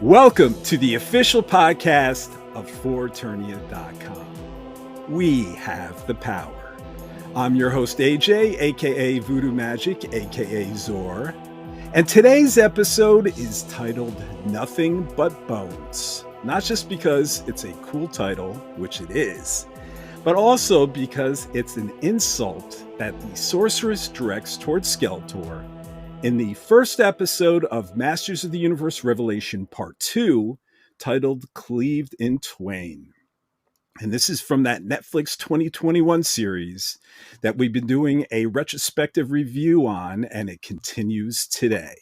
Welcome to the official podcast of FOR ETERNIA.com. We have the power. I'm your host, AJ, aka Voodoo Magic, aka Zor. And today's episode is titled Nothing But Bones. Not just because it's a cool title, which it is, but also because it's an insult that the sorceress directs towards Skeletor in the first episode of Masters of the Universe Revelation Part 2, titled Cleaved in Twain. And this is from that Netflix 2021 series that we've been doing a retrospective review on, and it continues today.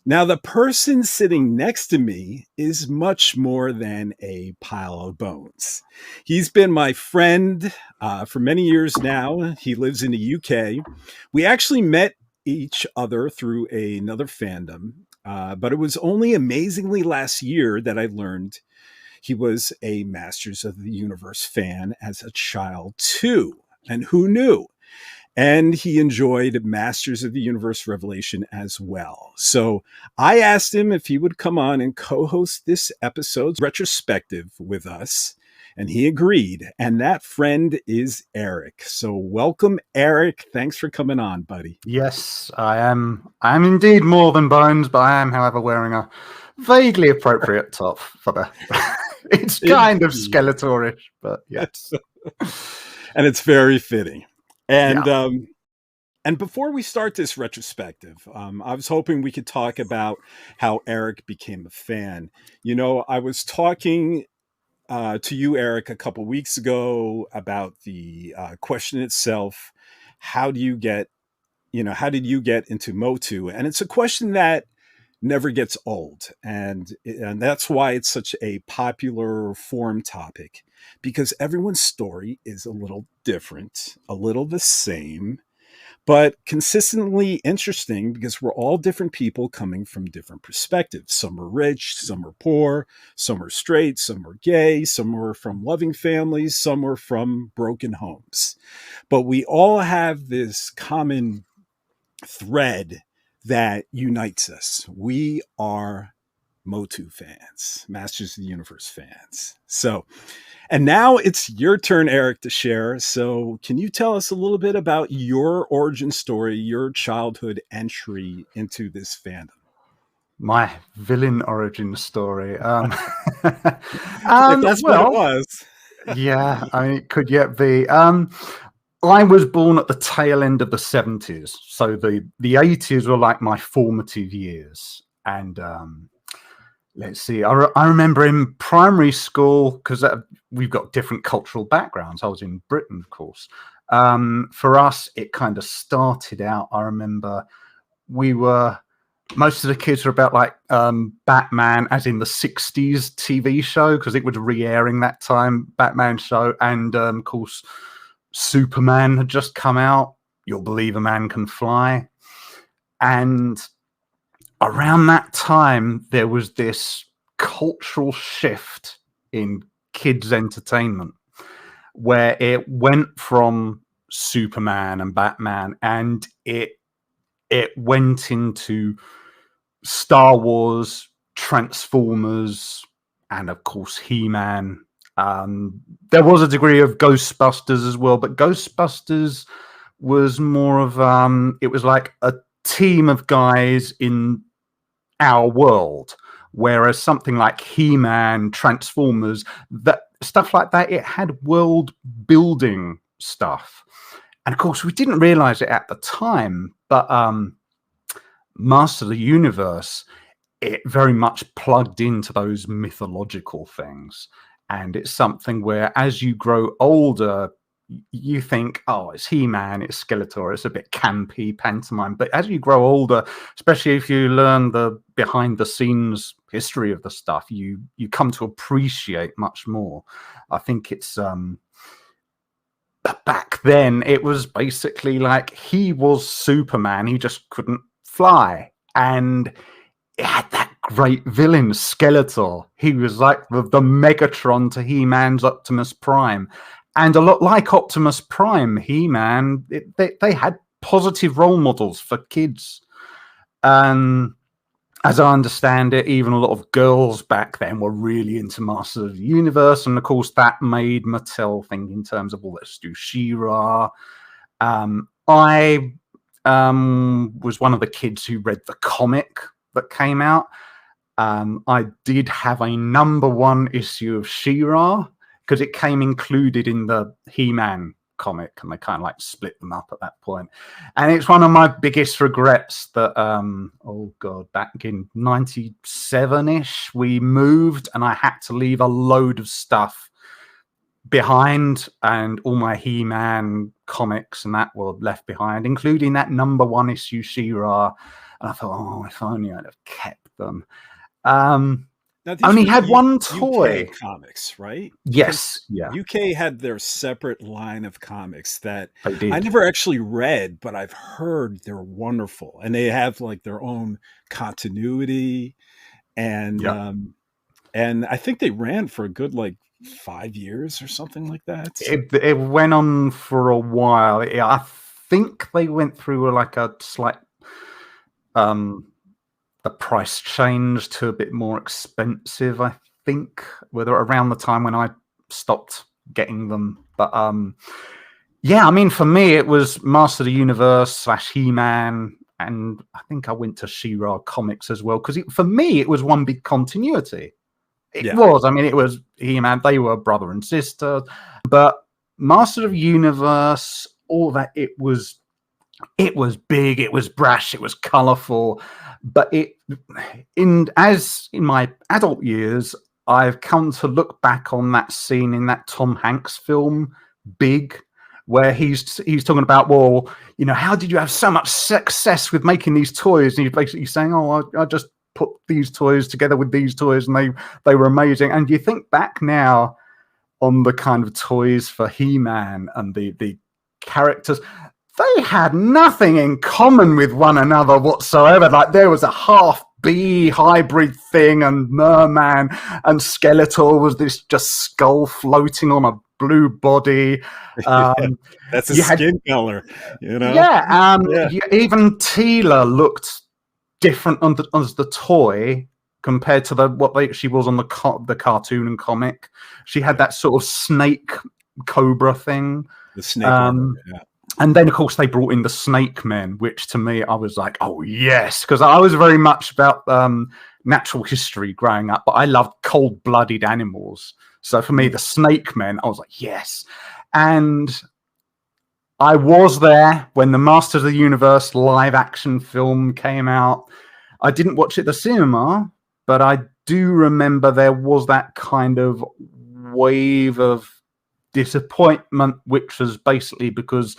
Now, the person sitting next to me is much more than a pile of bones. He's been my friend for many years now. He lives in the UK. We actually met each other through another fandom, but it was only amazingly last year that I learned he was a Masters of the Universe fan as a child too. And who knew? And he enjoyed Masters of the Universe Revelation as well. So I asked him if he would come on and co-host this episode's retrospective with us. And he agreed. And that friend is Eric. So welcome, Eric. Thanks for coming on, buddy. Yes, I am. I am indeed more than bones, but I am, however, wearing a vaguely appropriate top for the... It's kind of Skeletorish, but yes. And it's very fitting. And and before we start this retrospective, I was hoping we could talk about how Eric became a fan. You know, I was talking to you, Eric, a couple weeks ago about the question itself. How did you get into Motu? And it's a question that never gets old. And that's why it's such a popular forum topic, because everyone's story is a little different, a little the same, but consistently interesting because we're all different people coming from different perspectives. Some are rich, some are poor, some are straight, some are gay, some are from loving families, some are from broken homes. But we all have this common thread that unites us. We are Motu fans, Masters of the Universe fans. So, and now it's your turn, Eric, to share. So can you tell us a little bit about your origin story, your childhood entry into this fandom? My villain origin story. If that's what it was. Yeah, I mean, it could yet be. I was born at the tail end of the 70s. So the 80s were like my formative years. And let's see, I remember in primary school, because we've got different cultural backgrounds. I was in Britain, of course. For us, it kind of started out, I remember most of the kids were about like Batman, as in the 60s TV show, because it was re-airing that time, Batman show. And of course, Superman had just come out. You'll Believe a Man Can Fly. And around that time, there was this cultural shift in kids' entertainment where it went from Superman and Batman, and it went into Star Wars, Transformers, and of course He-Man. There was a degree of Ghostbusters as well, but Ghostbusters was more of it was like a team of guys in our world, whereas something like He-Man, Transformers, that stuff like that, it had world building stuff. And of course we didn't realize it at the time, but Master of the Universe, it very much plugged into those mythological things. And it's something where as you grow older, you think, oh, it's He-Man, it's Skeletor, it's a bit campy, pantomime. But as you grow older, especially if you learn the behind-the-scenes history of the stuff, you come to appreciate much more. I think it's... back then, it was basically like he was Superman, he just couldn't fly. And it had that great villain, Skeletor. He was like the Megatron to He-Man's Optimus Prime. And a lot like Optimus Prime, He-Man, they had positive role models for kids. as I understand it, even a lot of girls back then were really into Masters of the Universe, and of course that made Mattel think in terms of, well, let's do She-Ra. I was one of the kids who read the comic that came out. I did have a #1 issue of She-Ra because it came included in the He-Man comic, and they kind of like split them up at that point. And it's one of my biggest regrets that back in 97-ish we moved and I had to leave a load of stuff behind, and all my He-Man comics and that were left behind, including that #1 issue She-Ra. And I thought, oh, if only I'd have kept them. Now, only had one toy. UK comics, right? Yes, yeah. UK had their separate line of comics that They did. I never actually read, but I've heard they're wonderful, and they have like their own continuity, and and I think they ran for a good like 5 years or something like that. It went on for a while. I think they went through like a slight the price changed to a bit more expensive, I think, whether around the time when I stopped getting them. But yeah, I mean, for me, it was Master of the Universe / He-Man, and I think I went to She-Ra comics as well, because for me, it was one big continuity. It was. I mean, it was He-Man. They were brother and sister. But Master of the Universe, all that, it was big, it was brash, it was colourful. But in my adult years, I've come to look back on that scene in that Tom Hanks film, Big, where he's talking about, well, you know, how did you have so much success with making these toys? And he's basically saying, oh, I just put these toys together with these toys, and they were amazing. And you think back now on the kind of toys for He-Man and the characters, they had nothing in common with one another whatsoever. Like, there was a half bee hybrid thing, and Merman, and Skeletor was this just skull floating on a blue body. That's a skin color, you know. Even Teela looked different as the toy compared to she was on the cartoon and comic. She had that sort of snake cobra thing. The snake. And then, of course, they brought in the Snake Men, which to me, I was like, oh, yes, because I was very much about natural history growing up, but I loved cold-blooded animals. So for me, the Snake Men, I was like, yes. And I was there when the Masters of the Universe live-action film came out. I didn't watch it at the cinema, but I do remember there was that kind of wave of disappointment, which was basically because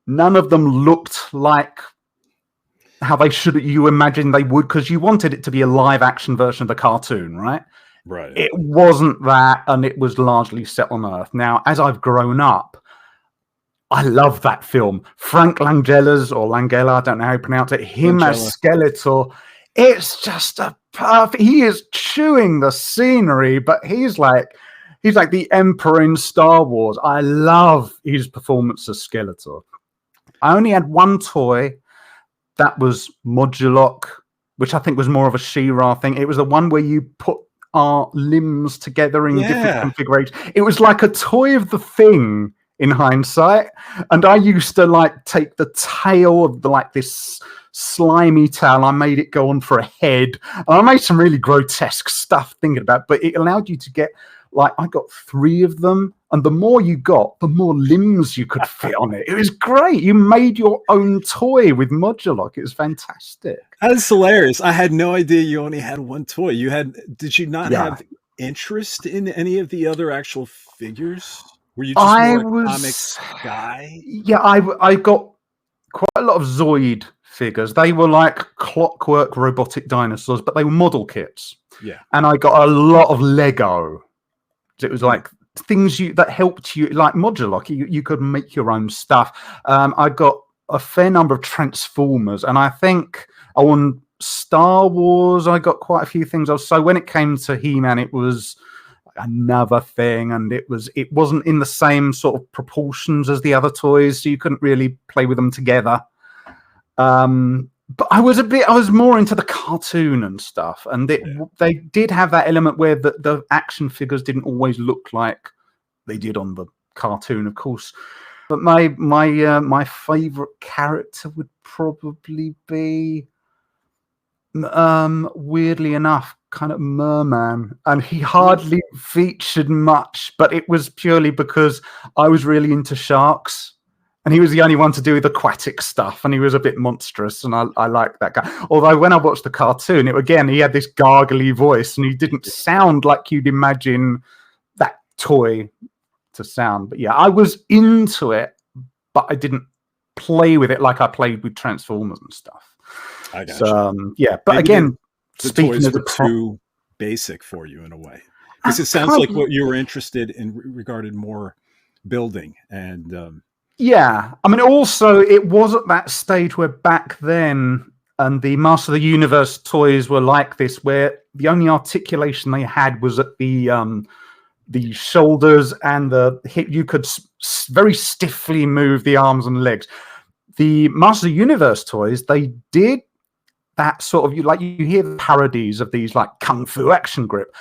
none of them looked like how you imagine they would, because you wanted it to be a live action version of the cartoon, right? Right. It wasn't that, and it was largely set on Earth. Now, as I've grown up, I love that film. Frank Langella, I don't know how you pronounce it, him as Skeletor, it's just a perfect, he is chewing the scenery, but he's like the Emperor in Star Wars. I love his performance as Skeletor. I only had one toy. That was Moduloc, which I think was more of a She-Ra thing. It was the one where you put our limbs together in different configurations. It was like a toy of the Thing in hindsight. And I used to like take the tail of this slimy tail. I made it go on for a head. And I made some really grotesque stuff thinking about it, but it allowed you to get, like, I got 3 of them, and the more you got, the more limbs you could fit on it. It was great. You made your own toy with Moduloc. It was fantastic. That's hilarious. I had no idea you only had one toy. Did you not have interest in any of the other actual figures? Were you just more a comics guy? Yeah, I got quite a lot of Zoid figures. They were like clockwork robotic dinosaurs, but they were model kits. Yeah. And I got a lot of Lego. It was like things that helped you, like Moduloc. You could make your own stuff. I got a fair number of Transformers, and I think on Star Wars I got quite a few things. So when it came to He-Man, it was another thing, and it wasn't in the same sort of proportions as the other toys, so you couldn't really play with them together. But I was more into the cartoon and stuff, and they did have that element where the action figures didn't always look like they did on the cartoon, of course. But my favorite character would probably be, weirdly enough, kind of Merman, and he hardly featured much, but it was purely because I was really into sharks. And he was the only one to do the aquatic stuff, and he was a bit monstrous, and I liked that guy. Although when I watched the cartoon, he had this gargly voice, and he didn't sound like you'd imagine that toy to sound. But yeah, I was into it, but I didn't play with it like I played with Transformers and stuff. I got you. Yeah, but maybe again, the toys were too basic for you in a way, because it sounds like what you were interested in regarded more building and. Yeah, I mean, also it was at that stage where back then, and the Master of the Universe toys were like this, where the only articulation they had was at the shoulders and the hip. You could very stiffly move the arms and legs. The Master of the Universe toys, they did that sort of, you hear the parodies of these like Kung Fu action grip.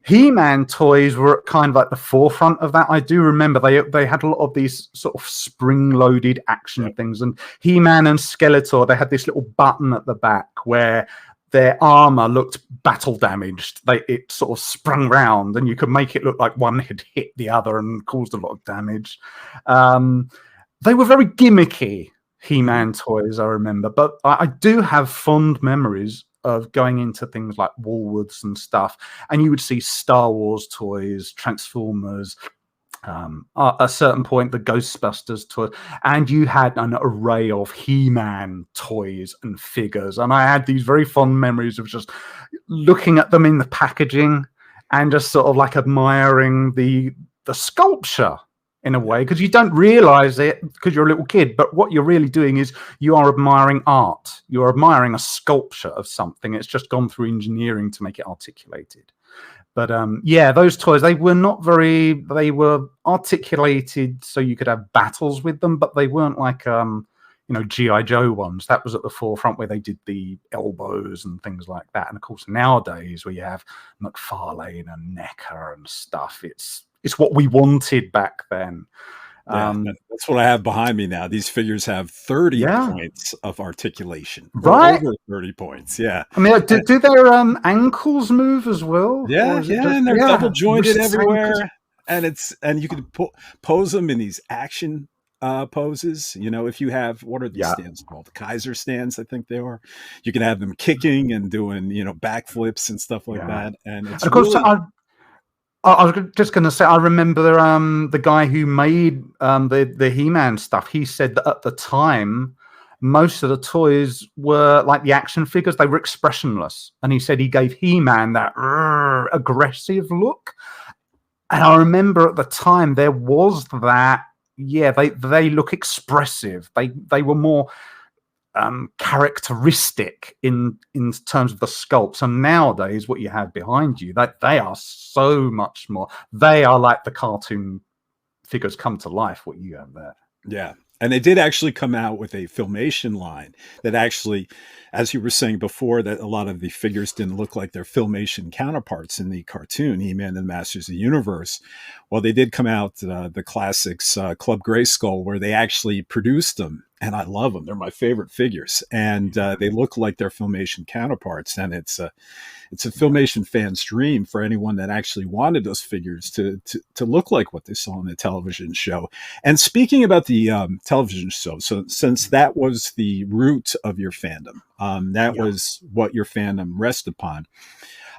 He-Man toys were kind of like the forefront of that. I do remember they had a lot of these sort of spring-loaded action things. And He-Man and Skeletor, they had this little button at the back where their armor looked battle damaged. It sort of sprung round, and you could make it look like one had hit the other and caused a lot of damage. They were very gimmicky, He-Man toys, I remember. But I do have fond memories of going into things like Woolworths and stuff, and you would see Star Wars toys, Transformers, at a certain point the Ghostbusters toy, and you had an array of He-Man toys and figures. And I had these very fond memories of just looking at them in the packaging and just sort of like admiring the sculpture in a way, because you don't realize it because you're a little kid, but what you're really doing is you are admiring art. You're admiring a sculpture of something. It's just gone through engineering to make it articulated. But yeah, those toys, they were articulated so you could have battles with them, but they weren't like G.I. Joe ones. That was at the forefront where they did the elbows and things like that. And of course nowadays where you have McFarlane and Necker and stuff, it's what we wanted back then. Yeah, that's what I have behind me now. These figures have 30 points of articulation. Right? Over 30 points, yeah. I mean, do their ankles move as well? Yeah, and they're double jointed everywhere. Ankles. And you can pose them in these action poses. If you have, what are these stands called? Kaiser stands, I think they are. You can have them kicking and doing, backflips and stuff like that. And it's of course, I was just going to say, I remember the guy who made the He-Man stuff. He said that at the time, most of the toys were like the action figures. They were expressionless. And he said he gave He-Man that aggressive look. And I remember at the time there was that, they look expressive. They were more characteristic in terms of the sculpts. And nowadays what you have behind you, that they are so much more, they are like the cartoon figures come to life, what you have there. Yeah. And they did actually come out with a Filmation line that actually, as you were saying before, that a lot of the figures didn't look like their Filmation counterparts in the cartoon, He-Man and Masters of the Universe. Well, they did come out, the classics, Club Grayskull, where they actually produced them. And I love them. They're my favorite figures. And they look like their Filmation counterparts. And it's a Filmation fan's dream for anyone that actually wanted those figures to look like what they saw on the television show. And speaking about the television show, so since that was the root of your fandom, that was what your fandom rested upon.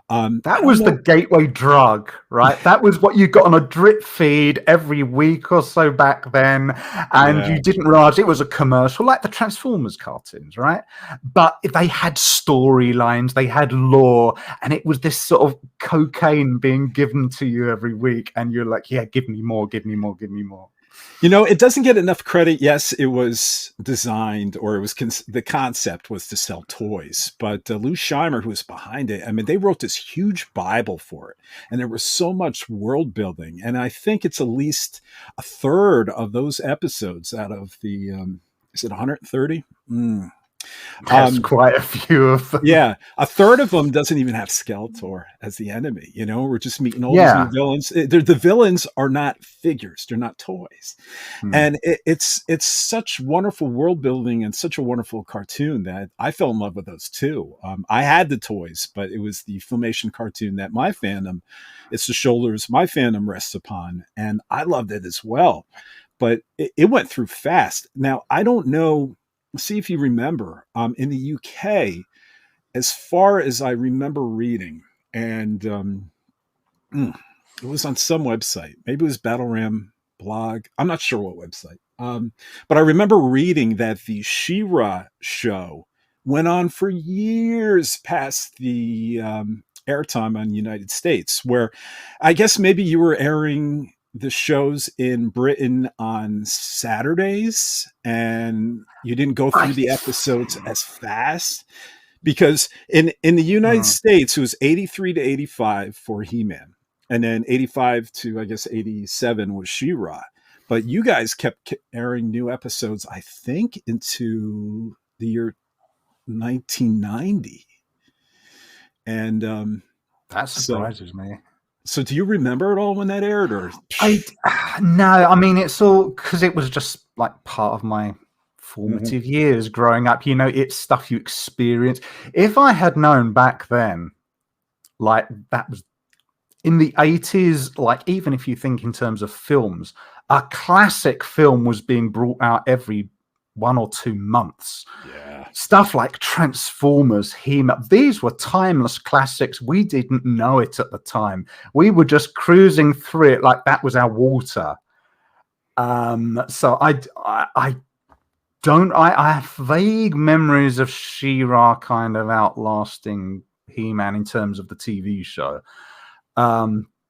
That was the gateway drug, right? That was what you got on a drip feed every week or so back then. And you didn't realize it was a commercial, like the Transformers cartoons, right? But they had storylines, they had lore, and it was this sort of cocaine being given to you every week. And you're like, yeah, give me more, give me more, give me more. It doesn't get enough credit. Yes, it was designed, or it was the concept was to sell toys. But Lou Scheimer, who was behind it, I mean, they wrote this huge Bible for it. And there was so much world building. And I think it's at least a third of those episodes out of the, is it 130? There's quite a few of them. Yeah, a third of them doesn't even have Skeletor as the enemy. You know, we're just meeting all these Yeah. new villains. The villains are not figures; they're not toys, and it's such wonderful world building and such a wonderful cartoon that I fell in love with those too. I had the toys, but it was the Filmation cartoon that my fandom, it's the shoulders my fandom rests upon, and I loved it as well. But it went through fast. Now I don't know. See if you remember, in the UK, as far as I remember reading, and it was on some website, maybe it was Battle Ram blog. I'm not sure what website, but I remember reading that the She-Ra show went on for years past the airtime on the United States, where I guess maybe you were airing the shows in Britain on Saturdays and you didn't go through the episodes as fast, because in the United States it was 83 to 85 for He-Man, and then 85 to I guess 87 was She-Ra, but you guys kept airing new episodes I think into the year 1990. And that surprises me. So do you remember it all when that aired? Or no, I mean, it's all because it was just like part of my formative years growing up. You know, it's stuff you experience. If I had known back then, like that was in the 80s, like even if you think in terms of films, a classic film was being brought out every 1 or 2 months. Yeah. Stuff like Transformers, He-Man, these were timeless classics. We didn't know it at the time. We were just cruising through it like that was our water. So I have vague memories of She-Ra kind of outlasting He-Man in terms of the TV show.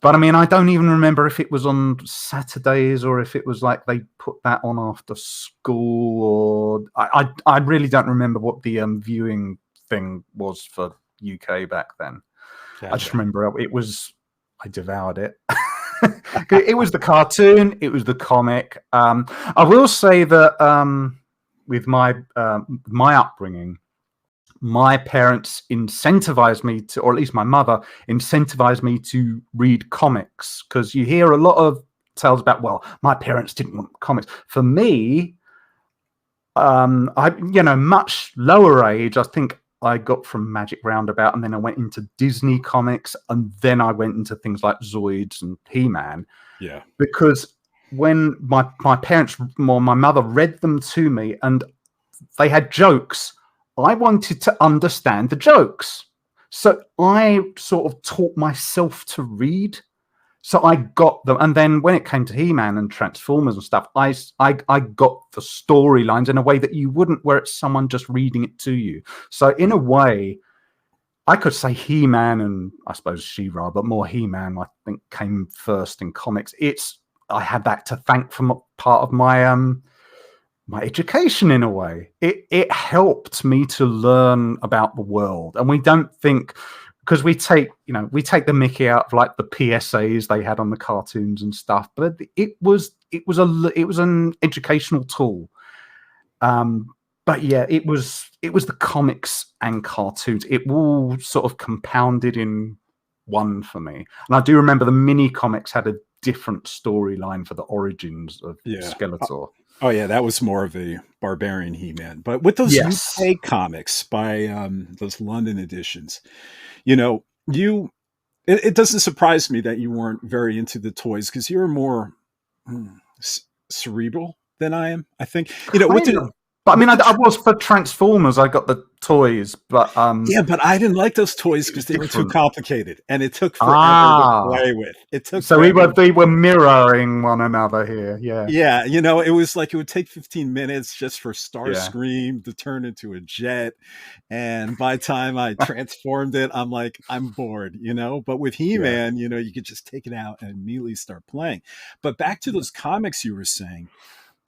But I mean, I don't even remember if it was on Saturdays or if it was like they put that on after school, or I really don't remember what the viewing thing was for UK back then. Gotcha. I just remember I devoured it. It was the cartoon, it was the comic. I will say that with my upbringing, my parents incentivized me to, or at least my mother incentivized me to read comics, because you hear a lot of tales about, well, my parents didn't want comics. For me, much lower age, I think I got from Magic Roundabout, and then I went into Disney comics, and then I went into things like Zoids and He-Man. Yeah. Because when my parents, or my mother read them to me, and they had jokes, I wanted to understand the jokes. So I sort of taught myself to read. So I got them. And then when it came to He-Man and Transformers and stuff, I got the storylines in a way that you wouldn't, where it's someone just reading it to you. So in a way, I could say He-Man and I suppose She-Ra, but more He-Man, I think, came first in comics. I had that to thank for part of my my education in a way. It helped me to learn about the world. And we don't think, because we take the mickey out of like the PSAs they had on the cartoons and stuff, but it was an educational tool. But yeah, it was the comics and cartoons. It all sort of compounded in one for me. And I do remember the mini comics had a different storyline for the origins of Skeletor. Oh yeah, that was more of a barbarian He-Man. But with those UK comics by those London editions, it doesn't surprise me that you weren't very into the toys, because you're more cerebral than I am, I think. But I mean, I was for Transformers. I got the toys, but yeah, but I didn't like those toys because they were too complicated, and it took forever to play with. They were mirroring one another here. Yeah, it was like it would take 15 minutes just for Starscream to turn into a jet, and by the time I transformed it, I'm like, I'm bored, But with He-Man, you could just take it out and immediately start playing. But back to those comics you were saying.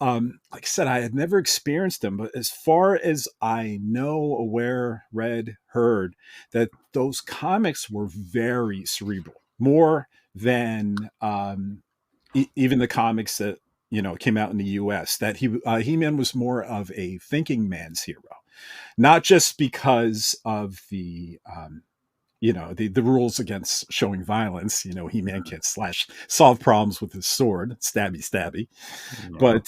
Like I said, I had never experienced them, but as far as I know, aware, read, heard, that those comics were very cerebral, more than even the comics that came out in the U.S. That He-Man was more of a thinking man's hero. not just because of the the rules against showing violence. He-Man can't solve problems with his sword, stabby, Yeah.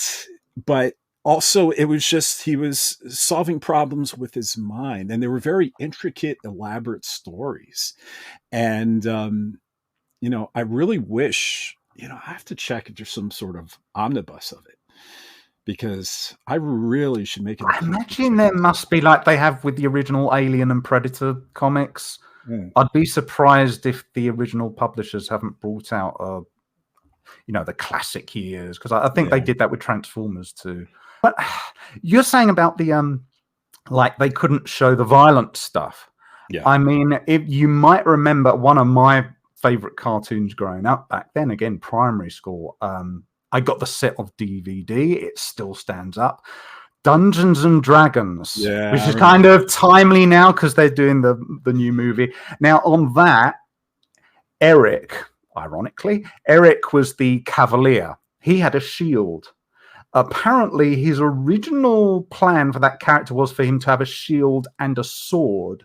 but also it was just he was solving problems with his mind, and they were very intricate, elaborate stories. And I really wish, I have to check if there's some sort of omnibus of it, because I really should make it. I imagine there must be, like they have with the original Alien and Predator comics. I'd be surprised if the original publishers haven't brought out the classic years, because I think they did that with Transformers too. But you're saying about the like they couldn't show the violent stuff. Yeah. I mean, if you might remember, one of my favorite cartoons growing up back then, again, primary school, I got the set of DVD. It still stands up. Dungeons and Dragons, which is kind of timely now because they're doing the new movie. Now, on that, Eric was the Cavalier. He had a shield. Apparently, his original plan for that character was for him to have a shield and a sword.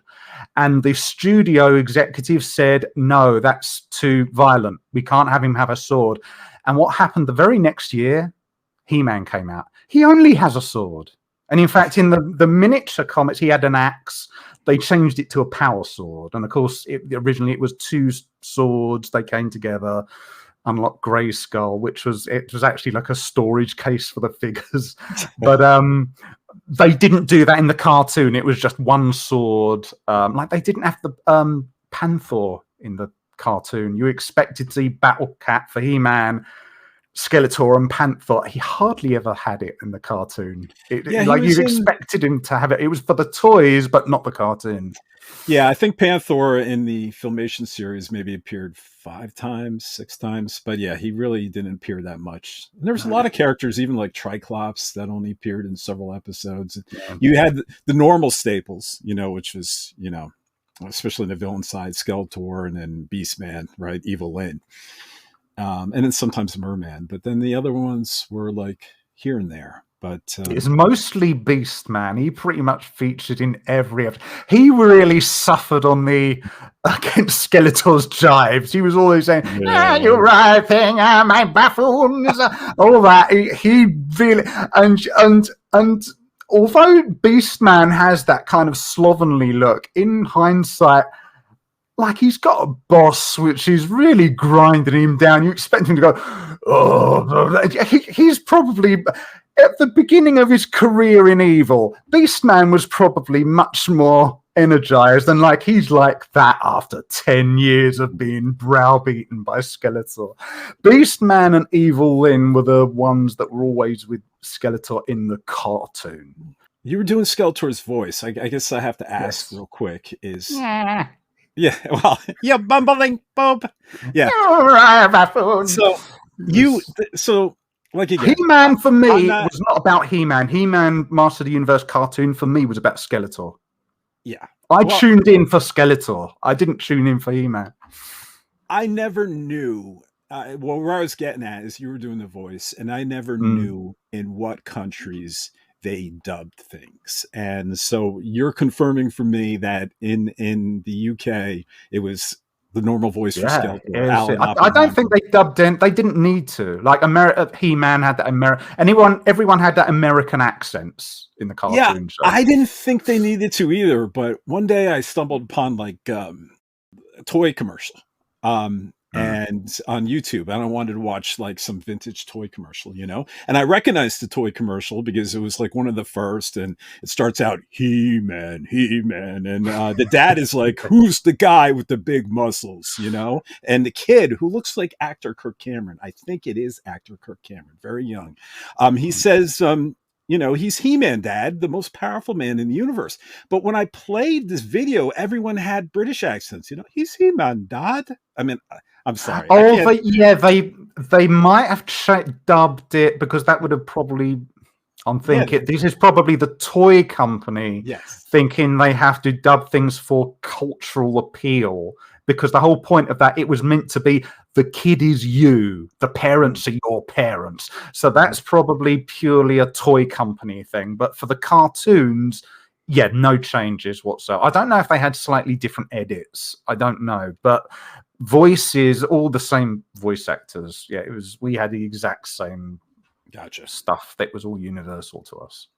And the studio executive said, no, that's too violent. We can't have him have a sword. And what happened the very next year, He-Man came out. He only has a sword. And in fact, in the miniature comics, he had an axe. They changed it to a power sword. And of course, originally it was two swords. They came together. Unlock Grayskull, which was actually like a storage case for the figures. But they didn't do that in the cartoon. It was just one sword. Like they didn't have the Panther in the cartoon. You expected to see Battle Cat for He-Man, Skeletor, and Panther. He hardly ever had it in the cartoon. You expected him to have it. It was for the toys, but not the cartoon. Yeah, I think Panther in the Filmation series maybe appeared 5 times, 6 times, but yeah, he really didn't appear that much. And there was a lot of characters, even like Triclops, that only appeared in several episodes. Yeah. You had the normal staples, which was, especially in the villain side, Skeletor, and then Beastman, right? Evil-Lyn. And then sometimes Merman. But then the other ones were like here and there. But it's mostly Beastman. He pretty much featured in every episode. He really suffered against Skeletor's jibes. He was always saying, "You're writing my buffoons," all that. He really and although Beastman has that kind of slovenly look, in hindsight, like he's got a boss which is really grinding him down. You expect him to go, oh, he's probably at the beginning of his career in Evil. Beastman was probably much more energized, and like he's like that after 10 years of being browbeaten by Skeletor. Beastman and Evil-Lyn were the ones that were always with Skeletor in the cartoon. You were doing Skeletor's voice. I guess I have to ask real quick is... Yeah, well, yeah, bumbling Bob. Yeah. So like again, He-Man for me was not about He-Man. He-Man Master of the Universe cartoon for me was about Skeletor. Yeah. I tuned in for Skeletor. I didn't tune in for He-Man. I never knew. Where I was getting at is you were doing the voice, and I never knew in what countries they dubbed things. And so you're confirming for me that in the UK it was the normal voice for Skeletor. I don't think they dubbed in. They didn't need to. Like He-Man had that everyone had that American accents in the cartoon show. I didn't think they needed to either, but one day I stumbled upon like a toy commercial. And on YouTube, and I wanted to watch like some vintage toy commercial, and I recognized the toy commercial because it was like one of the first, and it starts out He-Man, and the dad is like, who's the guy with the big muscles, and the kid who looks like actor Kirk Cameron, I think it is actor Kirk Cameron, very young, he says, he's He-Man, Dad, the most powerful man in the universe. But when I played this video, everyone had British accents. He's He-Man, Dad. I mean, I'm sorry. They might have dubbed it because that would have probably. I'm thinking this is probably the toy company thinking they have to dub things for cultural appeal, because the whole point of that, it was meant to be the kid is you, the parents are your parents. So that's probably purely a toy company thing. But for the cartoons, Yeah, no changes whatsoever. I don't know if they had slightly different edits. I don't know, but voices, all the same voice actors. Yeah, we had the exact same stuff that was all universal to us.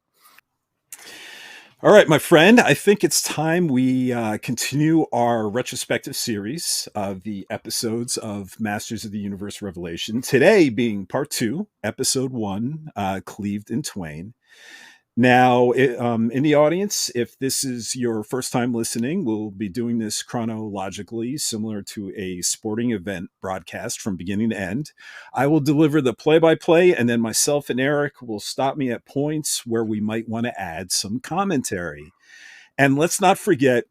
All right, my friend, I think it's time we continue our retrospective series of the episodes of Masters of the Universe Revelation. Today being part 2, episode 1, Cleaved and Twain. Now, in the audience, if this is your first time listening, we'll be doing this chronologically, similar to a sporting event broadcast from beginning to end. I will deliver the play-by-play, and then myself and Eric will stop me at points where we might want to add some commentary. And let's not forget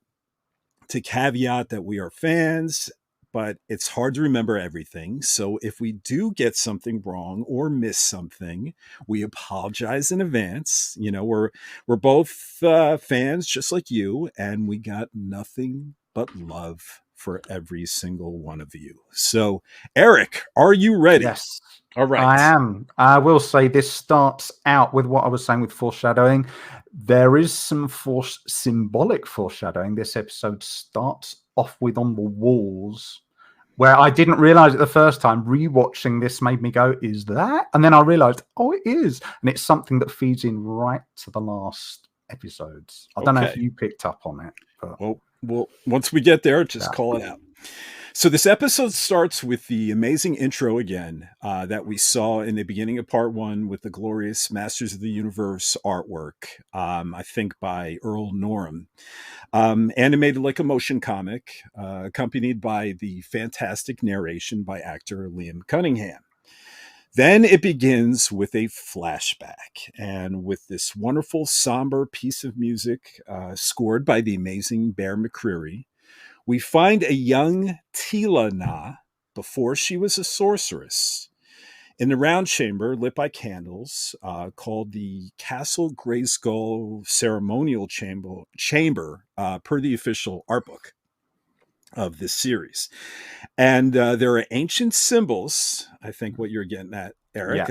to caveat that we are fans, but it's hard to remember everything. So if we do get something wrong or miss something, we apologize in advance. You know, we're both fans just like you, and we got nothing but love for every single one of you. So, Eric, are you ready? Yes. All right. I am. I will say this starts out with what I was saying with foreshadowing. There is some symbolic foreshadowing. This episode starts off with on the walls, where I didn't realize it the first time. Rewatching this made me go, is that? And then I realized, oh, it is. And it's something that feeds in right to the last episodes. I don't know if you picked up on it. But... Well, once we get there, just call it out. So this episode starts with the amazing intro again that we saw in the beginning of part 1 with the glorious Masters of the Universe artwork, I think by Earl Norham. Animated like a motion comic, accompanied by the fantastic narration by actor Liam Cunningham. Then it begins with a flashback, and with this wonderful somber piece of music scored by the amazing Bear McCreary, we find a young Tila Na before she was a sorceress in the round chamber lit by candles called the Castle Grayskull Ceremonial Chamber per the official art book of this series. And there are ancient symbols, I think what you're getting at, Eric,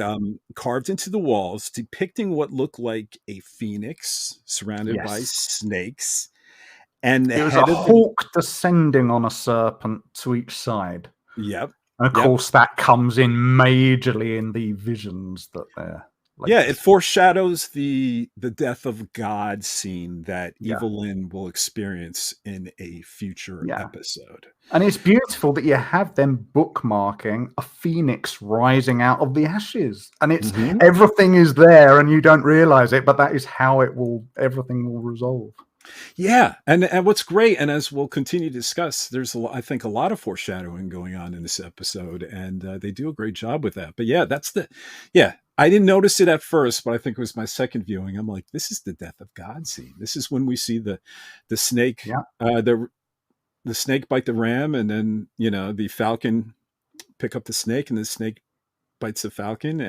carved into the walls depicting what looked like a phoenix surrounded by snakes. And it was a hawk descending on a serpent to each side. Yep. And of course, that comes in majorly in the visions that they're. It foreshadows the death of God scene that Evil-Lyn will experience in a future episode. And it's beautiful that you have them bookmarking a phoenix rising out of the ashes. And it's everything is there and you don't realize it, but that is how everything will resolve. Yeah, and what's great, and as we'll continue to discuss, there's I think a lot of foreshadowing going on in this episode, and they do a great job with that. But I didn't notice it at first, but I think it was my second viewing. I'm like, this is the death of God scene. This is when we see the snake, the snake bite the ram, and then the falcon pick up the snake, and the snake bites the falcon,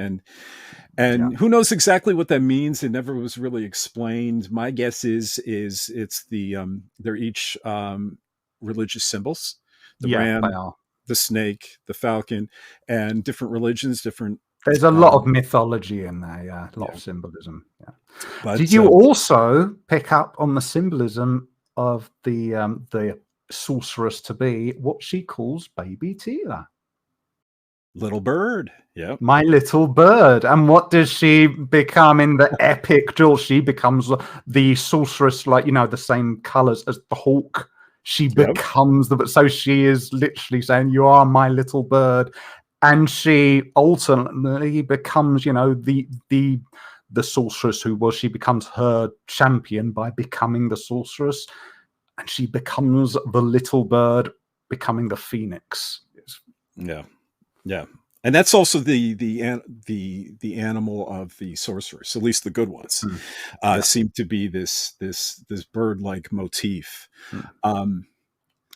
and who knows exactly what that means. It never was really explained. My guess is it's the they're each religious symbols: the ram, the snake, the falcon, and different religions, different. There's a lot of mythology in there, a lot of symbolism. Yeah. But, did you also pick up on the symbolism of the sorceress to be, what she calls baby Tila? Little bird. My little bird. And what does she become in the epic duel? She becomes the sorceress, the same colors as the hawk. She becomes so she is literally saying, you are my little bird. And she ultimately becomes, the sorceress she becomes her champion by becoming the sorceress. And she becomes the little bird, becoming the phoenix. Yeah. And that's also the animal of the sorceress, at least the good ones, seem to be this bird-like motif.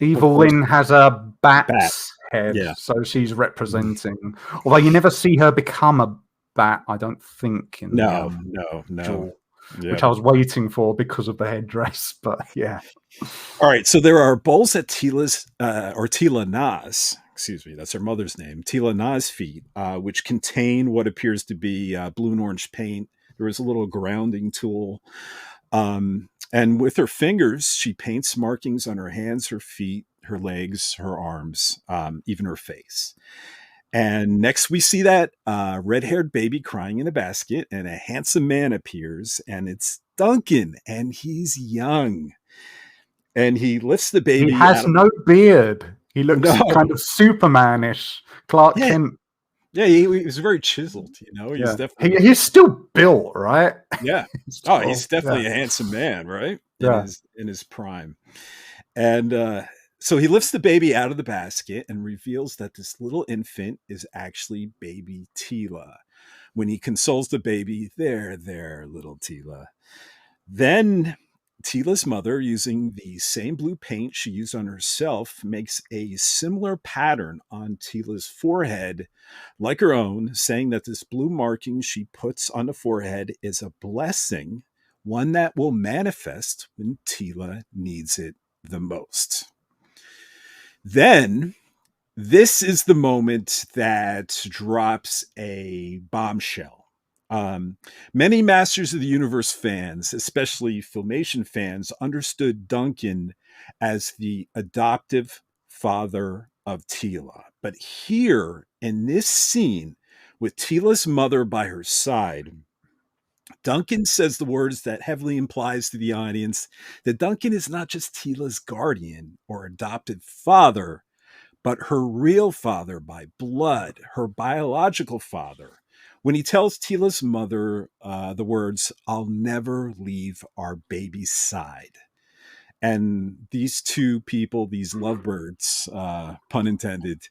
Evil-Lyn has a bat's head, so she's representing. Although you never see her become a bat, I don't think. No. Which I was waiting for because of the headdress, but All right, so there are bowls at Tila Na's. Excuse me, that's her mother's name. Tila Na's feet, which contain what appears to be blue and orange paint. There is a little grounding tool. And with her fingers, she paints markings on her hands, her feet, her legs, her arms, even her face. And next we see that red-haired baby crying in a basket, and a handsome man appears, and it's Duncan, and he's young. And he lifts the He baby has out of no beard. He looks no. kind of Supermanish. Clark Yeah, Kent. yeah, he was very chiseled, He's Yeah. definitely He's still built, right? yeah. He's Oh, tall. he's definitely Yeah. a handsome man, right? Yeah. In his prime. And so he lifts the baby out of the basket and reveals that this little infant is actually baby Tila. When he consoles the baby, there, little Tila. Then Tila's mother, using the same blue paint she used on herself, makes a similar pattern on Tila's forehead, like her own, saying that this blue marking she puts on the forehead is a blessing, one that will manifest when Tila needs it the most. Then this is the moment that drops a bombshell. Many Masters of the Universe fans, especially Filmation fans, understood Duncan as the adoptive father of Tila. But here in this scene, with Tila's mother by her side, Duncan says the words that heavily implies to the audience that Duncan is not just Tila's guardian or adopted father, but her real father by blood, her biological father. When he tells Tila's mother the words, "I'll never leave our baby's side." And these two people, these lovebirds, pun intended,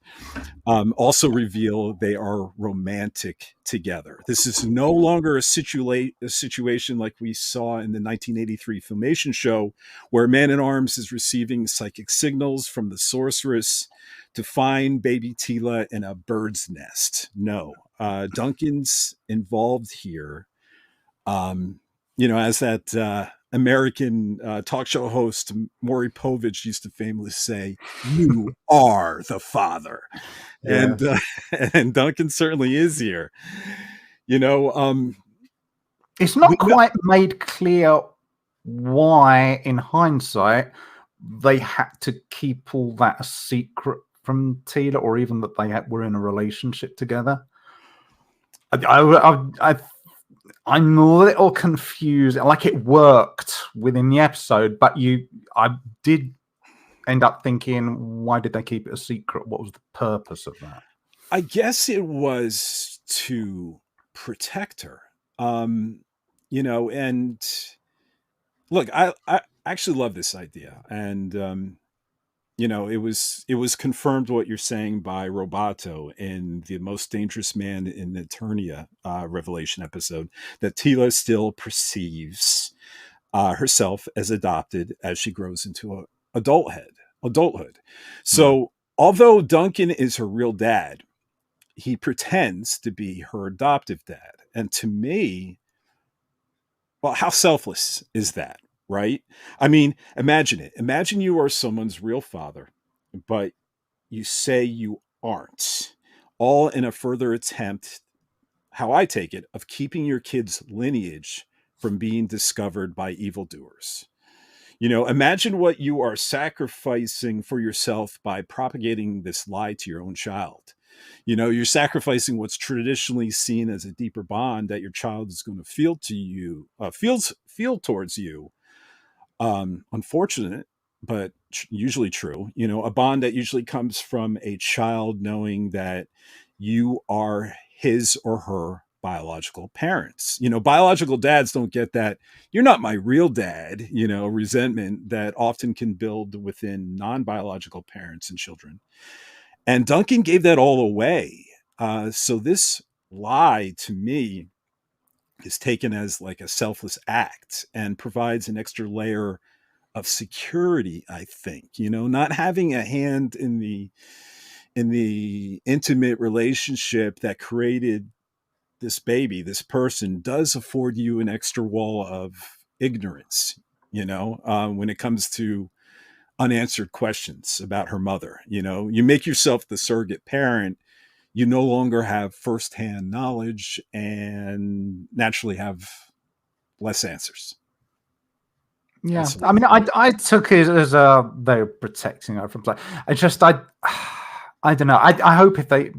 also reveal they are romantic together. This is no longer a situation like we saw in the 1983 Filmation show, where Man-at-Arms is receiving psychic signals from the sorceress to find baby Tila in a bird's nest. No, Duncan's involved here. As that American talk show host Maury Povich used to famously say, "You are the father," Yeah. and and Duncan certainly is here. It's We not quite made clear why, in hindsight, they had to keep all that a secret from Tila, or even that they were in a relationship together. I'm a little confused. Like, it worked within the episode, but I did end up thinking, why did they keep it a secret? What was the purpose of that? I guess it was to protect her. And look, I actually love this idea, and it was confirmed what you're saying by Roboto in the Most Dangerous Man in Eternia Revelation episode, that Tila still perceives herself as adopted as she grows into adulthood. So although Duncan is her real dad, he pretends to be her adoptive dad. And to me, well, how selfless is that, right? I mean, imagine it. Imagine you are someone's real father, but you say you aren't, all in a further attempt, how I take it, of keeping your kid's lineage from being discovered by evildoers. Imagine what you are sacrificing for yourself by propagating this lie to your own child. You're sacrificing what's traditionally seen as a deeper bond that your child is going to feel to you, feel towards you. Unfortunate, but usually true. A bond that usually comes from a child knowing that you are his or her biological parents. Biological dads don't get that "you're not my real dad," resentment that often can build within non-biological parents and children. And Duncan gave that all away. So this lie, to me, is taken as like a selfless act and provides an extra layer of security, I think. Not having a hand in the intimate relationship that created this baby, this person, does afford you an extra wall of ignorance, when it comes to unanswered questions about her mother. You make yourself the surrogate parent, you no longer have firsthand knowledge and naturally have less answers. Yeah, That's I mean, I took it as they were protecting her from play. I don't know. I hope if they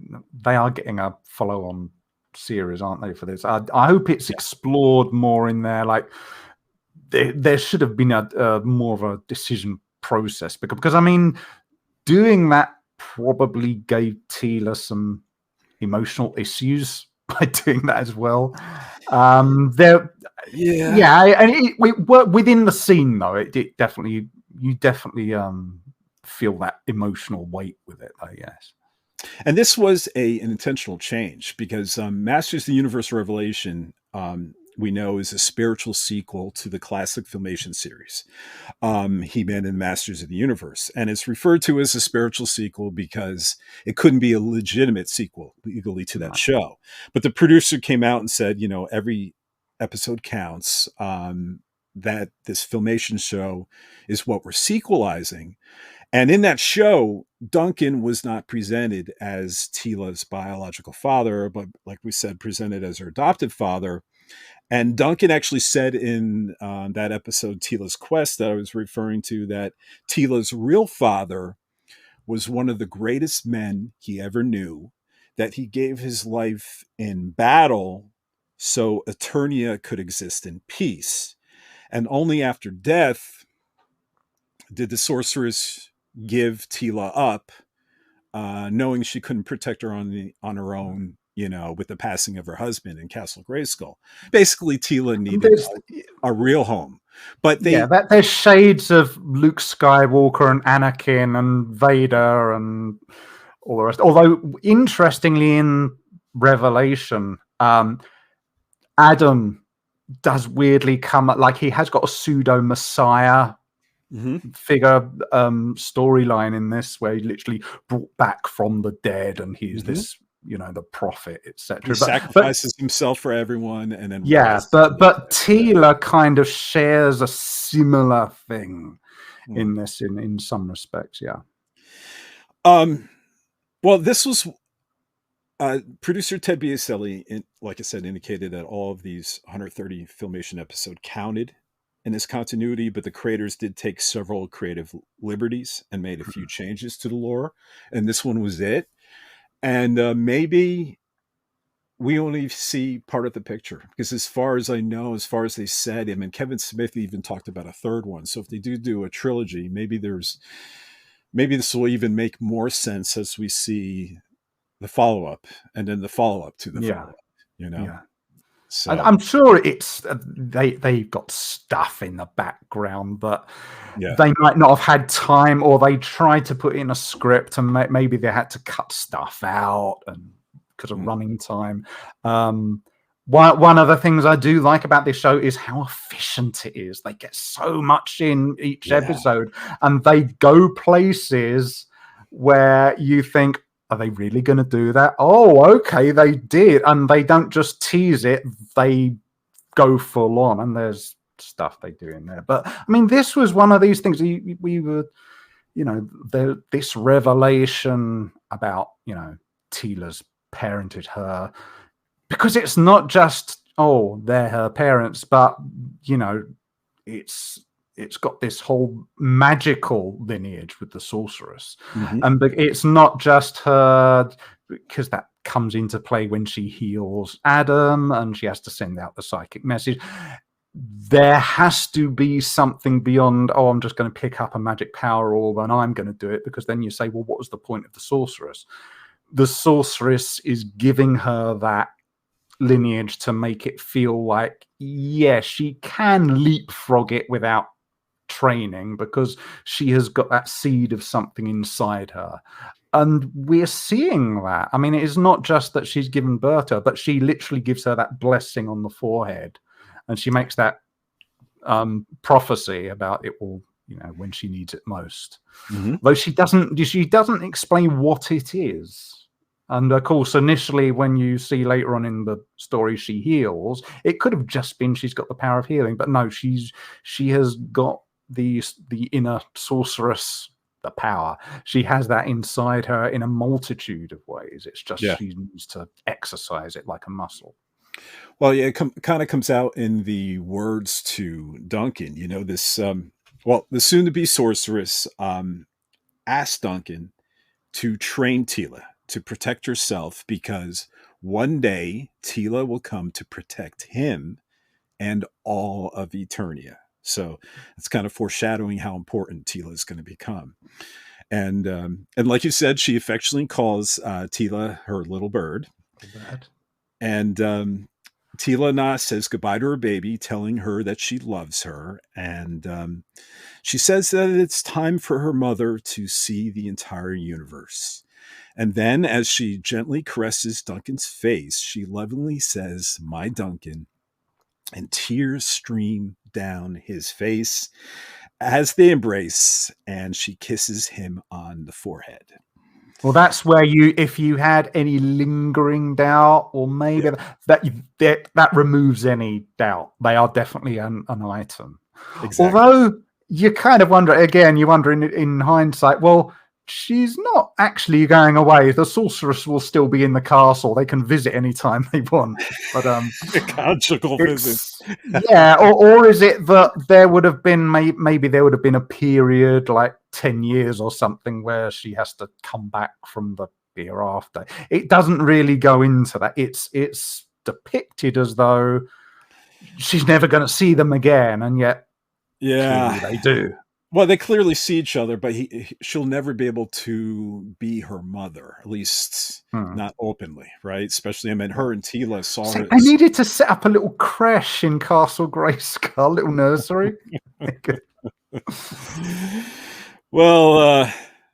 are getting a follow-on series, aren't they, for this? I hope it's explored more in there. Like there should have been a more of a decision process because I mean, doing that probably gave Tila some emotional issues by doing that as well. Within the scene though, it definitely you definitely feel that emotional weight with it, I guess. And this was an intentional change because Masters of the Universe Revelation, we know, is a spiritual sequel to the classic Filmation series, He-Man and Masters of the Universe. And it's referred to as a spiritual sequel because it couldn't be a legitimate sequel legally to that show. But the producer came out and said, every episode counts, that this Filmation show is what we're sequelizing. And in that show, Duncan was not presented as Tila's biological father, but like we said, presented as her adoptive father. And Duncan actually said in that episode, Tila's Quest, that I was referring to, that Tila's real father was one of the greatest men he ever knew, that he gave his life in battle so Eternia could exist in peace. And only after death did the sorceress give Tila up, knowing she couldn't protect her on her own, with the passing of her husband in Castle Grayskull. Basically, Tila needed a real home. But there's shades of Luke Skywalker and Anakin and Vader and all the rest. Although, interestingly, in Revelation, Adam does weirdly come like he has got a pseudo Messiah figure storyline in this, where he literally brought back from the dead, and he's this, the prophet, etc. He sacrifices himself for everyone, and then but Tila kind of shares a similar thing in this, in some respects. Well, this was producer Ted Biaselli, like I said, indicated that all of these 130 Filmation episodes counted in this continuity, but the creators did take several creative liberties and made a few changes to the lore, and this one was it. And maybe we only see part of the picture, because as far as I know, as far as they said, I mean, Kevin Smith even talked about a third one. So if they do a trilogy, maybe this will even make more sense as we see the follow-up and then the follow-up to the follow-up, So I'm sure it's they've got stuff in the background, but they might not have had time, or they tried to put in a script and maybe they had to cut stuff out and because of running time. One of the things I do like about this show is how efficient it is. They get so much in each episode, and they go places where you think, are they really going to do that? Oh, okay, they did. And they don't just tease it, they go full on, and there's stuff they do in there. But I mean, this was one of these things we were, this revelation about, Tila's parented her, because it's not just, they're her parents, but, it's got this whole magical lineage with the sorceress. And it's not just her, because that comes into play when she heals Adam and she has to send out the psychic message. There has to be something beyond, I'm just going to pick up a magic power orb and I'm going to do it, because then you say, well, what was the point of the sorceress? The sorceress is giving her that lineage to make it feel like, she can leapfrog it without training, because she has got that seed of something inside her. And we're seeing that. I mean, it is not just that she's given birth to her, but she literally gives her that blessing on the forehead, and she makes that prophecy about it will, when she needs it most. Though she doesn't explain what it is. And of course, initially, when you see later on in the story she heals, it could have just been she's got the power of healing, but no, she has got the inner sorceress, the power. She has that inside her in a multitude of ways. It's just she needs to exercise it like a muscle. Well, yeah, it kind of comes out in the words to Duncan. You know, this, well, the soon to be sorceress asked Duncan to train Tila to protect herself because one day Tila will come to protect him and all of Eternia. So it's kind of foreshadowing how important Tila is going to become. And like you said, she affectionately calls Tila her little bird. And Tila Na says goodbye to her baby, telling her that she loves her. And she says that it's time for her mother to see the entire universe. And then, as she gently caresses Duncan's face, she lovingly says, "My Duncan," and tears stream down his face as they embrace, and she kisses him on the forehead. Well, that's where if you had any lingering doubt, or maybe that removes any doubt. They are definitely an item. Exactly. Although you kind of wonder, again, you wonder in hindsight, well, she's not actually going away. The sorceress will still be in the castle. They can visit anytime they want. But conjugal visits. Yeah, or is it that there would have been maybe there would have been a period like 10 years or something where she has to come back from the hereafter? It doesn't really go into that. It's depicted as though she's never going to see them again, and yet they do. Well, they clearly see each other, but she'll never be able to be her mother, at least not openly, right? Especially, I mean, her and Tila saw her. I needed to set up a little creche in Castle Grayskull, little nursery. Well,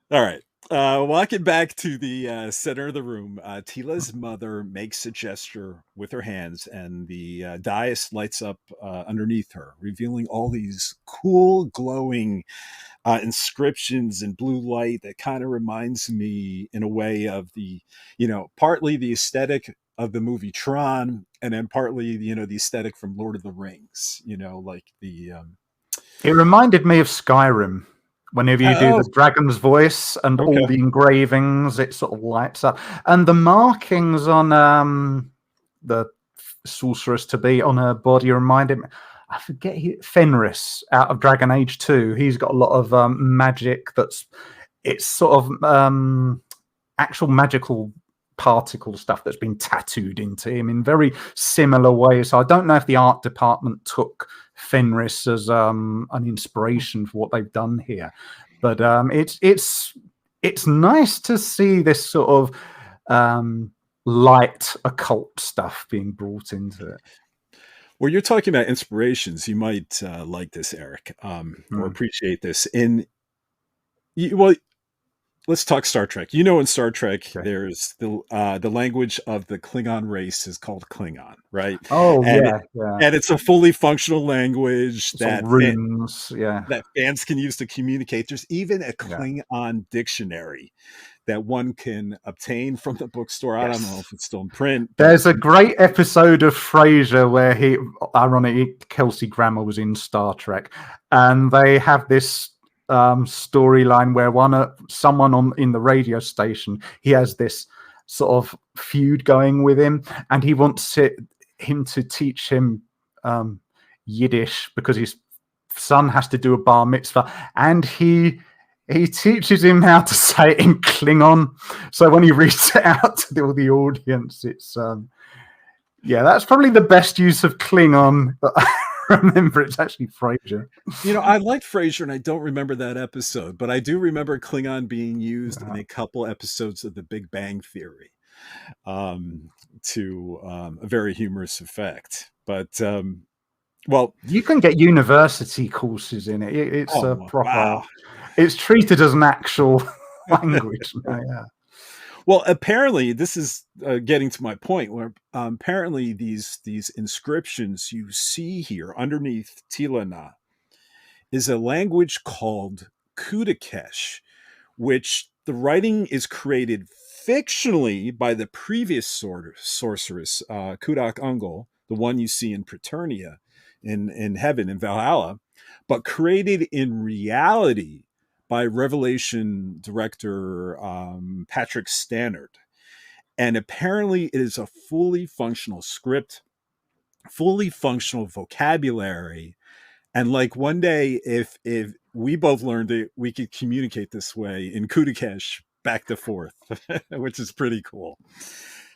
all right. Walking back to the center of the room, Tila's mother makes a gesture with her hands, and the dais lights up underneath her, revealing all these cool, glowing inscriptions in blue light that kind of reminds me, in a way, of the, partly the aesthetic of the movie Tron, and then partly, the aesthetic from Lord of the Rings. Like the. It reminded me of Skyrim. Whenever you do the dragon's voice and all the engravings, it sort of lights up. And the markings on the sorceress to be on her body reminded me, I forget, Fenris out of Dragon Age 2. He's got a lot of magic it's sort of actual magical particle stuff that's been tattooed into him in very similar ways. So I don't know if the art department took Fenris as an inspiration for what they've done here, but it's nice to see this sort of light occult stuff being brought into it. Well, you're talking about inspirations. You might like this, Eric, or appreciate this. Let's talk Star Trek. In Star Trek, there's the language of the Klingon race is called Klingon, right? Oh, and and it's a fully functional language that runes, that fans can use to communicate. There's even a Klingon dictionary that one can obtain from the bookstore. I don't know if it's still in print. There's a great episode of Frasier where ironically, Kelsey Grammer was in Star Trek, and they have this storyline where someone in the radio station, he has this sort of feud going with him, and he wants him to teach him Yiddish because his son has to do a bar mitzvah, and he teaches him how to say it in Klingon. So when he reads it out to the audience, it's that's probably the best use of Klingon. But remember, it's actually Frasier. I liked Frasier, and I don't remember that episode, but I do remember Klingon being used in a couple episodes of The Big Bang Theory to a very humorous effect. But well, you can get university courses in it. It's a proper. Wow. It's treated as an actual language. Well, apparently, this is getting to my point where apparently these inscriptions you see here underneath Tilana is a language called Kudakesh, which the writing is created fictionally by the previous sorceress, Kudak Ungol, the one you see in Preternia in heaven, in Valhalla, but created in reality by Revelation director Patrick Stannard. And apparently it is a fully functional script. fully functional vocabulary. And like one day, if we both learned it, we could communicate this way in Kudakesh back to forth, which is pretty cool.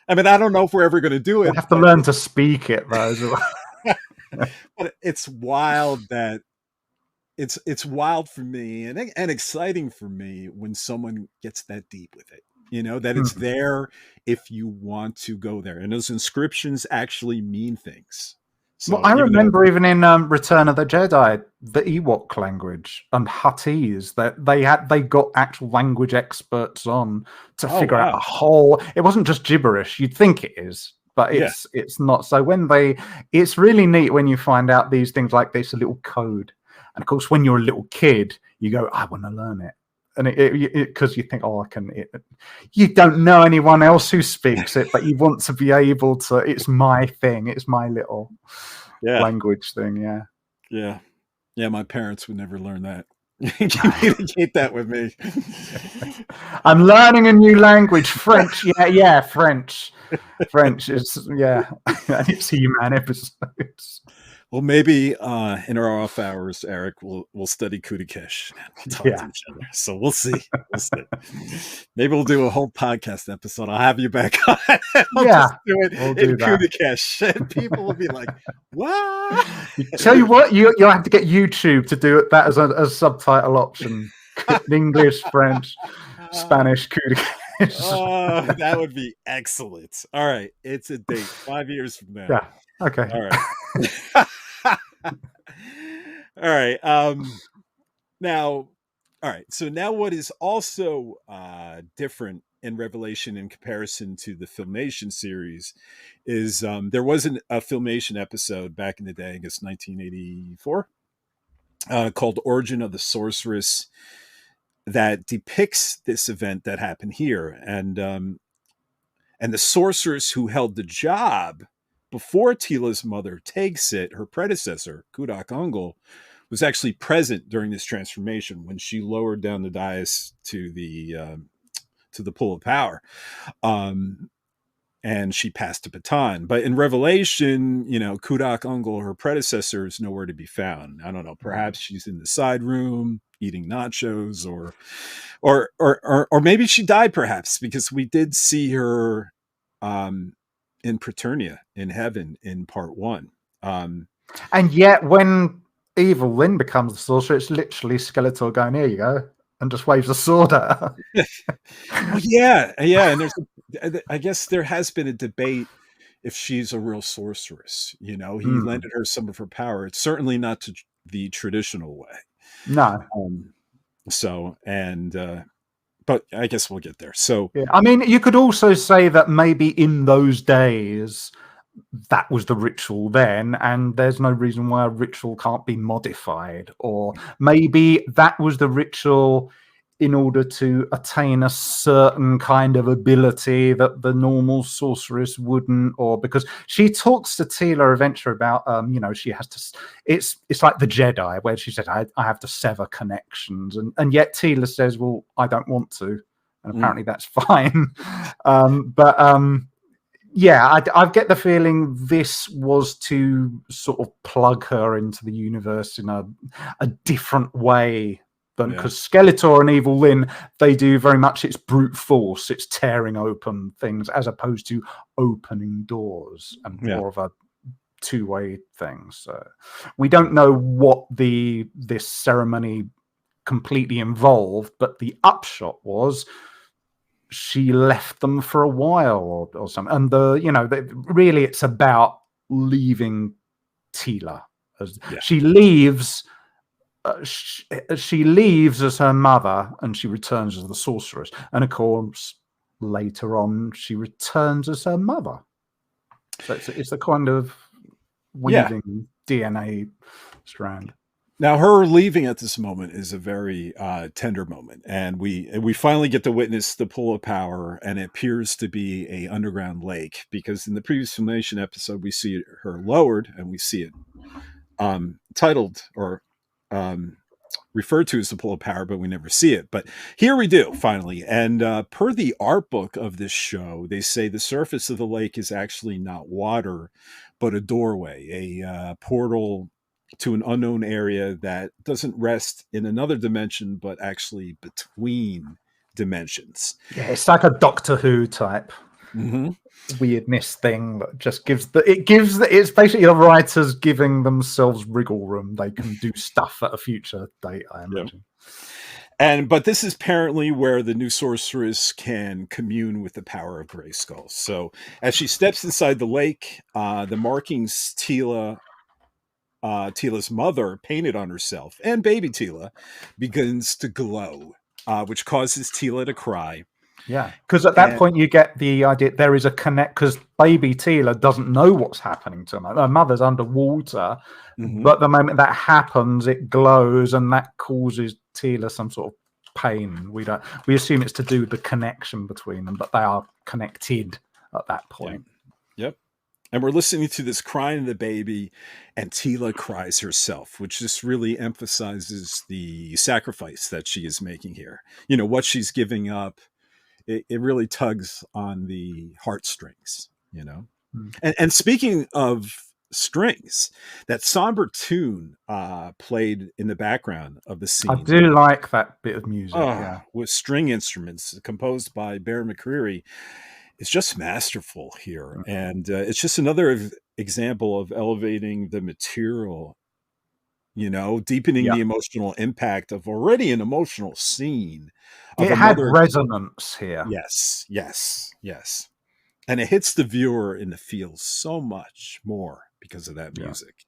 I mean, I don't know if we're ever going to do You it, have to learn to speak it though. As well. but it's wild that it's wild for me and exciting for me when someone gets that deep with it. You know, that it's there if you want to go there, and those inscriptions actually mean things. So Well, I remember even in Return of the Jedi, the Ewok language and Huttese, that they got actual language experts on to figure out a whole. It wasn't just gibberish. You'd think it is, but it's not. So it's really neat when you find out these things like this, a little code. And of course, when you're a little kid, you go, I want to learn it. And because you think, I can. You don't know anyone else who speaks it, but you want to be able to. It's my thing. It's my little language thing. Yeah. My parents would never learn that. Communicate that with me. I'm learning a new language, French. French. French is it's He-Man episodes. Well, maybe in our off hours, Eric, we'll study Kudakesh. We'll talk to each other. So we'll see. Maybe we'll do a whole podcast episode. I'll have you back on. I'll just do it in Kudakesh. And people will be like, what? Tell you what, you'll have to get YouTube to do that as a subtitle option. English, French, Spanish, Kudakesh. Oh, that would be excellent. All right. It's a date 5 years from now. Yeah. Okay. All right. All right. So now what is also different in Revelation in comparison to the Filmation series is there wasn't a Filmation episode back in the day, I guess 1984, called Origin of the Sorceress, that depicts this event that happened here. And the sorceress who held the job before Teela's mother takes it, her predecessor, Kudak Ungol, was actually present during this transformation when she lowered down the dais to the pool of power. And she passed the baton. But in Revelation, Kudak Ungol, her predecessor, is nowhere to be found. I don't know. Perhaps she's in the side room eating nachos, or maybe she died. Perhaps because we did see her in Paternia in heaven in part 1. And yet, when Evil-Lyn becomes the sorcerer, it's literally Skeletor going, "Here you go," and just waves a sword at her. Well, yeah. And I guess there has been a debate if she's a real sorceress. He lended her some of her power. It's certainly not the traditional way. No. But I guess we'll get there. So, I mean, you could also say that maybe in those days, that was the ritual then, and there's no reason why a ritual can't be modified. Or maybe that was the ritual in order to attain a certain kind of ability that the normal sorceress wouldn't, or because she talks to Teela eventually about, she has to, it's like the Jedi where she said, I have to sever connections. And yet Teela says, well, I don't want to. And apparently that's fine. I get the feeling this was to sort of plug her into the universe in a different way. Because Skeletor and Evil-Lyn, they do very much, it's brute force, it's tearing open things as opposed to opening doors and more of a two-way thing. So we don't know what this ceremony completely involved, but the upshot was she left them for a while or something. And really it's about leaving Teela. She leaves. She leaves as her mother and she returns as the sorceress. And of course, later on, she returns as her mother. So it's a kind of weaving DNA strand. Now, her leaving at this moment is a very tender moment. And we finally get to witness the pool of power, and it appears to be a underground lake, because in the previous Filmation episode, we see her lowered and we see it titled or referred to as the pool of power, but we never see it. But here we do finally. And per the art book of this show, they say the surface of the lake is actually not water, but a doorway, a portal to an unknown area that doesn't rest in another dimension, but actually between dimensions. Yeah, it's like a Doctor Who type weirdness thing that just it's basically the writers giving themselves wriggle room. They can do stuff at a future date, I imagine. But this is apparently where the new sorceress can commune with the power of Grayskull. So as she steps inside the lake, the markings Tila's mother painted on herself and baby Tila begins to glow, which causes Tila to cry. Yeah, because at that point you get the idea there is a connect, because baby Tila doesn't know what's happening to her. Her mother's underwater, but the moment that happens, it glows, and that causes Tila some sort of pain. We assume it's to do with the connection between them, but they are connected at that point. Yep. And we're listening to this crying of the baby, and Tila cries herself, which just really emphasizes the sacrifice that she is making here. You know, what she's giving up. It really tugs on the heartstrings, you know. And speaking of strings, that somber tune played in the background of the scene. I do like that bit of music. With string instruments composed by Bear McCreary. It's just masterful here. And it's just another example of elevating the material, you know, deepening the emotional impact of already an emotional scene. It had resonance here. Yes. And it hits the viewer in the feels so much more because of that music.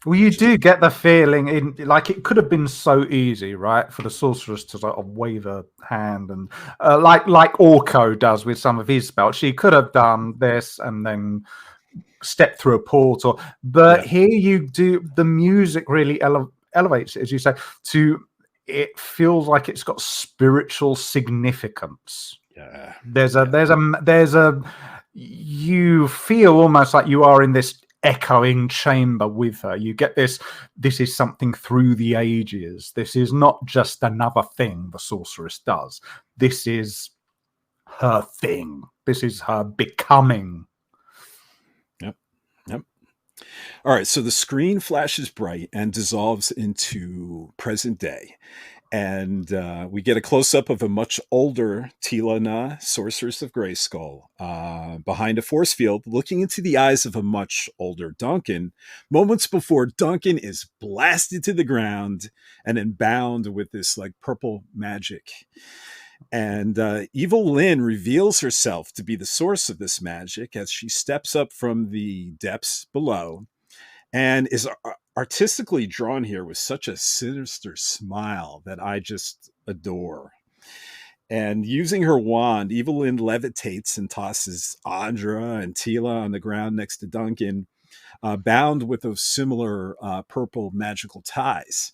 Well, you do get the feeling, like it could have been so easy, right, for the sorceress to sort of wave a hand and like Orko does with some of his spells. She could have done this and then stepped through a portal, but here you do. The music really elevates it, as you say. It feels like it's got spiritual significance. Yeah, there's a. You feel almost like you are in this echoing chamber with her. You get this is something through the ages. This is not just another thing the sorceress does. This is her thing. This is her becoming. Yep. All right, so the screen flashes bright and dissolves into present day. And we get a close-up of a much older Tila, sorceress of Grayskull, behind a force field, looking into the eyes of a much older Duncan, moments before Duncan is blasted to the ground and then bound with this like purple magic. And Evil-Lyn reveals herself to be the source of this magic as she steps up from the depths below and is artistically drawn here with such a sinister smile that I just adore. And using her wand, Evil-Lyn levitates and tosses Andra and Tila on the ground next to Duncan, bound with those similar purple magical ties.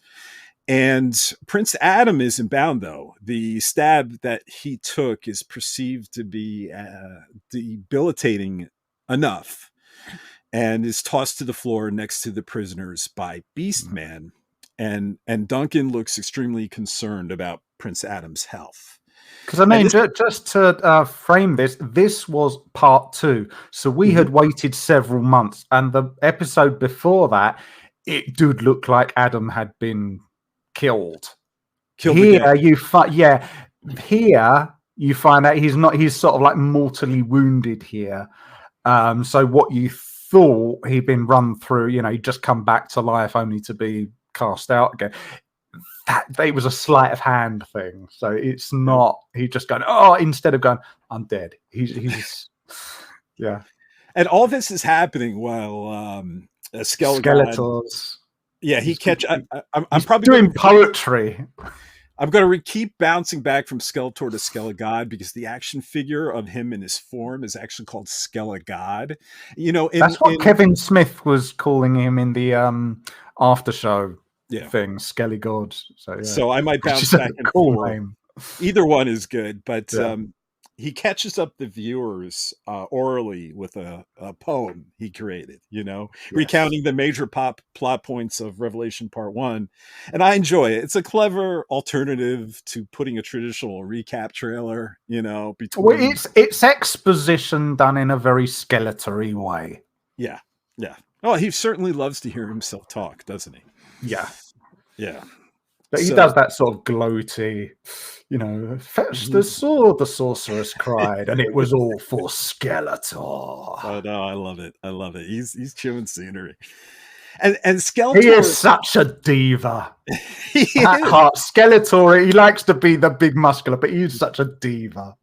And Prince Adam isn't bound, though. The stab that he took is perceived to be debilitating enough and is tossed to the floor next to the prisoners by Beastman. And Duncan looks extremely concerned about Prince Adam's health. Because, I mean, just to frame this was part 2. So we had waited several months. And the episode before that, it did look like Adam had been killed. Here again. Here you find out he's sort of like mortally wounded here. So what you thought he'd been run through, he'd just come back to life only to be cast out again. That it was a sleight of hand thing. So it's not he just going, instead of going, I'm dead. He's yeah. And all this is happening while Skeletors. Yeah, I'm probably doing poetry. I'm going to keep bouncing back from Skeletor to Skelegod because the action figure of him in his form is actually called Skelegod. That's what Kevin Smith was calling him in the after show thing, Skelegod. So I might bounce back and forth. Either one is good, but he catches up the viewers orally with a poem he created, recounting the major plot points of Revelation Part 1. And I enjoy it. It's a clever alternative to putting a traditional recap trailer, between... Well, it's exposition done in a very Skeletor-y way. Yeah. Yeah. Oh, he certainly loves to hear himself talk, doesn't he? Yeah. Yeah. But he So, does that sort of gloaty, fetch the mhm. sword, the sorceress cried, and it was all for Skeletor. Oh no, I love it. I love it. He's chewing scenery. And He is Skeletor, such a diva. he At is. heart, Skeletor, he likes to be the big muscular, but he's such a diva.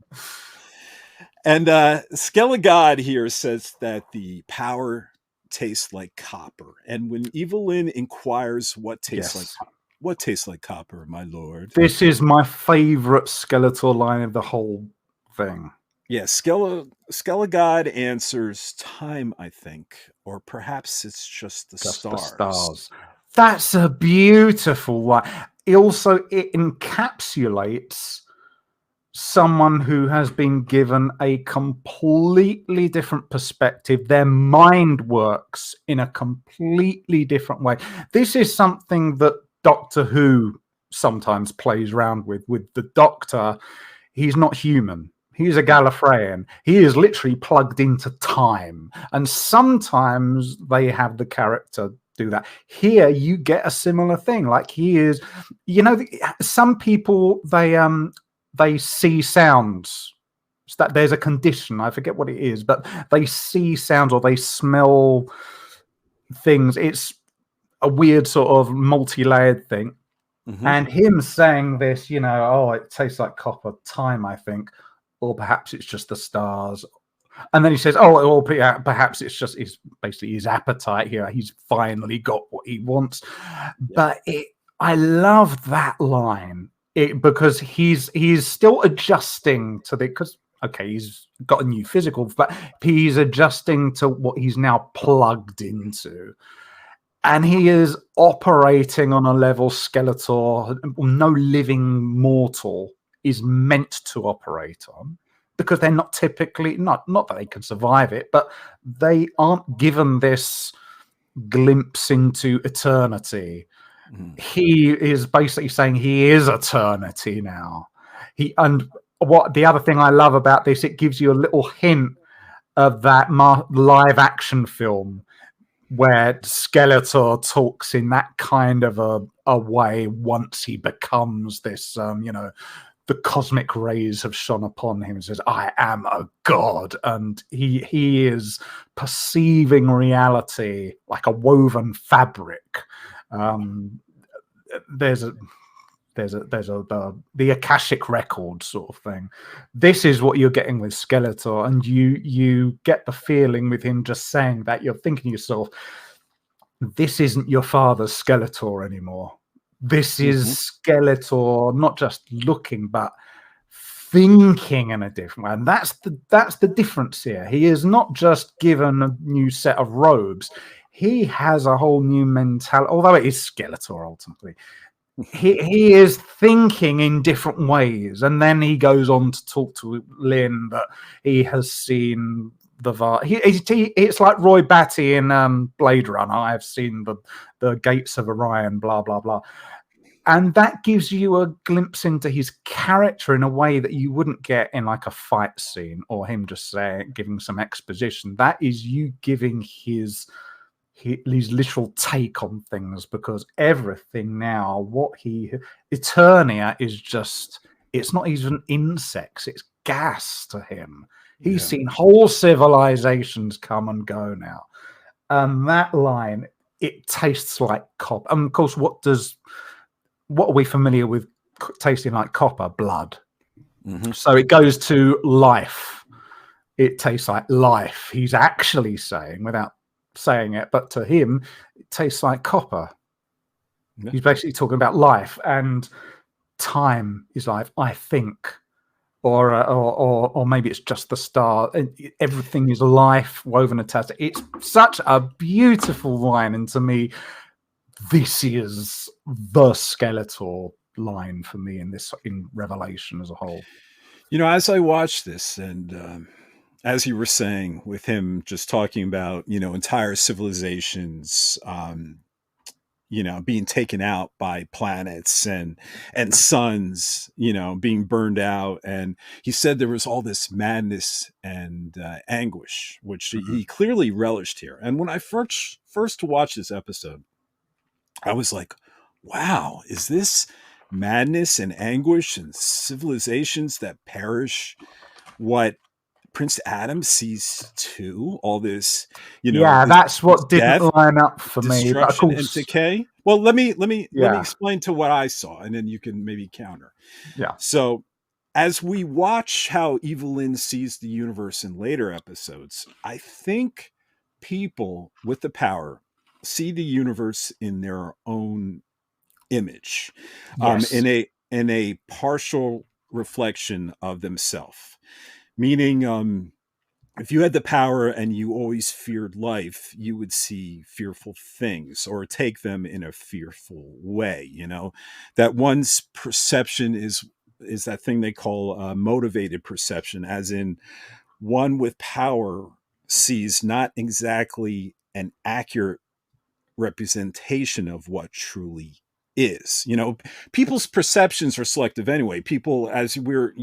And Skelegod here says that the power tastes like copper. And when Evil-Lyn inquires what tastes like copper, my lord. This is my favorite Skeletor line of the whole thing. Yeah, Skelegod answers time, I think, or perhaps it's just the stars. That's a beautiful one. It encapsulates someone who has been given a completely different perspective. Their mind works in a completely different way. This is something that Doctor Who sometimes plays around with the Doctor. He's not human. He's a Gallifreyan. He is literally plugged into time. And sometimes they have the character do that. Here you get a similar thing. Like he is, some people they see sounds. So that there's a condition, I forget what it is, but they see sounds or they smell things. It's a weird sort of multi-layered thing. Mm-hmm. And him saying this, it tastes like copper time, I think, or perhaps it's just the stars. And then he says, or perhaps it's just basically his appetite here. He's finally got what he wants. Yeah. But I love that line because he's still adjusting to because he's got a new physical, but he's adjusting to what he's now plugged into. And he is operating on a level Skeletor, no living mortal is meant to operate on, because they're not typically, not that they can survive it, but they aren't given this glimpse into eternity. He is basically saying he is eternity now. And what the other thing I love about this, it gives you a little hint of that live action film where Skeletor talks in that kind of a way once he becomes this, the cosmic rays have shone upon him and says, I am a god. And he is perceiving reality like a woven fabric. There's the Akashic record sort of thing. This is what you're getting with Skeletor, and you get the feeling with him just saying that, you're thinking to yourself, this isn't your father's Skeletor anymore. This is Skeletor, not just looking, but thinking in a different way. And that's the difference here. He is not just given a new set of robes. He has a whole new mentality, although it is Skeletor ultimately. He is thinking in different ways, and then he goes on to talk to Lynn that he has seen it's like Roy Batty in Blade Runner. I've seen the gates of Orion, blah blah blah, and that gives you a glimpse into his character in a way that you wouldn't get in like a fight scene or him just giving some exposition. That is you giving his literal take on things, because everything now, Eternia is just, it's not even insects, it's gas to him. He's seen whole civilizations come and go now. And that line, it tastes like copper. And of course, what are we familiar with tasting like copper? Blood. So it goes to life. It tastes like life. He's actually saying, without saying it, but to him it tastes like copper. He's basically talking about life, and time is life, I think, or maybe it's just the star. Everything is life woven attached. It's such a beautiful line, and to me this is the Skeletor line for me in Revelation as a whole. As I watched this, and as you were saying, with him just talking about, entire civilizations, being taken out by planets and suns, being burned out. And he said there was all this madness and anguish, which he clearly relished here. And when I first watched this episode, I was like, wow, is this madness and anguish and civilizations that perish what Prince Adam sees too? All this, that's what didn't line up for me. Destruction and decay. Well, let me explain to what I saw, and then you can maybe counter. Yeah. So, as we watch how Evil-Lyn sees the universe in later episodes, I think people with the power see the universe in their own image, in a partial reflection of themselves. Meaning, if you had the power and you always feared life, you would see fearful things or take them in a fearful way. That one's perception is that thing they call motivated perception, as in one with power sees not exactly an accurate representation of what truly is. People's perceptions are selective anyway. People, as we're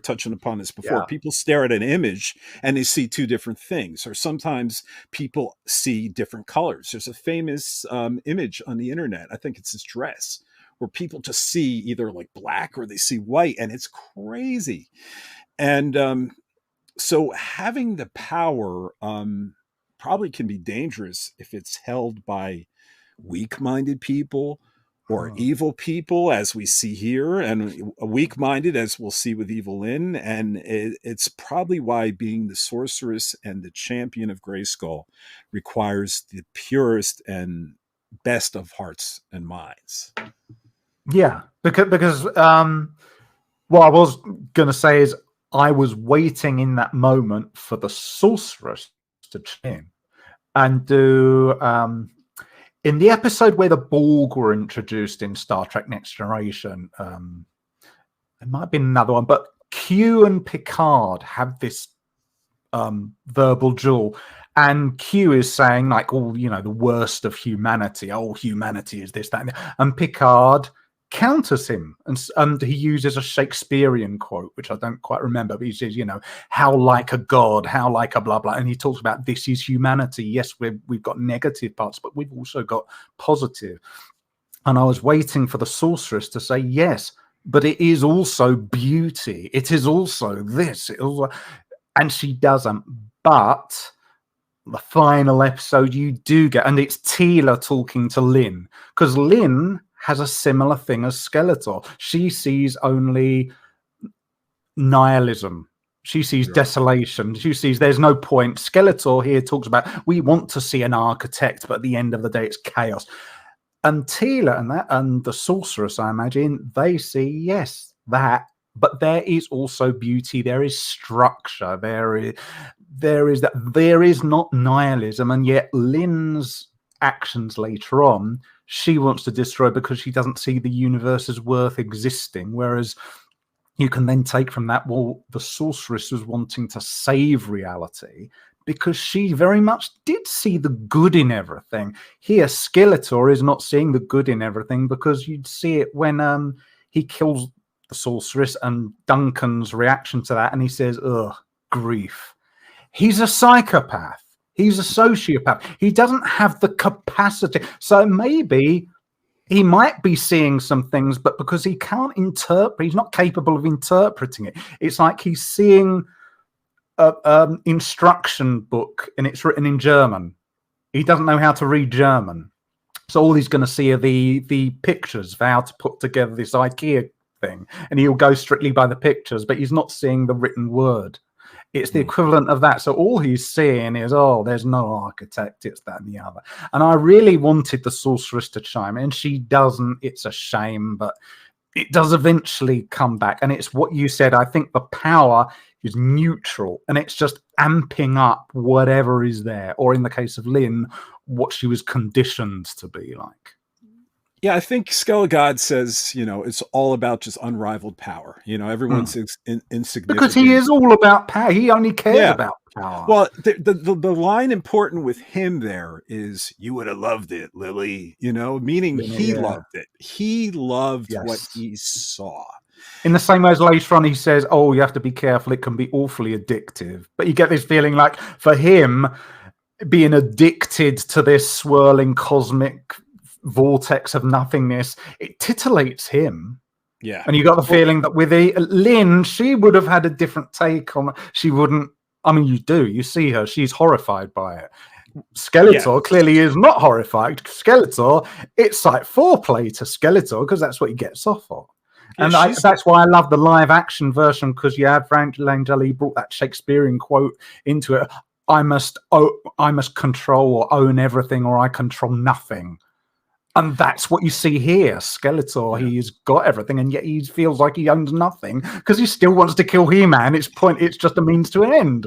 touching upon this before, people stare at an image and they see two different things, or sometimes people see different colors. There's a famous image on the internet, I think it's this dress, where people just see either like black or they see white, and it's crazy. And so having the power probably can be dangerous if it's held by weak-minded people or evil people, as we see here, and weak-minded, as we'll see with Evil-Lyn. And it's probably why being the sorceress and the champion of Grayskull requires the purest and best of hearts and minds. Yeah, because what I was going to say is I was waiting in that moment for the sorceress to change and do... in the episode where the Borg were introduced in Star Trek Next Generation, there might have been another one, but Q and Picard have this verbal duel, and Q is saying, like, the worst of humanity. Oh, humanity is this, that, and Picard counters him, and he uses a Shakespearean quote, which I don't quite remember, but he says, how like a god, how like a blah blah, and he talks about this is humanity. Yes, we've got negative parts, but we've also got positive. And I was waiting for the sorceress to say yes, but it is also beauty, it is also this, and she doesn't. But the final episode you do get, and it's Teela talking to Lyn, because Lyn has a similar thing as Skeletor. She sees only nihilism. She sees desolation. She sees there's no point. Skeletor here talks about we want to see an architect, but at the end of the day, it's chaos. And Teela and the sorceress, I imagine, they see yes that, but there is also beauty. There is structure. There is not nihilism, and yet Lyn's actions later on, she wants to destroy because she doesn't see the universe as worth existing. Whereas you can then take from that, well, the sorceress was wanting to save reality because she very much did see the good in everything. Here, Skeletor is not seeing the good in everything because you'd see it when he kills the sorceress and Duncan's reaction to that, and he says, ugh, grief. He's a psychopath. He's a sociopath. He doesn't have the capacity. So maybe he might be seeing some things, but because he can't interpret, he's not capable of interpreting it. It's like he's seeing an instruction book and it's written in German. He doesn't know how to read German. So all he's going to see are the pictures for how to put together this IKEA thing. And he'll go strictly by the pictures, but he's not seeing the written word. It's the equivalent of that. So all he's seeing is, oh, there's no architect, it's that and the other. And I really wanted the sorceress to chime in. She doesn't. It's a shame, but it does eventually come back. And it's what you said. I think the power is neutral and it's just amping up whatever is there. Or in the case of Lyn, what she was conditioned to be like. Yeah, I think Skelegod says, it's all about just unrivaled power. Everyone's insignificant. Because he is all about power. He only cares about power. Well, the line important with him there is, "You would have loved it, Lily." Meaning he loved it. He loved what he saw. In the same way as later on he says, "Oh, you have to be careful. It can be awfully addictive." But you get this feeling like for him, being addicted to this swirling cosmic vortex of nothingness, it titillates him. Yeah. And you got the feeling that with Lynn, she would have had a different take on it. She wouldn't. I mean, you see her. She's horrified by it. Skeletor clearly is not horrified. Skeletor, it's like foreplay to Skeletor because that's what he gets off of. And that's why I love the live action version, because you have Frank Langella brought that Shakespearean quote into it. I must control or own everything, or I control nothing. And that's what you see here. Skeletor, he's got everything, and yet he feels like he owns nothing because he still wants to kill He-Man. It's just a means to an end.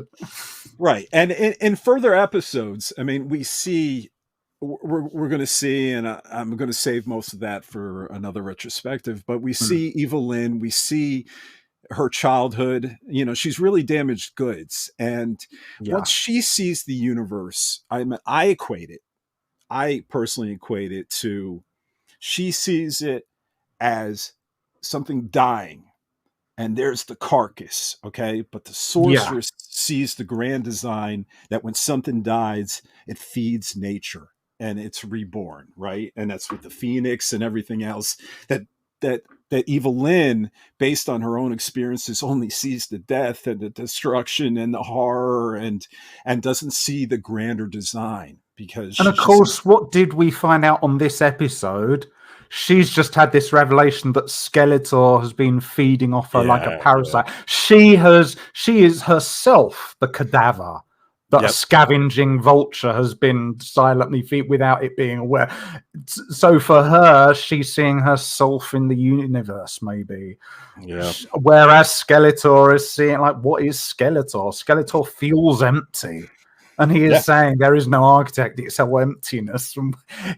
Right. And in further episodes, I mean, we're going to see, and I'm going to save most of that for another retrospective, but we see Evil-Lyn, we see her childhood. She's really damaged goods. And once she sees the universe, I personally equate it to, she sees it as something dying, and there's the carcass, okay? But the sorceress sees the grand design that when something dies, it feeds nature and it's reborn, right? And that's with the phoenix and everything else that Evil-Lyn, based on her own experiences, only sees the death and the destruction and the horror and doesn't see the grander design. And of course, what did we find out on this episode? She's just had this revelation that Skeletor has been feeding off her like a parasite. Yeah. She is herself the cadaver that a scavenging vulture has been silently feeding without it being aware. So for her, she's seeing herself in the universe, maybe. Yeah. Whereas Skeletor is seeing, like, what is Skeletor? Skeletor feels empty. And he is saying there is no architect, it's all emptiness.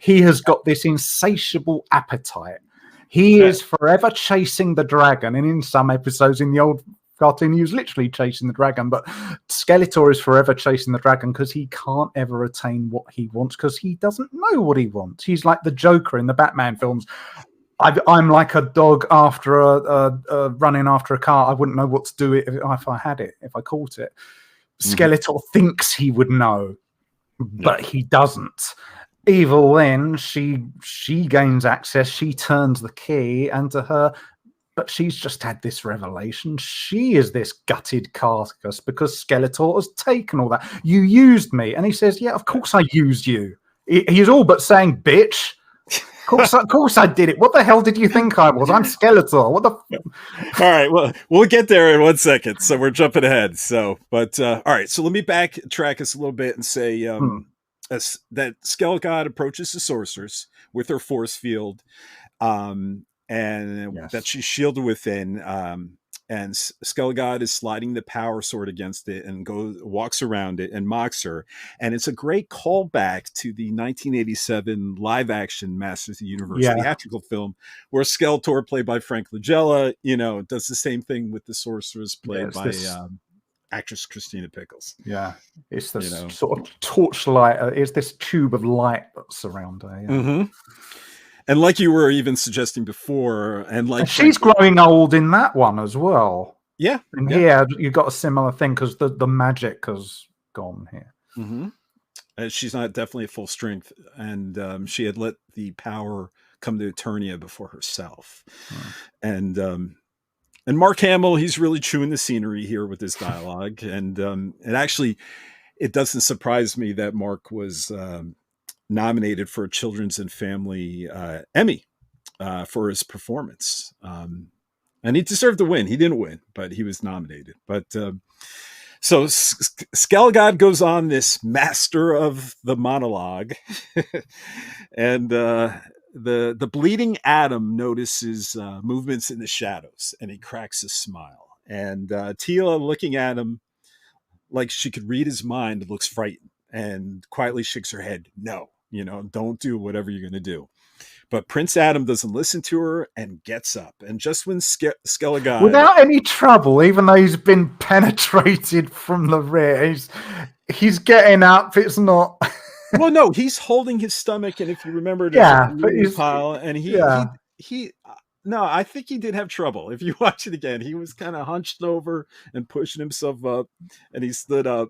He has got this insatiable appetite. He is forever chasing the dragon. And in some episodes in the old cartoon, he was literally chasing the dragon. But Skeletor is forever chasing the dragon because he can't ever attain what he wants because he doesn't know what he wants. He's like the Joker in the Batman films. I'm like a dog after running after a car. I wouldn't know what to do if I had it, if I caught it. Skeletor thinks he would know, but he doesn't. Evil-Lyn, she gains access, she turns the key, and to her, but she's just had this revelation. She is this gutted carcass because Skeletor has taken all that. You used me. And he says, yeah, of course I used you. He's all but saying, bitch. Of course I did it. What the hell did you think I was? I'm Skeletor. What the? All right. Well, we'll get there in 1 second. So we're jumping ahead. So, but all right. So let me backtrack us a little bit and say that Skeletor approaches the sorceress with her force field, and that she's shielded within. And Skeletor is sliding the power sword against it and walks around it and mocks her. And it's a great callback to the 1987 live-action Masters of the Universe theatrical film, where Skeletor, played by Frank Langella, does the same thing with the sorceress, played by actress Christina Pickles. Yeah, it's this sort of torchlight. It's this tube of light that's around her. Yeah. And like you were even suggesting before, and she's growing old in that one as well. Yeah. And here you got a similar thing because the magic has gone here. And she's not definitely at full strength, and she had let the power come to Eternia before herself. And Mark Hamill, he's really chewing the scenery here with his dialogue, and actually, it doesn't surprise me that Mark was nominated for a Children's and Family Emmy for his performance. And he deserved to win. He didn't win, but he was nominated. But so Skeletor goes on this master of the monologue. And the bleeding Adam notices movements in the shadows, and he cracks a smile. And Teela, looking at him like she could read his mind, looks frightened and quietly shakes her head. No, don't do whatever you're going to do. But Prince Adam doesn't listen to her and gets up. And just when Skelegod... Without any trouble, even though he's been penetrated from the rear, he's getting up. It's not... Well, no, he's holding his stomach. And if you remember, there's a blue pile. And no, I think he did have trouble. If you watch it again, he was kind of hunched over and pushing himself up. And he stood up.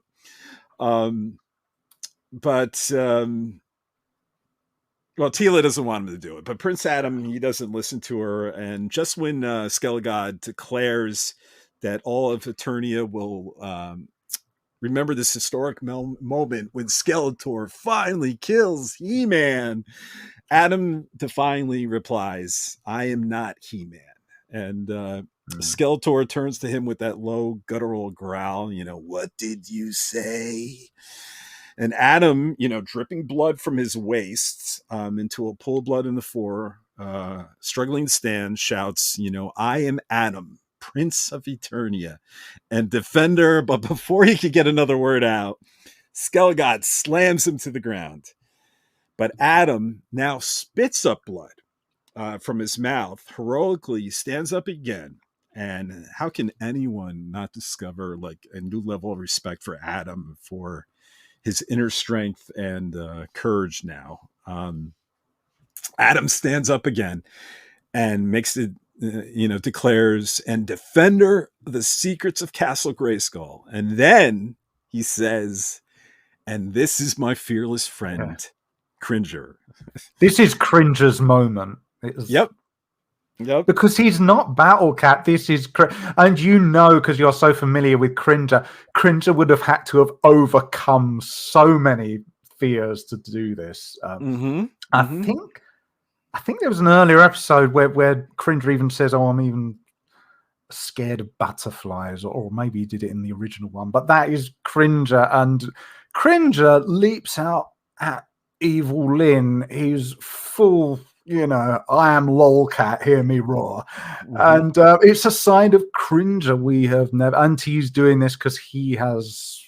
Well, Tila doesn't want him to do it, but Prince Adam, he doesn't listen to her. And just when Skelegod declares that all of Eternia will remember this historic moment when Skeletor finally kills He-Man, Adam defiantly replies, "I am not He-Man." And Skeletor turns to him with that low guttural growl, "What did you say?" And Adam, dripping blood from his waist into a pool of blood in the floor, struggling to stand, shouts, "I am Adam, Prince of Eternia and Defender." But before he could get another word out, Skelegod slams him to the ground. But Adam now spits up blood from his mouth, heroically stands up again. And how can anyone not discover a new level of respect for Adam, for his inner strength and courage now? Adam stands up again and makes it, declares, "And defender of the secrets of Castle Grayskull." And then he says, "And this is my fearless friend, Cringer." This is Cringer's moment. Yep. Because he's not Battle Cat. This is, and because you're so familiar with Cringer would have had to have overcome so many fears to do this. I think there was an earlier episode where Cringer even says, "Oh, I'm even scared of butterflies," or maybe he did it in the original one. But that is Cringer, and Cringer leaps out at Evil-Lyn. He's full. "I am Lolcat, hear me roar." And it's a sign of Cringer we have never, and he's doing this because he has,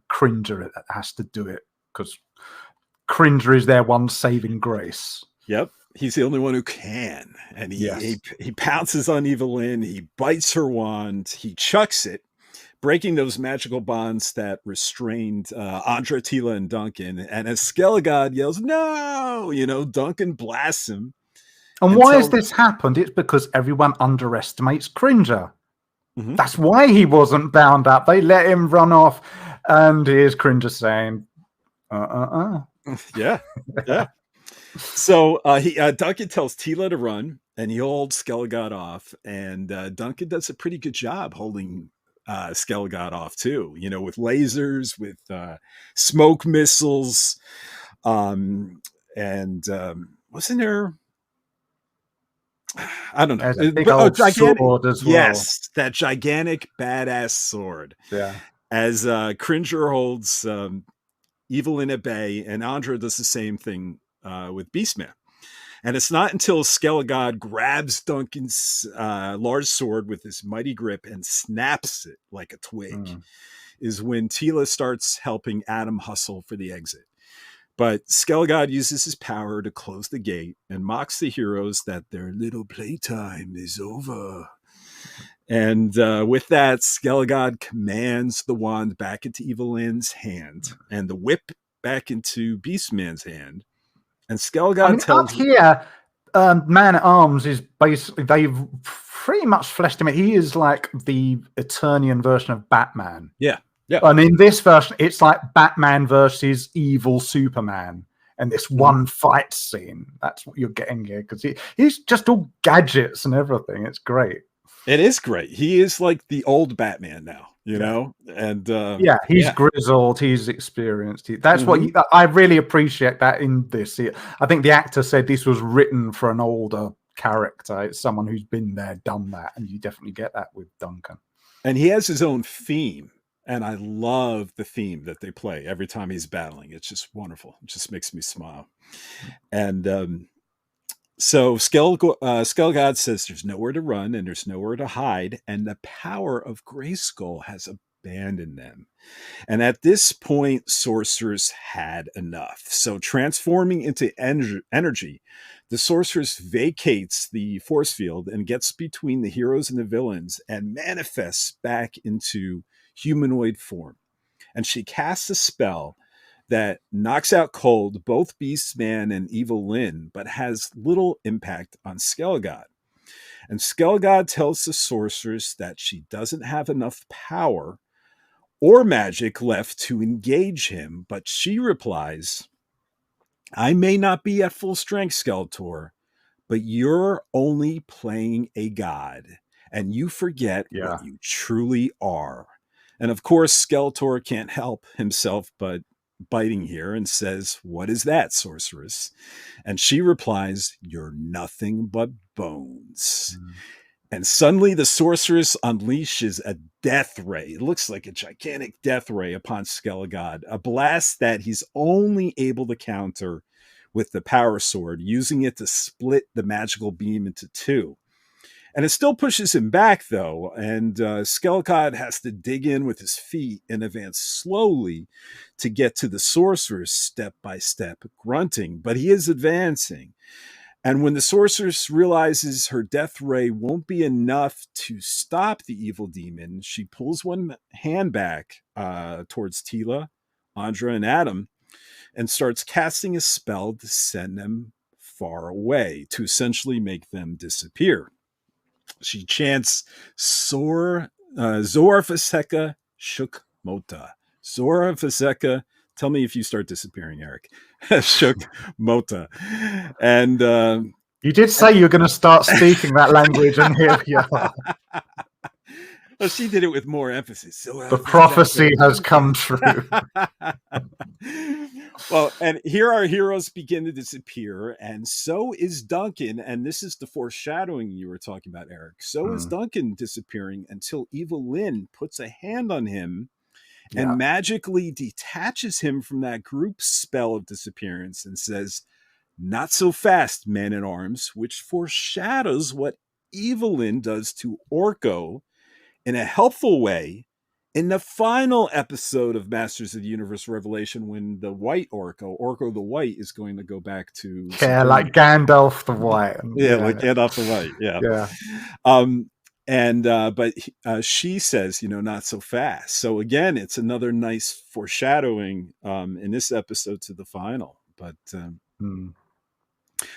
Cringer has to do it because Cringer is their one saving grace. Yep. He's the only one who can. And he pounces on Evil-Lyn, he bites her wand, he chucks it, breaking those magical bonds that restrained Andra, Tila, and Duncan. And as Skelegod yells, "No!" Duncan blasts him. And why has this happened? It's because everyone underestimates Cringer. That's why he wasn't bound up. They let him run off. And here's Cringer saying, Yeah. So Duncan tells Tila to run, and he holds Skelegod off. And Duncan does a pretty good job holding Skelegod off too, with lasers, with smoke missiles, and wasn't there? I don't know. Big old sword as well. Yes, that gigantic badass sword. Yeah. As Cringer holds Evil-Lyn at bay, and Andra does the same thing with Beastman. And it's not until Skelegod grabs Duncan's large sword with his mighty grip and snaps it like a twig is when Tila starts helping Adam hustle for the exit. But Skelegod uses his power to close the gate and mocks the heroes that their little playtime is over. And with that, Skelegod commands the wand back into Evil-Lyn's hand and the whip back into Beastman's hand. And Skelegod tells here, Man-at-Arms is basically, they've pretty much fleshed him out. He is like the Eternian version of Batman. Yeah. And in this version, it's like Batman versus evil Superman. And this one fight scene, that's what you're getting here. Because he's just all gadgets and everything. It's great. It is great. He is like the old Batman now, and he's grizzled, he's experienced. That's what I really appreciate that in this. I think the actor said this was written for an older character. It's someone who's been there, done that, and you definitely get that with Duncan. And he has his own theme, and I love the theme that they play every time he's battling. It's just wonderful. It just makes me smile. And so Skelegod says there's nowhere to run and there's nowhere to hide, and the power of Grayskull has abandon them. And at this point, sorceress had enough. So transforming into energy, the sorceress vacates the force field and gets between the heroes and the villains and manifests back into humanoid form. And she casts a spell that knocks out cold both Beastman and Evil-Lyn, but has little impact on Skelegod. And Skelegod tells the sorceress that she doesn't have enough power or magic left to engage him, but she replies, I may not be at full strength, Skeletor, but you're only playing a god, and you forget what you truly are. And of course, Skeletor can't help himself but biting here and says, what is that, sorceress? And she replies, you're nothing but bones. And suddenly the sorceress unleashes a death ray. It looks like a gigantic death ray upon Skelegod, a blast that he's only able to counter with the power sword, using it to split the magical beam into two. And it still pushes him back, though, and Skelegod has to dig in with his feet and advance slowly to get to the sorceress step by step, grunting, but he is advancing. And when the sorceress realizes her death ray won't be enough to stop the evil demon, she pulls one hand back towards Teela, Andra, and Adam and starts casting a spell to send them far away, to essentially make them disappear. She chants Zor Faseka Shuk Mota. Zor Faseka. Tell me if you start disappearing, Eric. Shuk Mota. And you did say you were going to start speaking that language, and here we are. Well, she did it with more emphasis. The prophecy has come true. Well, and here our heroes begin to disappear, and so is Duncan. And this is the foreshadowing you were talking about, Eric. So is Duncan disappearing until Evil-Lyn puts a hand on him and magically detaches him from that group spell of disappearance and says, not so fast, man-at-arms, which foreshadows what Evil-Lyn does to Orko in a helpful way in the final episode of Masters of the Universe Revelation, when the white Orko the White, is going to go back to... Yeah, like Gandalf the White. Like Gandalf the White, But she says, not so fast. So again, it's another nice foreshadowing in this episode to the final.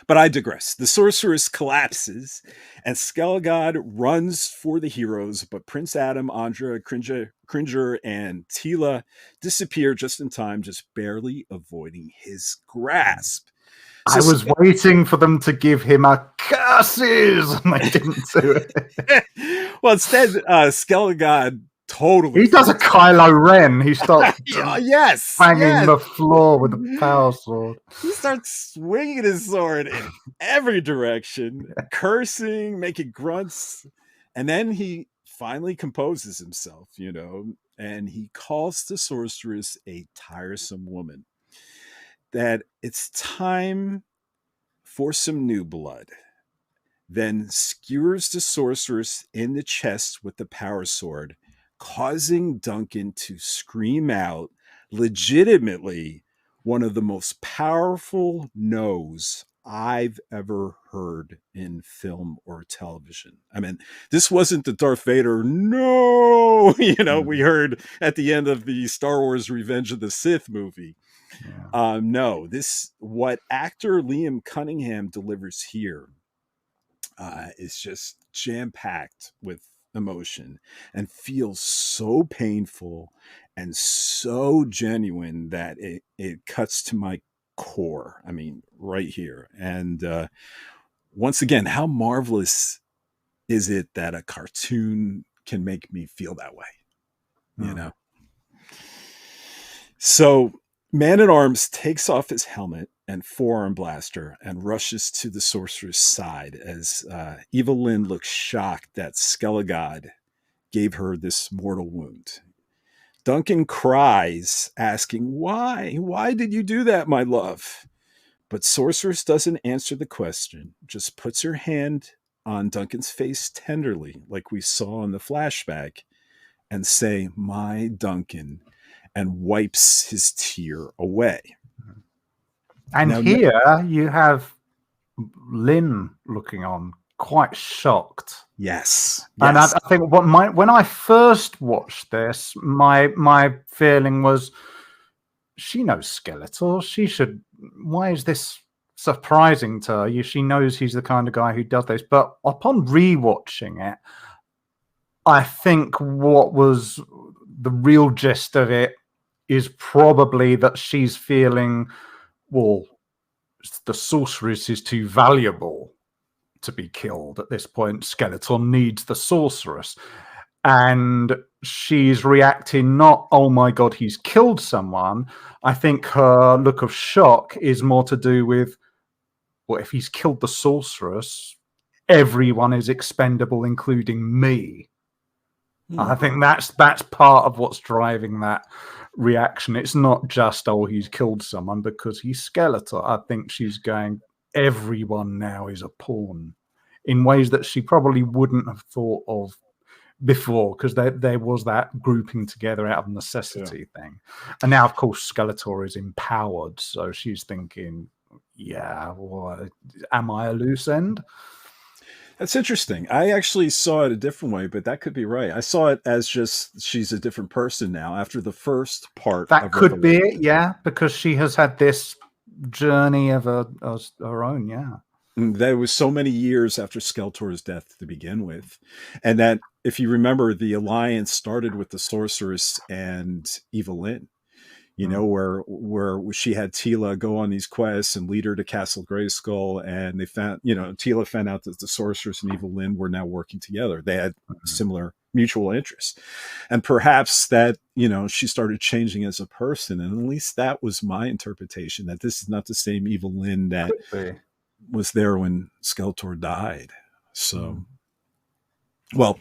But I digress. The sorceress collapses, and Skelegod runs for the heroes, but Prince Adam, Andra, Cringer, and Teela disappear just in time, just barely avoiding his grasp. I was waiting for them to give him a curses, and they didn't do it. Well, instead, Skelegod totally... He does a Kylo Ren. He starts banging the floor with a power sword. He starts swinging his sword in every direction, cursing, making grunts. And then he finally composes himself, and he calls the sorceress a tiresome woman. That it's time for some new blood. Then skewers the sorceress in the chest with the power sword, causing Duncan to scream out legitimately one of the most powerful no's I've ever heard in film or television. I mean, this wasn't the Darth Vader no, we heard at the end of the Star Wars Revenge of the Sith movie. No, what actor Liam Cunningham delivers here is just jam-packed with emotion and feels so painful and so genuine that it cuts to my core. I mean, right here. And once again, how marvelous is it that a cartoon can make me feel that way? So Man-at-Arms takes off his helmet and forearm blaster and rushes to the sorcerer's side as Evil-Lyn looks shocked that Skelegod gave her this mortal wound. Duncan cries, asking, why? Why did you do that, my love? But Sorceress doesn't answer the question, just puts her hand on Duncan's face tenderly, like we saw in the flashback, and say, "My Duncan," and wipes his tear away. And Now, here you have Lynn looking on, quite shocked. yes. And I think when I first watched this, my feeling was, she knows Skeletor. She should. Why is this surprising to her? She knows he's the kind of guy who does this. But upon rewatching it, I think what was the real gist of it is probably that she's feeling, well, the sorceress is too valuable to be killed at this point. Skeletor needs the sorceress. And she's reacting not, oh my God, he's killed someone. I think her look of shock is more to do with, well, if he's killed the sorceress, everyone is expendable, including me. I think that's part of what's driving that reaction. It's not just, oh, he's killed someone because he's Skeletor. I think she's going, everyone now is a pawn in ways that she probably wouldn't have thought of before, because there was that grouping together out of necessity thing. And now, of course, Skeletor is empowered. So she's thinking, yeah, well, am I a loose end? That's interesting. I actually saw it a different way, but that could be right. I saw it as just she's a different person now after the first part. That could be it, yeah, because she has had this journey of her own, yeah. There was so many years after Skeletor's death to begin with. And that, if you remember, the alliance started with the sorceress and Evil-Lyn. You know, where she had Teela go on these quests and lead her to Castle Grayskull, and they found, Teela found out that the sorceress and Evil-Lyn were now working together. They had similar mutual interests, and perhaps that, she started changing as a person, and at least that was my interpretation, that this is not the same Evil-Lyn that was there when Skeletor died. So. Well,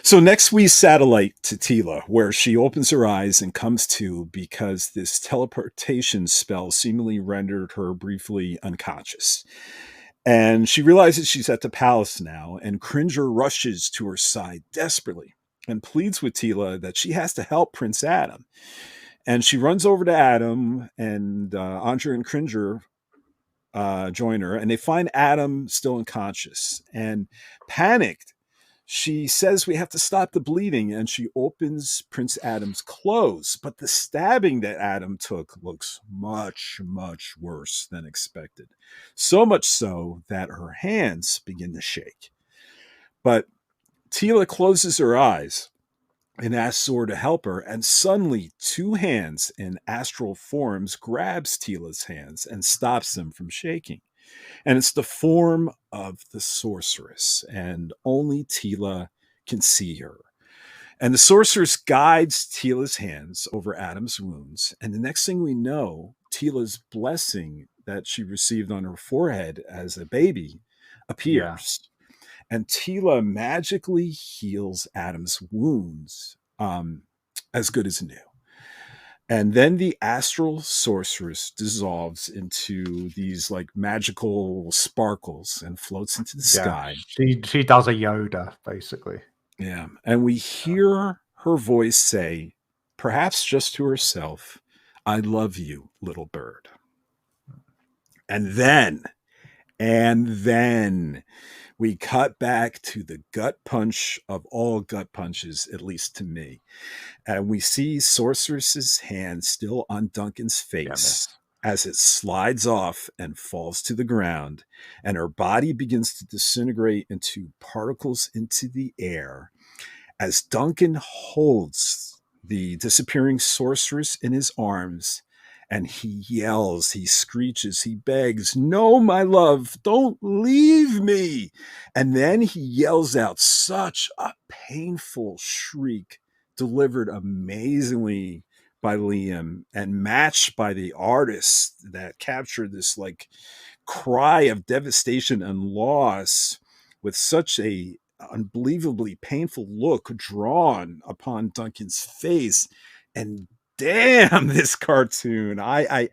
so next we satellite to Teela, where she opens her eyes and comes to because this teleportation spell seemingly rendered her briefly unconscious. And she realizes she's at the palace now, and Cringer rushes to her side desperately and pleads with Teela that she has to help Prince Adam. And she runs over to Adam, and Andre and Cringer join her, and they find Adam still unconscious. And panicked, she says we have to stop the bleeding, and she opens Prince Adam's clothes. But the stabbing that Adam took looks much, much worse than expected. So much so that her hands begin to shake. But Teela closes her eyes and asks Zor to help her, and suddenly 2 hands in astral forms grabs Teela's hands and stops them from shaking. And it's the form of the sorceress, and only Teela can see her. And the sorceress guides Teela's hands over Adam's wounds, and the next thing we know, Teela's blessing that she received on her forehead as a baby appears. And Teela magically heals Adam's wounds as good as new. And then the astral sorceress dissolves into these like magical sparkles and floats into the sky. She does a Yoda, basically. Yeah. And we hear her voice say, perhaps just to herself, "I love you, little bird." And then we cut back to the gut punch of all gut punches, at least to me. And we see Sorceress's hand still on Duncan's face as it slides off and falls to the ground. And her body begins to disintegrate into particles into the air as Duncan holds the disappearing sorceress in his arms. And he yells, he screeches, he begs, "No, my love, don't leave me." And then he yells out such a painful shriek, delivered amazingly by Liam and matched by the artists that captured this like cry of devastation and loss with such a unbelievably painful look drawn upon Duncan's face. And damn, this cartoon. I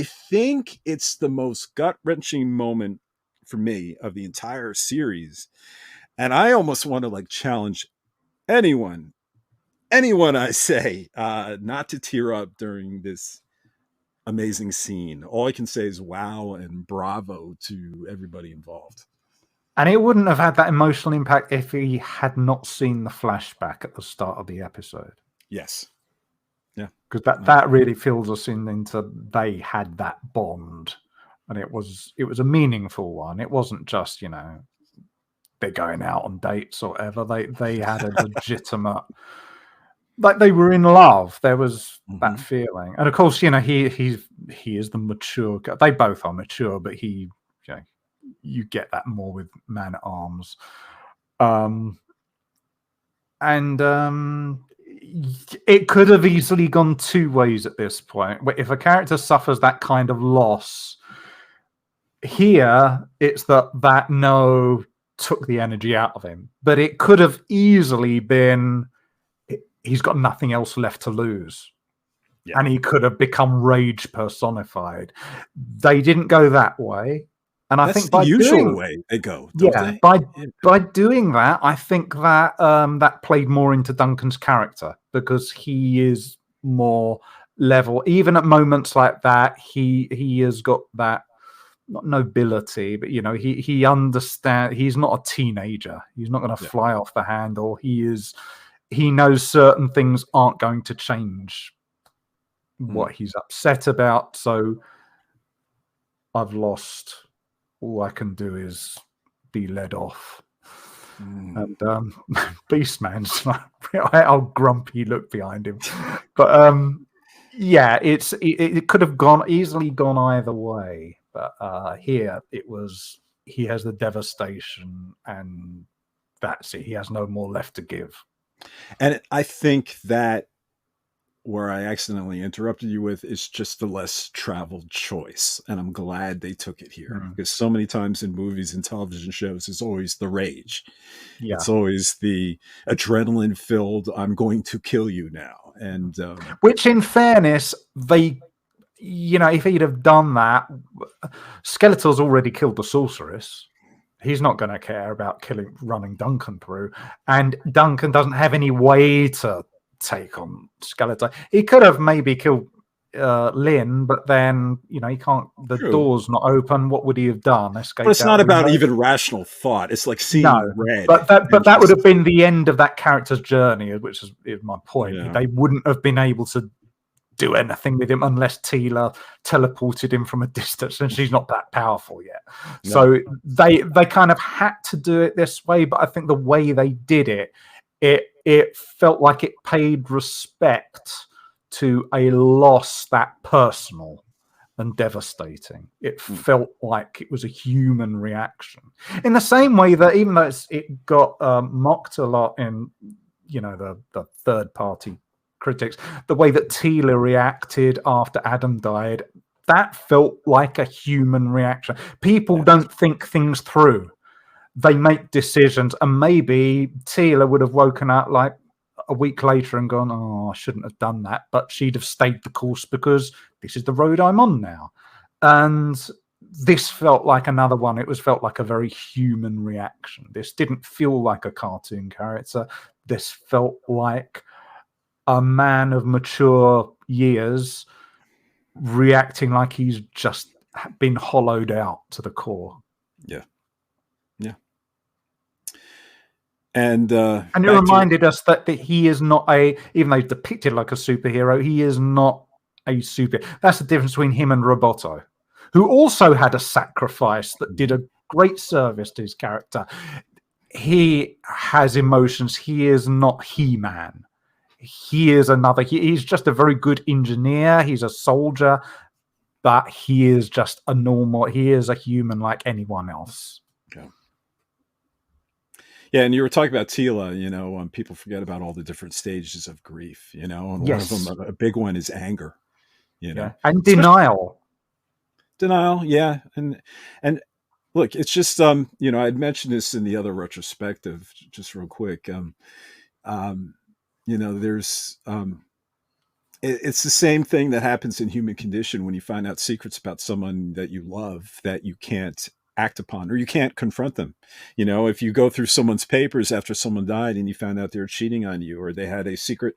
think it's the most gut-wrenching moment for me of the entire series. And I almost want to like challenge anyone anyone, I say, not to tear up during this amazing scene. All I can say is wow and bravo to everybody involved. And it wouldn't have had that emotional impact if he had not seen the flashback at the start of the episode. Yes. Yeah. Because that really fills us into they had that bond. And it was a meaningful one. It wasn't just, they're going out on dates or whatever. They had a legitimate, like they were in love. There was that feeling. And of course, he is the mature guy. They both are mature, but you get that more with Man at Arms. It could have easily gone two ways at this point. If a character suffers that kind of loss, here it's that no took the energy out of him. But it could have easily been he's got nothing else left to lose. Yeah. And he could have become rage personified. They didn't go that way. And I think the usual way they go. Yeah, by doing that, I think that that played more into Duncan's character because he is more level. Even at moments like that, he has got that not nobility, but he understands. He's not a teenager. He's not going to fly off the handle. He knows certain things aren't going to change what he's upset about. So I've lost. All I can do is be led off. And Beastman's how grumpy look behind him. But it could have easily gone either way. But here it was he has the devastation and that's it. He has no more left to give. And I think that where I accidentally interrupted you with is just the less traveled choice. And I'm glad they took it here because so many times in movies and television shows, it's always the rage. Yeah. It's always the adrenaline filled, I'm going to kill you now. And which in fairness, they, if he'd have done that, Skeletor's already killed the sorceress. He's not going to care about running Duncan through. And Duncan doesn't have any way to take on Skeletor. He could have maybe killed Lynn, but then he can't. The door's not open. What would he have done? Escape? But it's not about even rational thought. It's like seeing red. But that would have been the end of that character's journey, which is my point. Yeah. They wouldn't have been able to do anything with him unless Teela teleported him from a distance, and she's not that powerful yet. No. So they kind of had to do it this way. But I think the way they did it felt like it paid respect to a loss that personal and devastating. It felt like it was a human reaction. In the same way that even though it got mocked a lot in, the third party critics, the way that Teela reacted after Adam died, that felt like a human reaction. People don't think things through. They make decisions, and maybe Teela would have woken up like a week later and gone, "Oh, I shouldn't have done that," but she'd have stayed the course because this is the road I'm on now. And this felt like another one. It felt like a very human reaction. This didn't feel like a cartoon character. This felt like a man of mature years reacting like he's just been hollowed out to the core. Yeah. Yeah. And it reminded us that he is not even though he's depicted like a superhero, he is not a super. That's the difference between him and Roboto, who also had a sacrifice that did a great service to his character. He has emotions. He is not He-Man. He is another. He's just a very good engineer. He's a soldier, but he is just a normal. He is a human like anyone else. Okay. Yeah, and you were talking about Teela, people forget about all the different stages of grief, and one of them, a big one is anger, and denial. Denial, yeah. And look, it's just, I'd mentioned this in the other retrospective, just real quick. There's, it's the same thing that happens in Human Condition when you find out secrets about someone that you love that you can't act upon, or you can't confront them. You know, if you go through someone's papers after someone died and you found out they were cheating on you, or they had a secret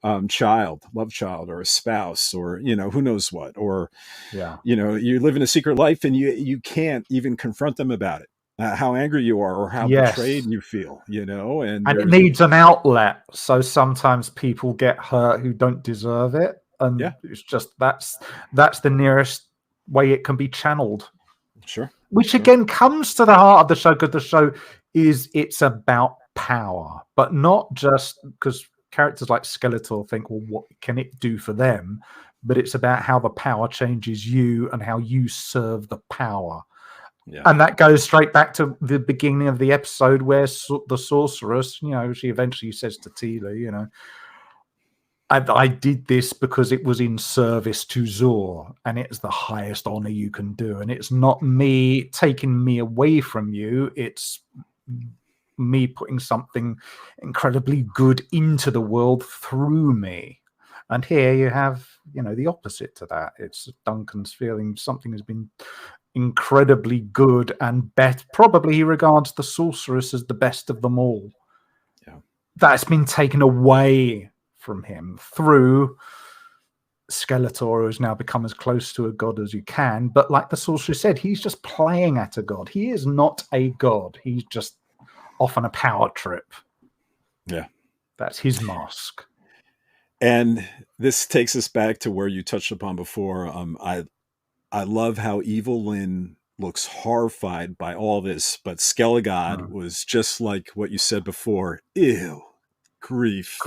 love child, or a spouse, or, you know, who knows what, or, you know, you live in a secret life and you can't even confront them about it. How angry you are, or how betrayed you feel, you know, and it needs an outlet. So sometimes people get hurt who don't deserve it. And it's just, that's the nearest way it can be channeled. Sure. Which again comes to the heart of the show, because the show it's about power, but not just because characters like Skeletor think, well, what can it do for them? But it's about how the power changes you and how you serve the power. Yeah. And that goes straight back to the beginning of the episode where the sorceress, you know, she eventually says to Tila, you know, I did this because it was in service to Zor, and it's the highest honor you can do. And it's not me taking me away from you. It's me putting something incredibly good into the world through me. And here you have, you know, the opposite to that. It's Duncan's feeling something has been incredibly good and probably he regards the sorceress as the best of them all. Yeah. That's been taken away from him through Skeletor, who has now become as close to a god as you can. But like the sorceress said, he's just playing at a god. He is not a god. He's just off on a power trip. Yeah. That's his mask. And this takes us back to where you touched upon before. I love how Evil-Lyn looks horrified by all this, but Skelegod was just like what you said before. Ew. Grief.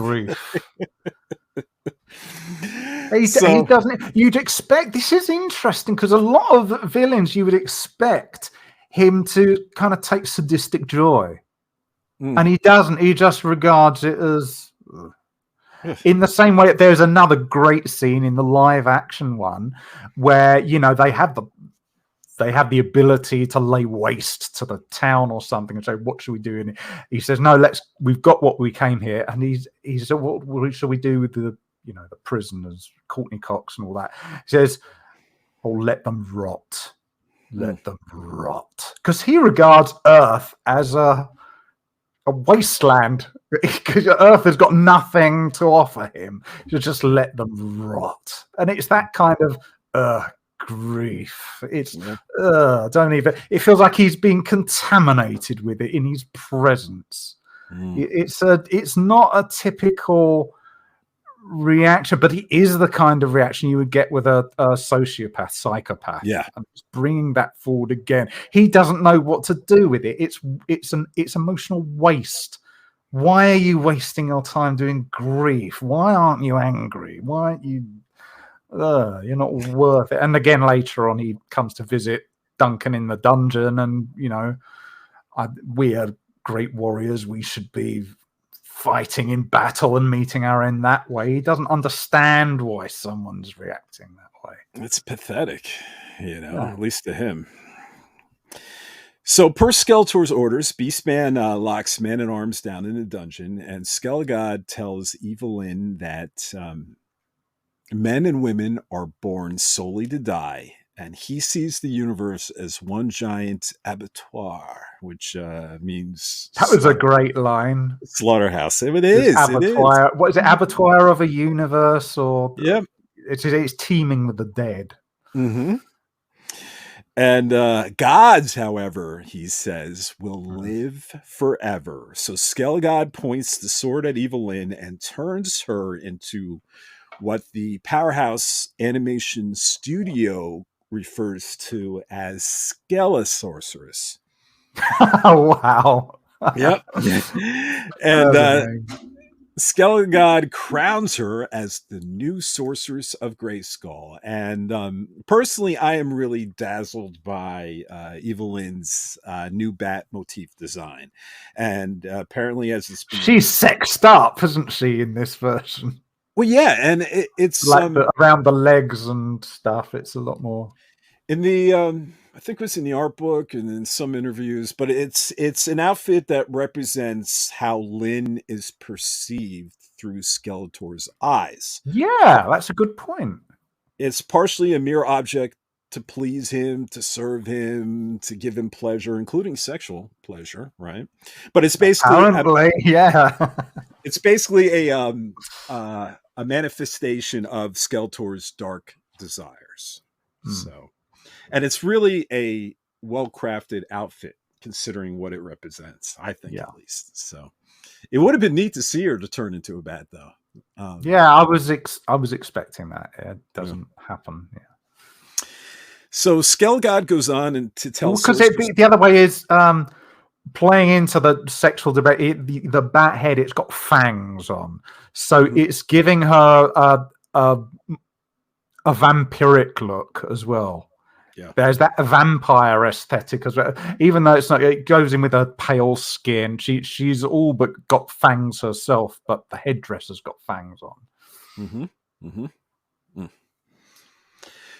He doesn't. You'd expect. This is interesting because a lot of villains you would expect him to kind of take sadistic joy, and he doesn't. He just regards it as. In the same way, there's another great scene in the live action one where, you know, they have the ability to lay waste to the town or something and say, what should we do? And he says, no, we've got what we came here. And he said, what shall we do with the prisoners, Courtney Cox and all that? He says, oh, let them rot. Let them rot. Because he regards Earth as a wasteland, because Earth has got nothing to offer him. You just let them rot. And it's that kind of grief. It's don't even. It feels like he's being contaminated with it in his presence. It's not a typical reaction, but it is the kind of reaction you would get with a sociopath, psychopath. Yeah, and just bringing that forward again. He doesn't know what to do with it. It's emotional waste. Why are you wasting your time doing grief? Why aren't you angry? Why aren't you? You're not worth it. And again, later on, he comes to visit Duncan in the dungeon, and you know, we are great warriors. We should be fighting in battle and meeting our end that way. He doesn't understand why someone's reacting that way. It's pathetic, you know, at least to him. So per Skeletor's orders, Beastman locks Man-at-Arms down in a dungeon, and Skelegod tells Evil-Lyn that men and women are born solely to die, and he sees the universe as one giant abattoir, which means... That was a great line. Slaughterhouse. It is. Abattoir. What is it? Abattoir of a universe? Or yep. It's teeming with the dead. Mm-hmm. And gods, however, he says, will live forever. So Skelegod points the sword at Evil-Lyn and turns her into what the Powerhouse Animation Studio refers to as Skelesorceress. Oh, wow. Yep. And Skelegod crowns her as the new sorceress of Grayskull. And personally, I am really dazzled by Evil-Lyn's new bat motif design. And apparently, as it's been... She's sexed up, isn't she, in this version? Well, yeah, and it's like around the legs and stuff. It's a lot more in the I think it was in the art book and in some interviews, but it's an outfit that represents how Lyn is perceived through Skeletor's eyes. Yeah, that's a good point. It's partially a mere object to please him, to serve him, to give him pleasure, including sexual pleasure, right? But it's basically it's basically a manifestation of Skeletor's dark desires. So, and it's really a well-crafted outfit considering what it represents, I think, at least. So it would have been neat to see her to turn into a bat, though. I was expecting that. It doesn't happen. Yeah. So Skelgod goes on and to tell because the other way is playing into the sexual debate. The bat head, it's got fangs on, so it's giving her a vampiric look as well. Yeah. There's that vampire aesthetic as well. Even though it's not, it goes in with her pale skin. She's all but got fangs herself, but the headdress has got fangs on.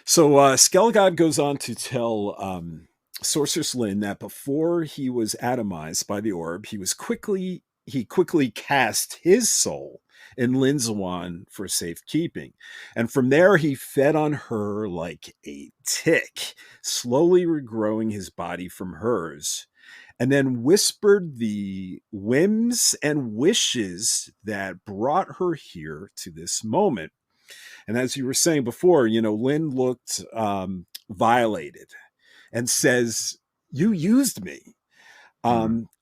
So Skelgod goes on to tell Sorceress Lyn that before he was atomized by the orb, he quickly cast his soul in Lyn's wand for safekeeping. And from there, he fed on her like a tick, slowly regrowing his body from hers, and then whispered the whims and wishes that brought her here to this moment. And as you were saying before, Lyn looked violated and says, "You used me."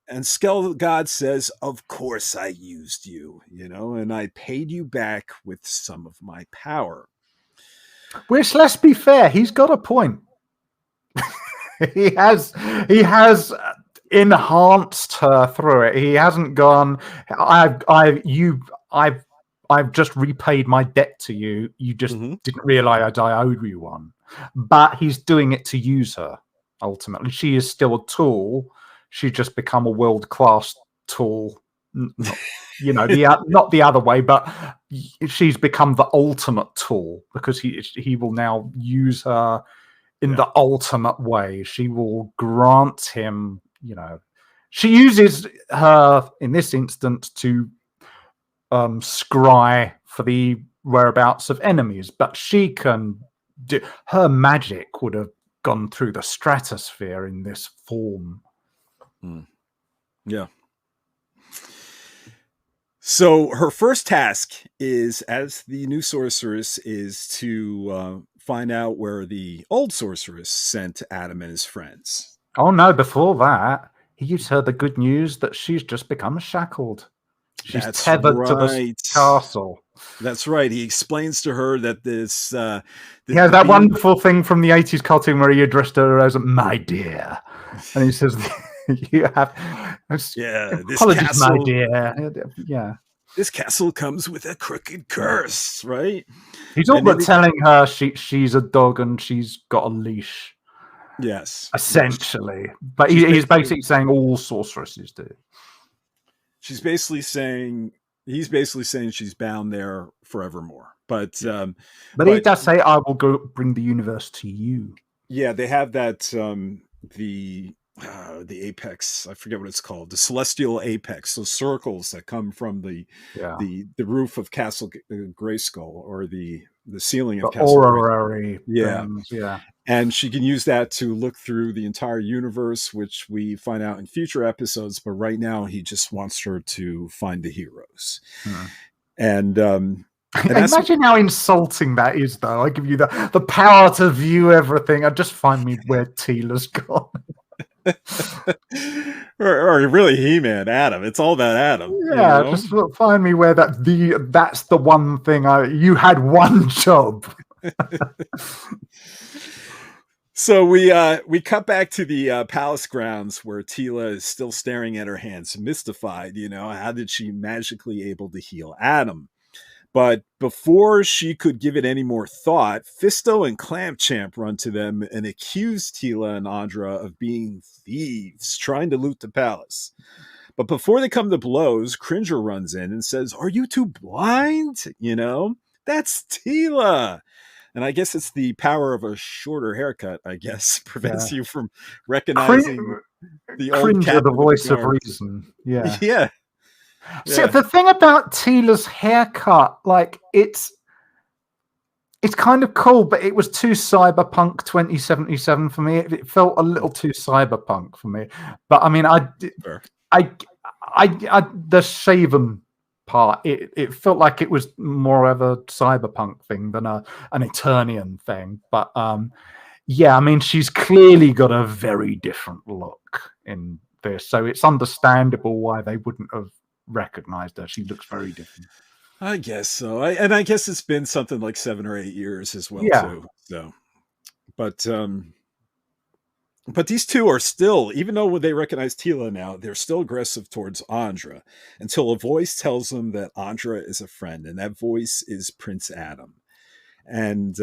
And Skelgod says, "Of course I used you, and I paid you back with some of my power." Which, let's be fair, he's got a point. he has enhanced her through it. He hasn't gone, I've just repaid my debt to you. You just didn't realize I owed you one. But he's doing it to use her, ultimately. She is still a tool. She's just become a world-class tool. Not the other way, but she's become the ultimate tool because he will now use her in the ultimate way. She will grant him, she uses her in this instance to scry for the whereabouts of enemies, but she can do, her magic would have gone through the stratosphere in this form. Yeah. So her first task is, as the new sorceress, is to find out where the old sorceress sent Adam and his friends. Oh no, before that, he gives her the good news that she's just become shackled. She's tethered to the castle. That's right. He explains to her that this... that wonderful thing from the 80s cartoon where he addressed her as "my dear." And he says... You have, this apologies, castle, my dear. Yeah, this castle comes with a crooked curse, right? He's all but telling her she's a dog and she's got a leash. Yes, essentially. But he's basically saying all sorceresses do. He's basically saying she's bound there forevermore. But he does say, "I will go bring the universe to you." Yeah, they have that the apex, I forget what it's called, the celestial apex, those circles that come from the roof of Castle Grayskull, or the ceiling of Castle Orrery. Yeah. And she can use that to look through the entire universe, which we find out in future episodes, but right now he just wants her to find the heroes. And imagine how insulting that is, though. I give you the power to view everything. Just find me where Teela's gone. or really He-Man, Adam. It's all about Adam. Yeah, just find me where that's the one thing you had one job. So we cut back to the palace grounds where Teela is still staring at her hands, mystified. How did she magically able to heal Adam? But before she could give it any more thought, Fisto and Clamchamp run to them and accuse Teela and Andra of being thieves trying to loot the palace. But before they come to blows, Cringer runs in and says, "Are you two blind? That's Teela." And I guess it's the power of a shorter haircut, prevents you from recognizing the old Cringer, the voice of reason. Yeah. Yeah. See, the thing about Teela's haircut, like it's it's kind of cool, but it was too cyberpunk 2077 for me. It felt a little too cyberpunk for me. But I mean, Sure. the Shaven part, it felt like it was more of a cyberpunk thing than an Eternian thing. But yeah, I mean, she's clearly got a very different look in this, so it's understandable why they wouldn't have recognized her. She looks very different. I guess so. I guess it's been something like 7 or 8 years as well, too. So, but these two are still, even though they recognize Tila now, they're still aggressive towards Andra until a voice tells them that Andra is a friend, and that voice is Prince Adam. And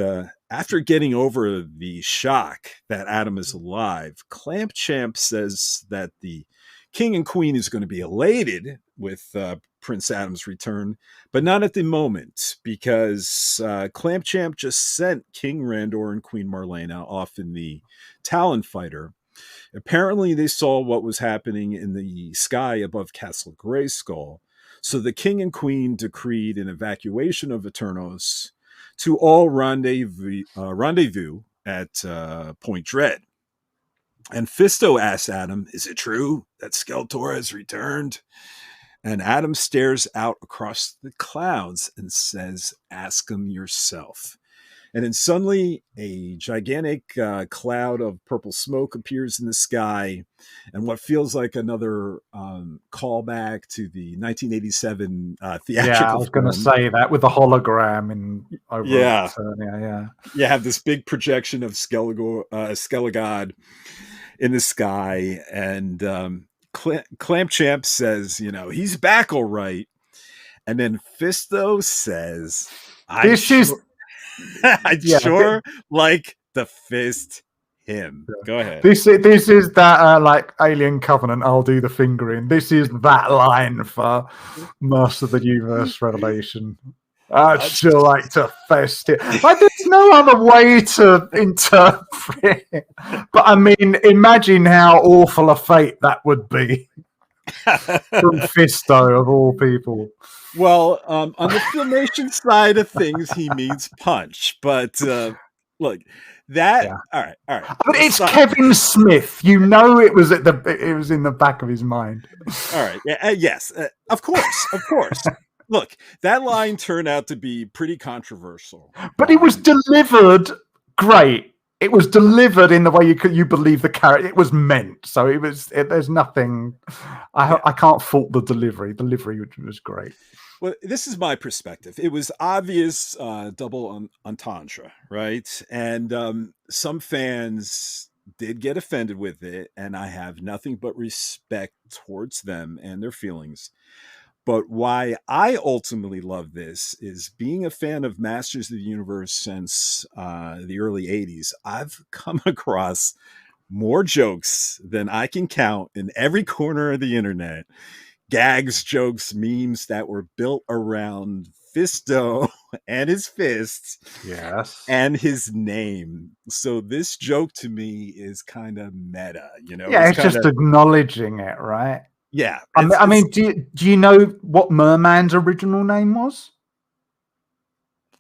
after getting over the shock that Adam is alive, Clamp Champ says that the king and queen is going to be elated with Prince Adam's return, but not at the moment, because Clamp Champ just sent King Randor and Queen Marlena off in the Talon Fighter. Apparently, they saw what was happening in the sky above Castle Grayskull, so the king and queen decreed an evacuation of Eternos to all rendezvous at Point Dread. And Fisto asks Adam, "Is it true that Skeletor has returned?" And Adam stares out across the clouds and says, "Ask him yourself." And then suddenly a gigantic cloud of purple smoke appears in the sky, and what feels like another callback to the 1987 theatrical. Yeah, I was going to say that with the hologram in over Eternia, You have this big projection of Skelegod in the sky, and Clamp Champ says, he's back all right. And then Fisto says, I'd sure like to fist him. Go ahead. This is that like Alien Covenant, I'll do the fingering. This is that line for Master of the Universe Revelation. I'd sure like to fist it. Like, there's no other way to interpret it. But I mean, imagine how awful a fate that would be. From Fisto, of all people. Well, on the Filmation side of things, he means punch. But look, that all right. But it's Kevin Smith. It was in the back of his mind. All right. Yes. Of course. Look, that line turned out to be pretty controversial. But it was delivered great. It was delivered in the way you believe the character. It was meant. So there's nothing. I can't fault the delivery. Delivery was great. Well, this is my perspective. It was obvious double entendre, right? And some fans did get offended with it, and I have nothing but respect towards them and their feelings. But why I ultimately love this is, being a fan of Masters of the Universe since the early 80s, I've come across more jokes than I can count in every corner of the internet. Gags, jokes, memes that were built around Fisto and his fists. Yes. And his name. So this joke to me is kind of meta, Yeah, it's just acknowledging it, right? Yeah. I mean, do you know what Merman's original name was?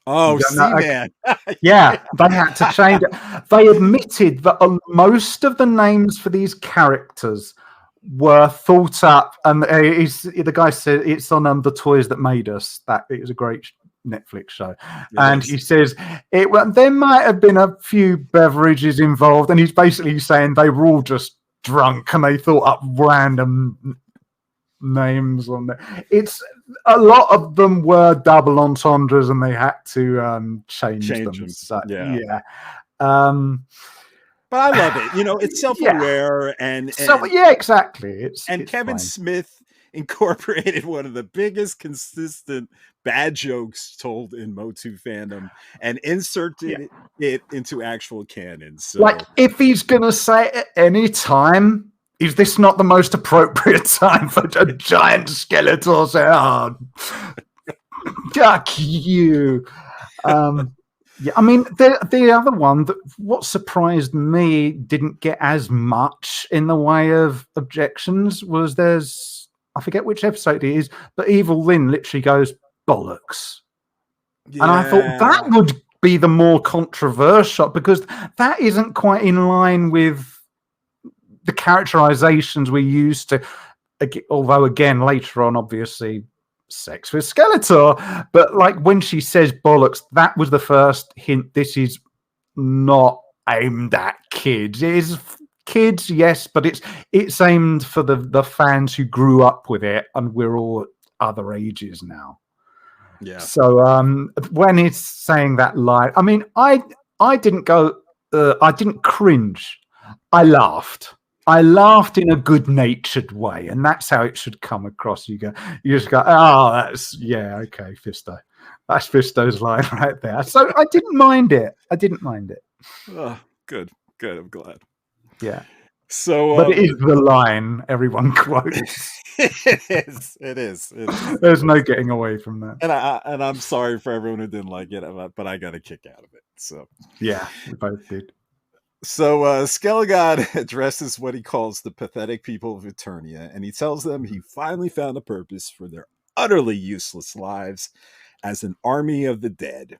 Oh, Seaman. Yeah, they had to change it. They admitted that most of the names for these characters were thought up, and the guy said it's on The Toys That Made Us. That it was a great Netflix show. And he says there might have been a few beverages involved, and he's basically saying they were all just drunk and they thought up random names on there. It's a lot of them were double entendres, and they had to change them. So, but I love it. It's self-aware and so exactly. It's Kevin fine. Smith incorporated one of the biggest consistent bad jokes told in Motu fandom and inserted it into actual canon. So, like, if he's gonna say it at any time, is this not the most appropriate time for a giant Skeletor say, fuck you? Yeah, I mean, the other one, what surprised me didn't get as much in the way of objections was I forget which episode it is, but Evil-Lyn literally goes, bollocks. Yeah. And I thought that would be the more controversial, because that isn't quite in line with the characterizations we used to. Although again, later on, obviously, sex with Skeletor. But like when she says bollocks, that was the first hint. This is not aimed at kids. It is kids, yes, but it's aimed for the fans who grew up with it, and we're all at other ages now. Yeah. So when he's saying that line, I mean, I didn't go, I didn't cringe. I laughed. I laughed in a good-natured way, and that's how it should come across. You just go, oh, that's, yeah, okay, Fisto. That's Fisto's line right there. So I didn't mind it. Oh, good. I'm glad. Yeah. So, but it is the line everyone quotes. It is. There's no getting away from that. And I'm sorry for everyone who didn't like it, but I got a kick out of it. So yeah, we both did. So Skelegod addresses what he calls the pathetic people of Eternia, and he tells them he finally found a purpose for their utterly useless lives as an army of the dead.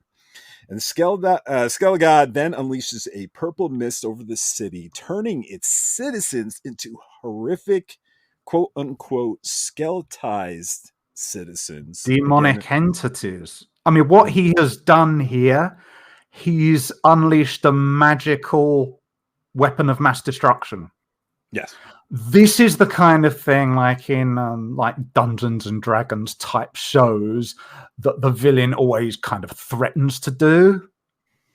And Skelegod then unleashes a purple mist over the city, turning its citizens into horrific, quote-unquote, skeletized citizens. Demonic entities. I mean, what he has done here, he's unleashed a magical weapon of mass destruction. Yes. This is the kind of thing like in like Dungeons and Dragons type shows that the villain always kind of threatens to do.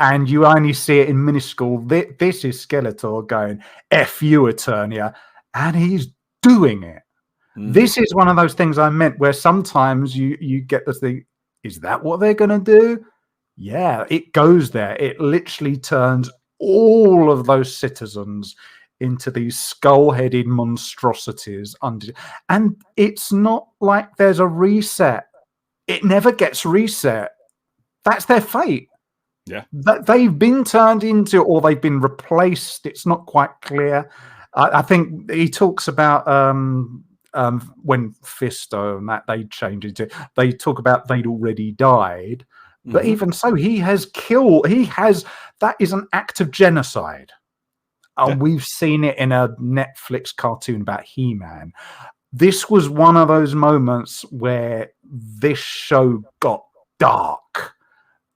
And you only see it in minuscule. This is Skeletor going, F you, Eternia. And he's doing it. Mm. This is one of those things I meant where sometimes you get the thing, is that what they're going to do? Yeah, it goes there. It literally turns all of those citizens into these skull-headed monstrosities. And it's not like there's a reset. It never gets reset. That's their fate. Yeah. They've been turned into, or they've been replaced. It's not quite clear. I think he talks about when Fisto and that they change into, they talk about they'd already died. But even so, he has killed. That is an act of genocide. And we've seen it in a Netflix cartoon about He-Man. This was one of those moments where this show got dark.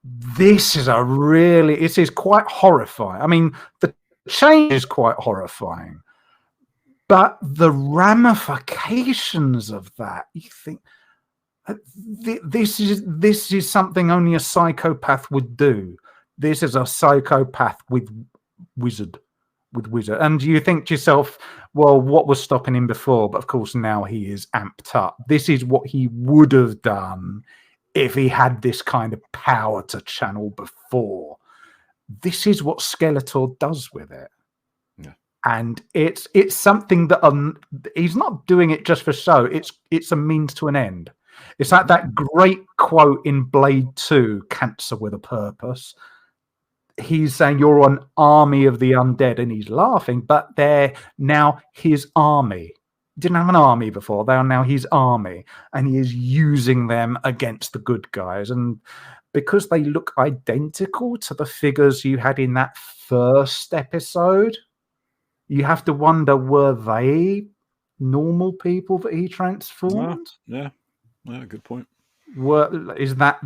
This is quite horrifying. I mean, the change is quite horrifying. But the ramifications of that, you think, this is something only a psychopath would do. This is a psychopath with wizard. And you think to yourself, well, what was stopping him before? But of course, now he is amped up. This is what he would have done if he had this kind of power to channel before. This is what Skeletor does with it. Yeah. And it's something that he's not doing it just for show. It's a means to an end. It's like that great quote in Blade 2, Cancer with a Purpose. He's saying you're an army of the undead, and he's laughing, but they're now his army. Didn't have an army before. They are now his army, and he is using them against the good guys. And because they look identical to the figures you had in that first episode, you have to wonder, were they normal people that he transformed? Yeah, good point. Is that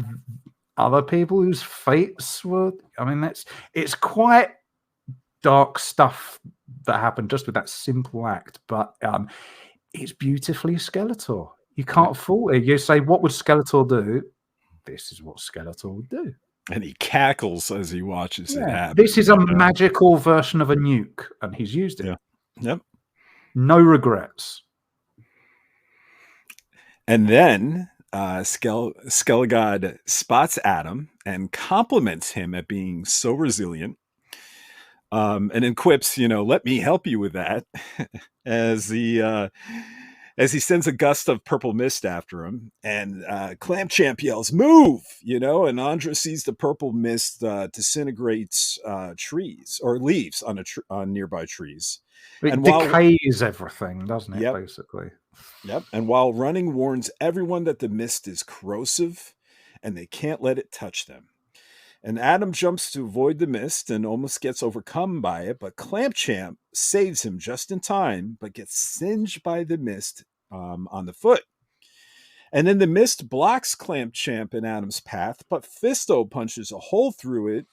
other people whose fates were? I mean, it's quite dark stuff that happened just with that simple act, but it's beautifully Skeletor. You can't fault it. You say, what would Skeletor do? This is what Skeletor would do. And he cackles as he watches it happen. This is a magical version of a nuke, and he's used it. Yeah. Yep. No regrets. And then Skelegod spots Adam and compliments him at being so resilient. And then quips, let me help you with that, as he sends a gust of purple mist after him, and Clamchamp yells, "Move!" And Andra sees the purple mist disintegrate trees or leaves on nearby trees. It decays everything, doesn't it? Yep. Basically. Yep. And while running, warns everyone that the mist is corrosive, and they can't let it touch them. And Adam jumps to avoid the mist and almost gets overcome by it, but Clampchamp saves him just in time, but gets singed by the mist on the foot. And then the mist blocks Clampchamp in Adam's path, but Fisto punches a hole through it,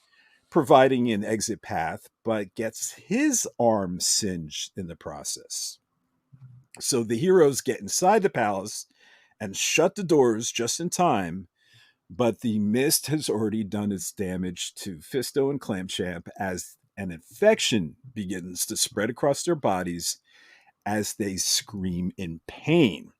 providing an exit path, but gets his arm singed in the process. So the heroes get inside the palace and shut the doors just in time, but the mist has already done its damage to Fisto and Clampchamp as an infection begins to spread across their bodies as they scream in pain.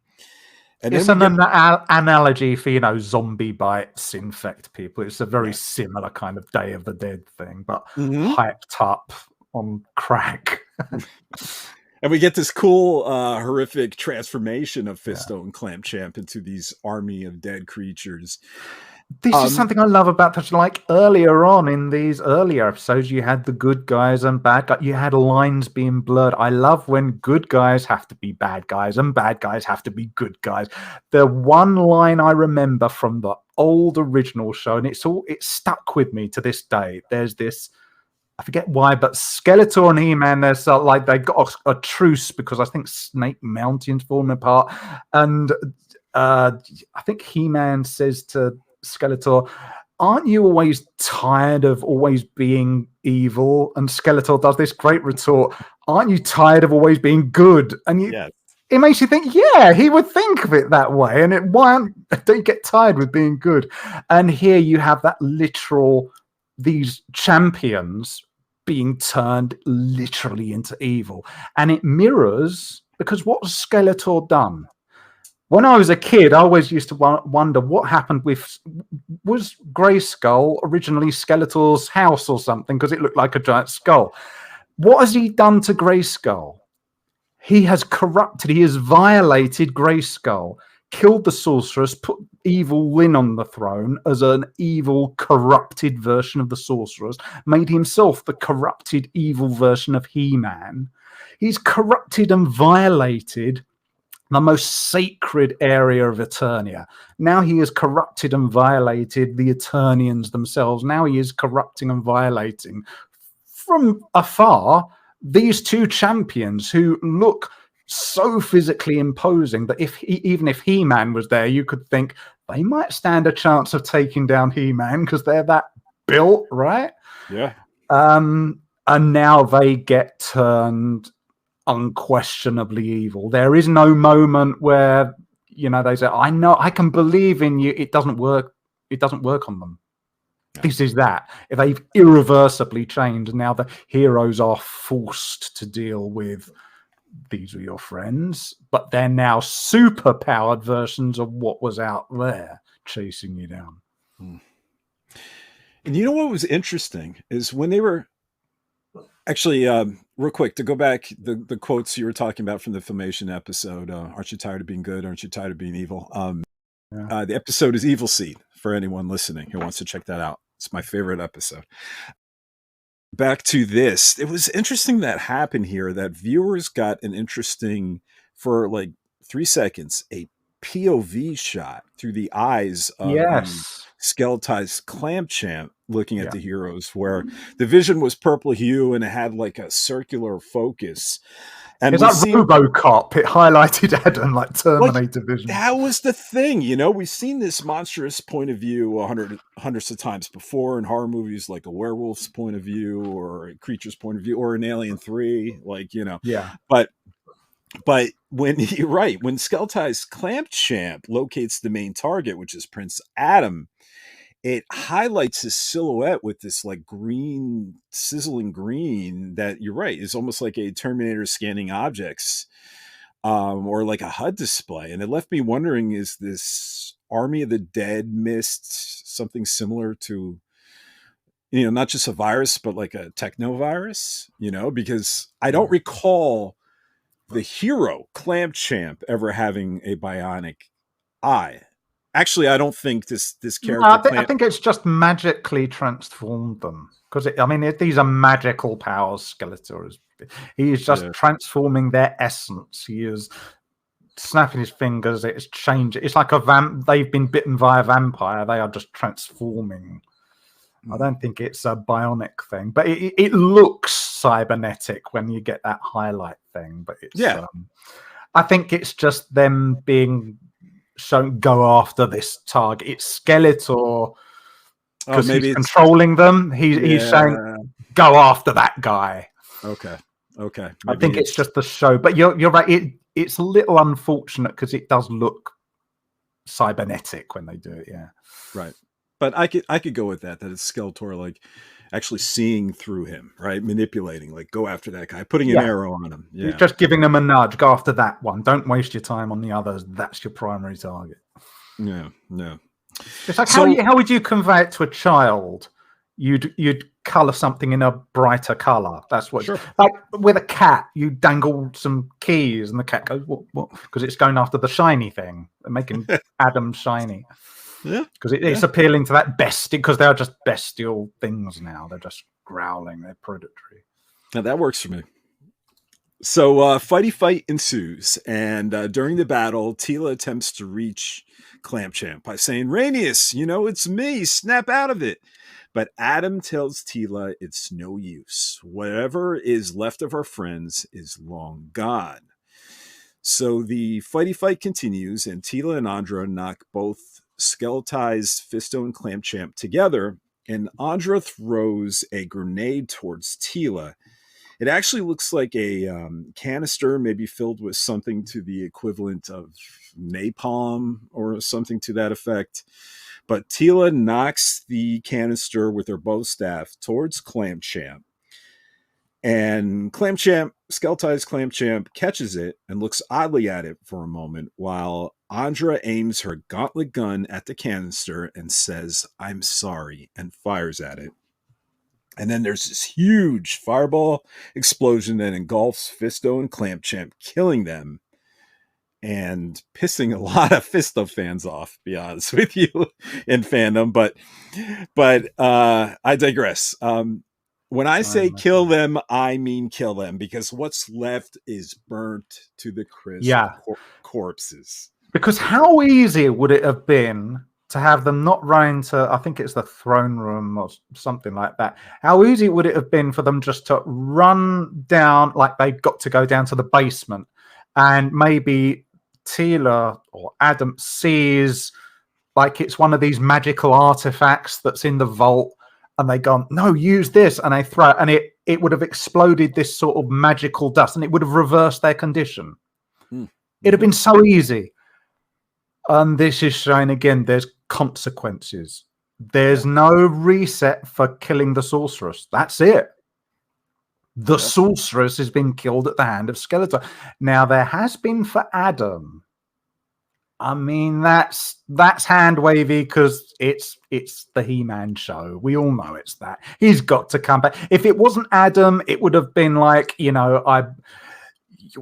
And it's an analogy for, zombie bites infect people. It's a very similar kind of Day of the Dead thing, but hyped up on crack. And we get this cool, horrific transformation of Fisto and Clampchamp into these army of dead creatures. This is something I love about this. Like earlier on in these earlier episodes, you had the good guys and bad guys. You had lines being blurred. I love when good guys have to be bad guys and bad guys have to be good guys. The one line I remember from the old original show, and it stuck with me to this day. There's this, I forget why, but Skeletor and He-Man, there's like they got a truce because I think Snake Mountain's falling apart, and I think He-Man says to Skeletor, "Aren't you always tired of always being evil?" And Skeletor does this great retort, "Aren't you tired of always being good?" And it makes you think, yeah, he would think of it that way. And don't you get tired with being good? And here you have that these champions being turned literally into evil. And it mirrors, because what has Skeletor done? When I was a kid, I always used to wonder what happened was Grayskull originally Skeletor's house or something, because it looked like a giant skull. What has he done to Grayskull? He has violated Grayskull, killed the sorceress, put Evil-Lyn on the throne as an evil, corrupted version of the sorceress, made himself the corrupted, evil version of He-Man. He's corrupted and violated the most sacred area of Eternia. Now he has corrupted and violated the Eternians themselves. Now he is corrupting and violating from afar these two champions who look so physically imposing that even if He-Man was there, you could think they might stand a chance of taking down He-Man because they're that built, right? Yeah. And now they get turned unquestionably evil. There is no moment where they say, "I know, I can believe in you." It doesn't work. It doesn't work on them. No. This is that. If they've irreversibly changed, now the heroes are forced to deal with, these are your friends, but they're now super powered versions of what was out there chasing you down. And you know what was interesting is when they were actually, real quick, to go back, the quotes you were talking about from the Filmation episode, aren't you tired of being good? Aren't you tired of being evil? The episode is Evil Seed for anyone listening who wants to check that out. It's my favorite episode. Back to this. It was interesting that happened here, that viewers got an interesting, for like 3 seconds, a POV shot through the eyes of the skeletized Clampchamp looking at the heroes, where the vision was purple hue and it had like a circular focus. And it's like RoboCop. It highlighted Adam like Terminator vision. That was the thing, we've seen this monstrous point of view hundreds of times before in horror movies, like a werewolf's point of view or a creature's point of view or in Alien 3, But when you're right, when Skeletized Clampchamp locates the main target, which is Prince Adam, it highlights his silhouette with this like green, sizzling green that, you're right, is almost like a Terminator scanning objects, or like a HUD display. And it left me wondering, is this Army of the Dead mist something similar to, not just a virus, but like a technovirus, because I don't recall the hero Clampchamp ever having a bionic eye. Actually, I don't think this character. I think it's just magically transformed them, because these are magical powers. Skeletor he is just transforming their essence. He is snapping his fingers. It's changed. It's like they've been bitten by a vampire. They are just transforming I don't think it's a bionic thing, but it looks cybernetic when you get that highlight thing. But it's I think it's just them being shown go after this target. It's Skeletor because he's controlling them. He's saying go after that guy. Okay. Maybe I think it's just the show, but you're right. It's a little unfortunate because it does look cybernetic when they do it. Yeah, right. But I could go with that it's Skeletor like actually seeing through him, right? Manipulating, like go after that guy, putting an arrow on him. Yeah, you're just giving them a nudge. Go after that one. Don't waste your time on the others. That's your primary target. Yeah, no. It's like how would you convey it to a child? You'd color something in a brighter color. That's what. Like with a cat, you dangle some keys, and the cat goes what? Because it's going after the shiny thing. They're making Adam shiny. Yeah, because it's appealing to that bestie. Because they are just bestial things now. They're just growling. They're predatory. Now that works for me. So fighty fight ensues, and during the battle, Teela attempts to reach Clampchamp by saying, "Rainius, it's me. Snap out of it." But Adam tells Teela it's no use. Whatever is left of our friends is long gone. So the fighty fight continues, and Teela and Andra knock both skeletized Fisto and Clampchamp together, and Andra throws a grenade towards Teela. It actually looks like a canister, maybe filled with something to the equivalent of napalm or something to that effect. But Teela knocks the canister with her bow staff towards Clampchamp. And skeletized Clampchamp catches it and looks oddly at it for a moment while Andra aims her gauntlet gun at the canister and says, "I'm sorry," and fires at it. And then there's this huge fireball explosion that engulfs Fisto and Clampchamp, killing them and pissing a lot of Fisto fans off, to be honest with you, in fandom. But I digress. When I say kill them, I mean kill them, because what's left is burnt to the crisp corpses. Because how easy would it have been to have them not run into, I think it's the throne room or something like that. How easy would it have been for them just to run down, like they've got to go down to the basement, and maybe Teela or Adam sees like it's one of these magical artifacts that's in the vault, and they go, "No, use this," and they throw it, and it would have exploded this sort of magical dust, and it would have reversed their condition. It'd have been so easy. And this is showing again, there's consequences. There's no reset for killing the sorceress. That's it. The sorceress has been killed at the hand of Skeletor. Now, there has been for Adam. I mean, that's hand wavy because it's the He-Man show. We all know it's that. He's got to come back. If it wasn't Adam, it would have been like,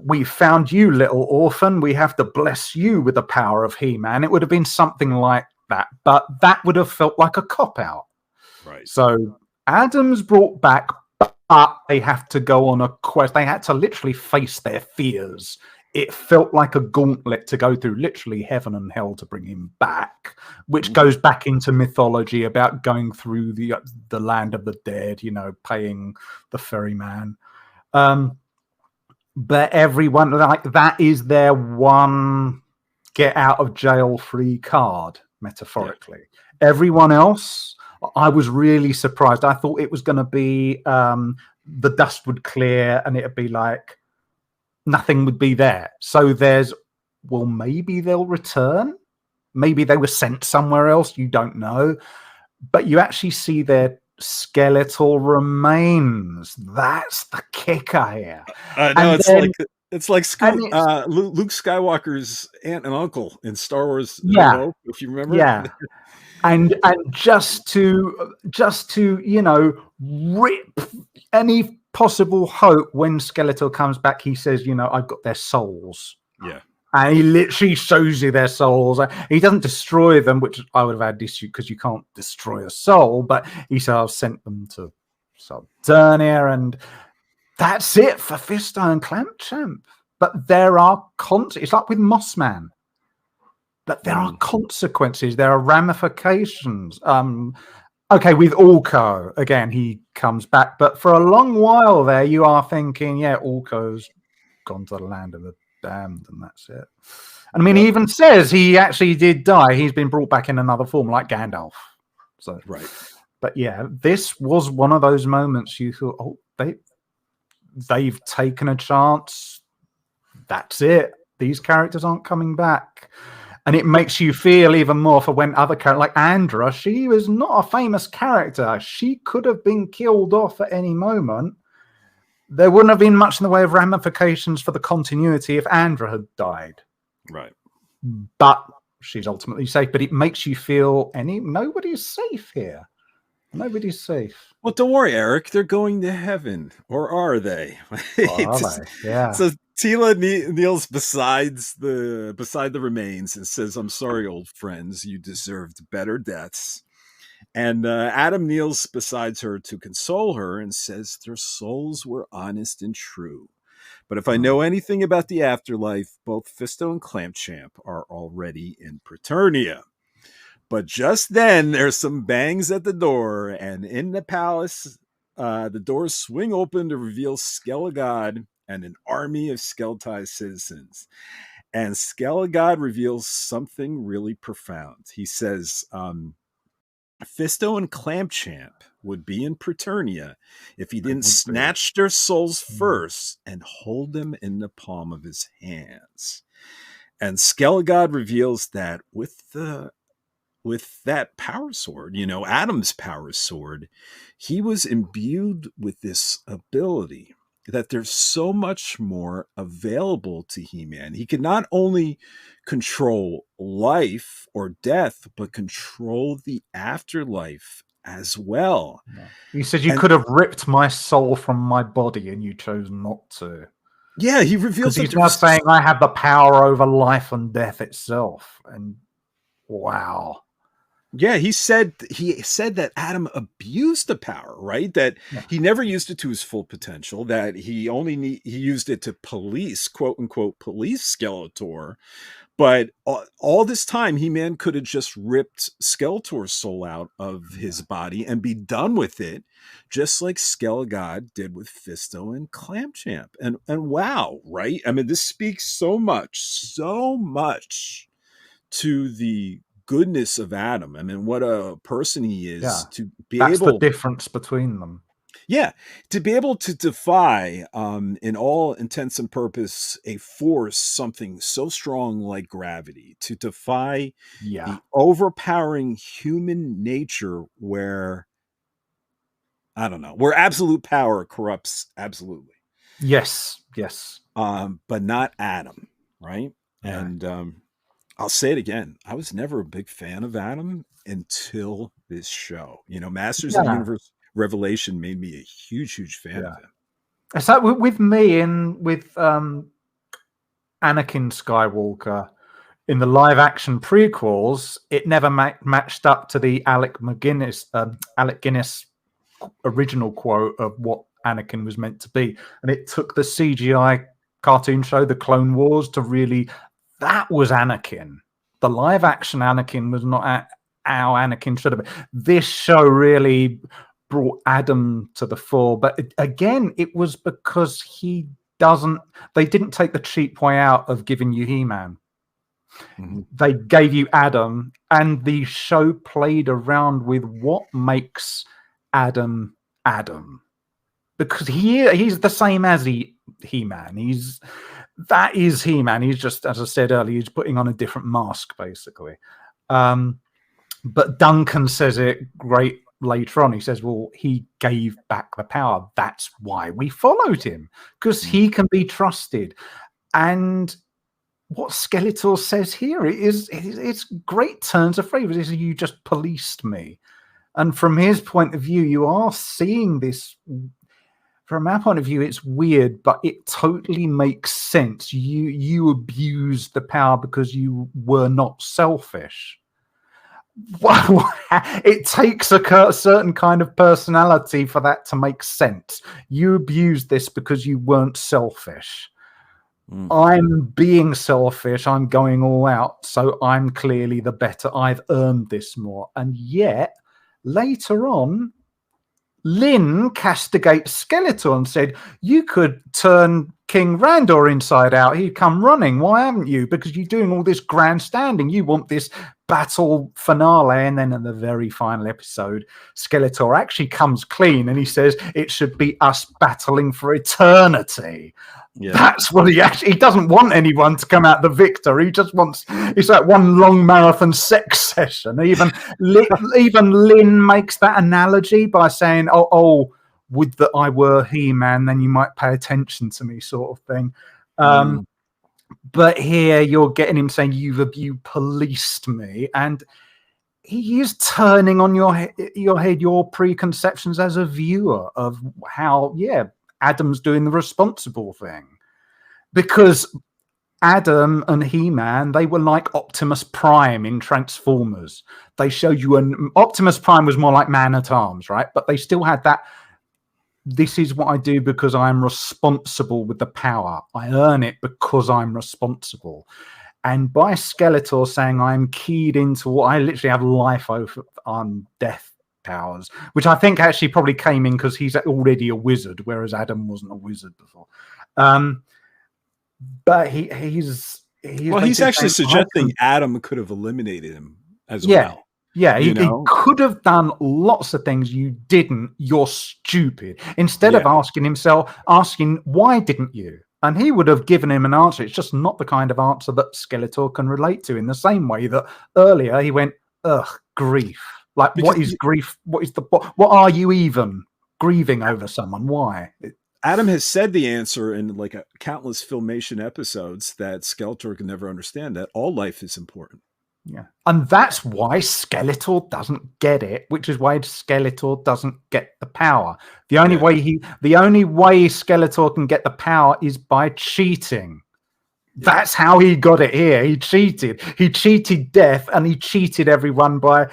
we found you, little orphan. We have to bless you with the power of He-Man. It would have been something like that, but that would have felt like a cop-out. Right. So Adam's brought back, but they have to go on a quest. They had to literally face their fears. It felt like a gauntlet to go through literally heaven and hell to bring him back, which goes back into mythology about going through the land of the dead, paying the ferryman. But everyone, like, that is their one get out of jail free card, metaphorically. Yeah. Everyone else, I was really surprised. I thought it was going to be the dust would clear and it'd be like nothing would be there. So maybe they'll return. Maybe they were sent somewhere else. You don't know. But you actually see their skeletal remains. That's the kicker here. No, it's like Luke Skywalker's aunt and uncle in Star Wars. Hope, if you remember. Yeah. and just to rip any possible hope when Skeletor comes back, he says, I've got their souls. Yeah. And he literally shows you their souls. He doesn't destroy them, which I would have had issue because you can't destroy a soul. But he said, I've sent them to Eternia, and that's it for Fisto and Clampchamp. But there are it's like with Mossman. But there are consequences. There are ramifications. Okay, with Orko, again, he comes back. But for a long while there, you are thinking, yeah, Orko's gone to the land of the damned, and that's it. And I mean, he even says he actually did die. He's been brought back in another form, like Gandalf. So, right. But yeah, this was one of those moments you thought, oh, they've taken a chance. That's it. These characters aren't coming back. And it makes you feel even more for when other characters, like Andra, she was not a famous character. She could have been killed off at any moment. There wouldn't have been much in the way of ramifications for the continuity if Andra had died. Right. But she's ultimately safe. But it makes you feel nobody's safe here. Nobody's safe. Well, don't worry, Eric. They're going to heaven, or are they? Are they? Yeah. So Tila kneels beside the remains and says, "I'm sorry, old friends. You deserved better deaths." And Adam kneels beside her to console her and says, "Their souls were honest and true. But if I know anything about the afterlife, both Fisto and Clampchamp are already in Preternia." But just then, there's some bangs at the door, and in the palace, the doors swing open to reveal Skelegod and an army of Skeletai citizens. And Skelegod reveals something really profound. He says, Fisto and Clampchamp would be in Preternia if he didn't snatch their souls first and hold them in the palm of his hands. And Skelegod reveals that with that power sword, Adam's power sword, he was imbued with this ability that there's so much more available to He-Man. He can not only control life or death, but control the afterlife as well. He said, you could have ripped my soul from my body and you chose not to. Yeah, he reveals that he's now saying I have the power over life and death itself. And wow. Yeah, he said that Adam abused the power, right? That he never used it to his full potential, that he used it to police, quote unquote, police Skeletor. But all this time, He-Man could have just ripped Skeletor's soul out of his body and be done with it, just like Skelegod did with Fisto and Clampchamp. And wow, right? I mean, this speaks so much to the goodness of Adam. I mean, what a person he is to be That's able. The difference between them. Yeah, to be able to defy, in all intents and purpose, a force, something so strong like gravity, to defy the overpowering human nature where, I don't know, where absolute power corrupts absolutely. Yes. But not Adam, right? Yeah. And I'll say it again. I was never a big fan of Adam until this show. Masters of the Universe Revelation made me a huge fan of him. So with me and with Anakin Skywalker in the live action prequels, it never matched up to the Alec Guinness original quote of what Anakin was meant to be. And it took the CGI cartoon show, The Clone Wars, to really... That was Anakin. The live action Anakin was not how Anakin should have been. This show really brought Adam to the fore. But again, it was because they didn't take the cheap way out of giving you He-Man. Mm-hmm. They gave you Adam, and the show played around with what makes Adam Adam. Because he's the same as He-Man. That is He-Man. He's just, as I said earlier, he's putting on a different mask, basically. But Duncan says it great later on. He says, well, he gave back the power. That's why we followed him, because he can be trusted. And what Skeletor says here it's great turns of phrase. It's, you just policed me. And from his point of view, you are seeing this... From our point of view, it's weird, but it totally makes sense. You abused the power because you were not selfish. Wow. It takes a certain kind of personality for that to make sense. You abused this because you weren't selfish. I'm being selfish. I'm going all out. So I'm clearly the better. I've earned this more. And yet Later on, Lyn castigates Skeletor and said, you could turn King Randor inside out. He'd come running. Why haven't you? Because you're doing all this grandstanding. You want this battle finale. And then in the very final episode, Skeletor actually comes clean and he says, it should be us battling for eternity. Yeah. That's what he doesn't want anyone to come out the victor. He just wants, it's like one long marathon sex session. Even Lyn makes that analogy by saying, oh, would that I were He-Man, then you might pay attention to me, sort of thing. But here you're getting him saying, you policed me. And he is turning on your head, your preconceptions as a viewer of how, Adam's doing the responsible thing. Because Adam and He-Man, they were like Optimus Prime in Transformers. They showed you Optimus Prime was more like Man-at-Arms, right? But they still had that, this is what I do because I'm responsible with the power. I earn it because I'm responsible. And by Skeletor saying I'm keyed into what I literally have life over death powers, which I think actually probably came in because he's already a wizard, whereas Adam wasn't a wizard before. But he's actually suggesting Adam could have eliminated him as well. Yeah, he could have done lots of things. You didn't. You're stupid. Instead of asking why didn't you? And he would have given him an answer. It's just not the kind of answer that Skeletor can relate to, in the same way that earlier he went, ugh, grief. Like, what is grief? What are you even grieving over someone? Why? Adam has said the answer in like countless Filmation episodes that Skeletor can never understand, that all life is important. Yeah. And that's why Skeletor doesn't get it, which is why Skeletor doesn't get the power. The only way Skeletor can get the power is by cheating. That's how he got it here. He cheated. He cheated death, and he cheated everyone by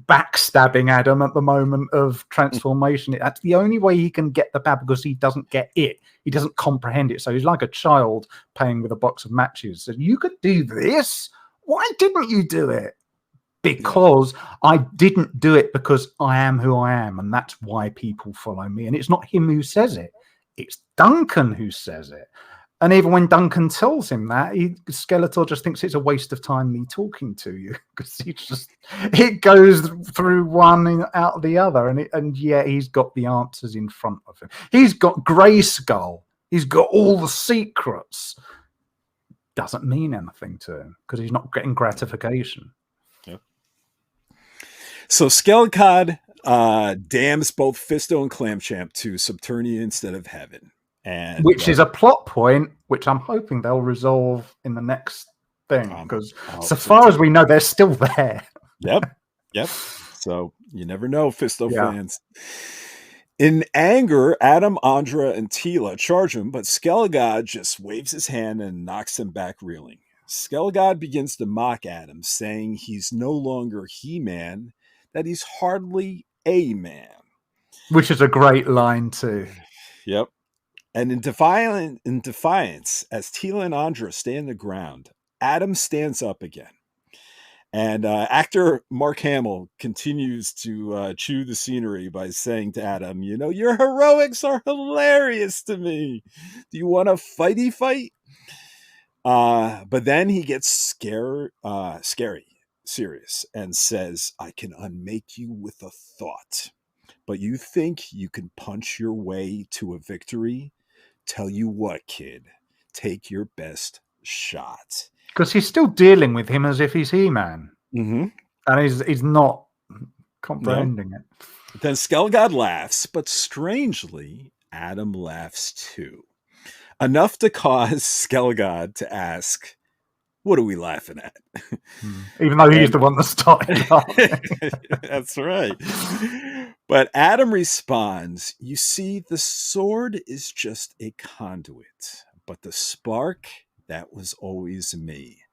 backstabbing Adam at the moment of transformation. That's the only way he can get the power, because he doesn't get it. He doesn't comprehend it. So he's like a child playing with a box of matches. So you could do this. Why didn't you do it? Because I didn't do it because I am who I am, and that's why people follow me. And it's not him who says it. It's Duncan who says it. And even when Duncan tells him that, Skeletor just thinks it's a waste of time me talking to you, because it goes through one and out the other, and he's got the answers in front of him. He's got Grayskull. He's got all the secrets. Doesn't mean anything to him because he's not getting gratification. Yep. So Skelecod damns both Fisto and Clamchamp to Subternia instead of heaven. And which is a plot point which I'm hoping they'll resolve in the next thing, because so far as we know, they're still there. Yep. So you never know, Fisto fans. In anger, Adam, Andra, and Teela charge him, but Skelegod just waves his hand and knocks him back reeling. Skelegod begins to mock Adam, saying he's no longer He-Man, that he's hardly a man. Which is a great line too. Yep. And in defiance, as Teela and Andra stand the ground, Adam stands up again. And actor Mark Hamill continues to chew the scenery by saying to Adam, your heroics are hilarious to me. Do you want a fighty fight? But then he gets scary, serious, and says, I can unmake you with a thought. But you think you can punch your way to a victory? Tell you what, kid, take your best shot. Because he's still dealing with him as if he's He-Man. Mm-hmm. And he's not comprehending it. Then Skelegod laughs, but strangely, Adam laughs too. Enough to cause Skelegod to ask, what are we laughing at? Even though he's the one that started laughing. That's right. But Adam responds, you see, the sword is just a conduit, but the spark, that was always me.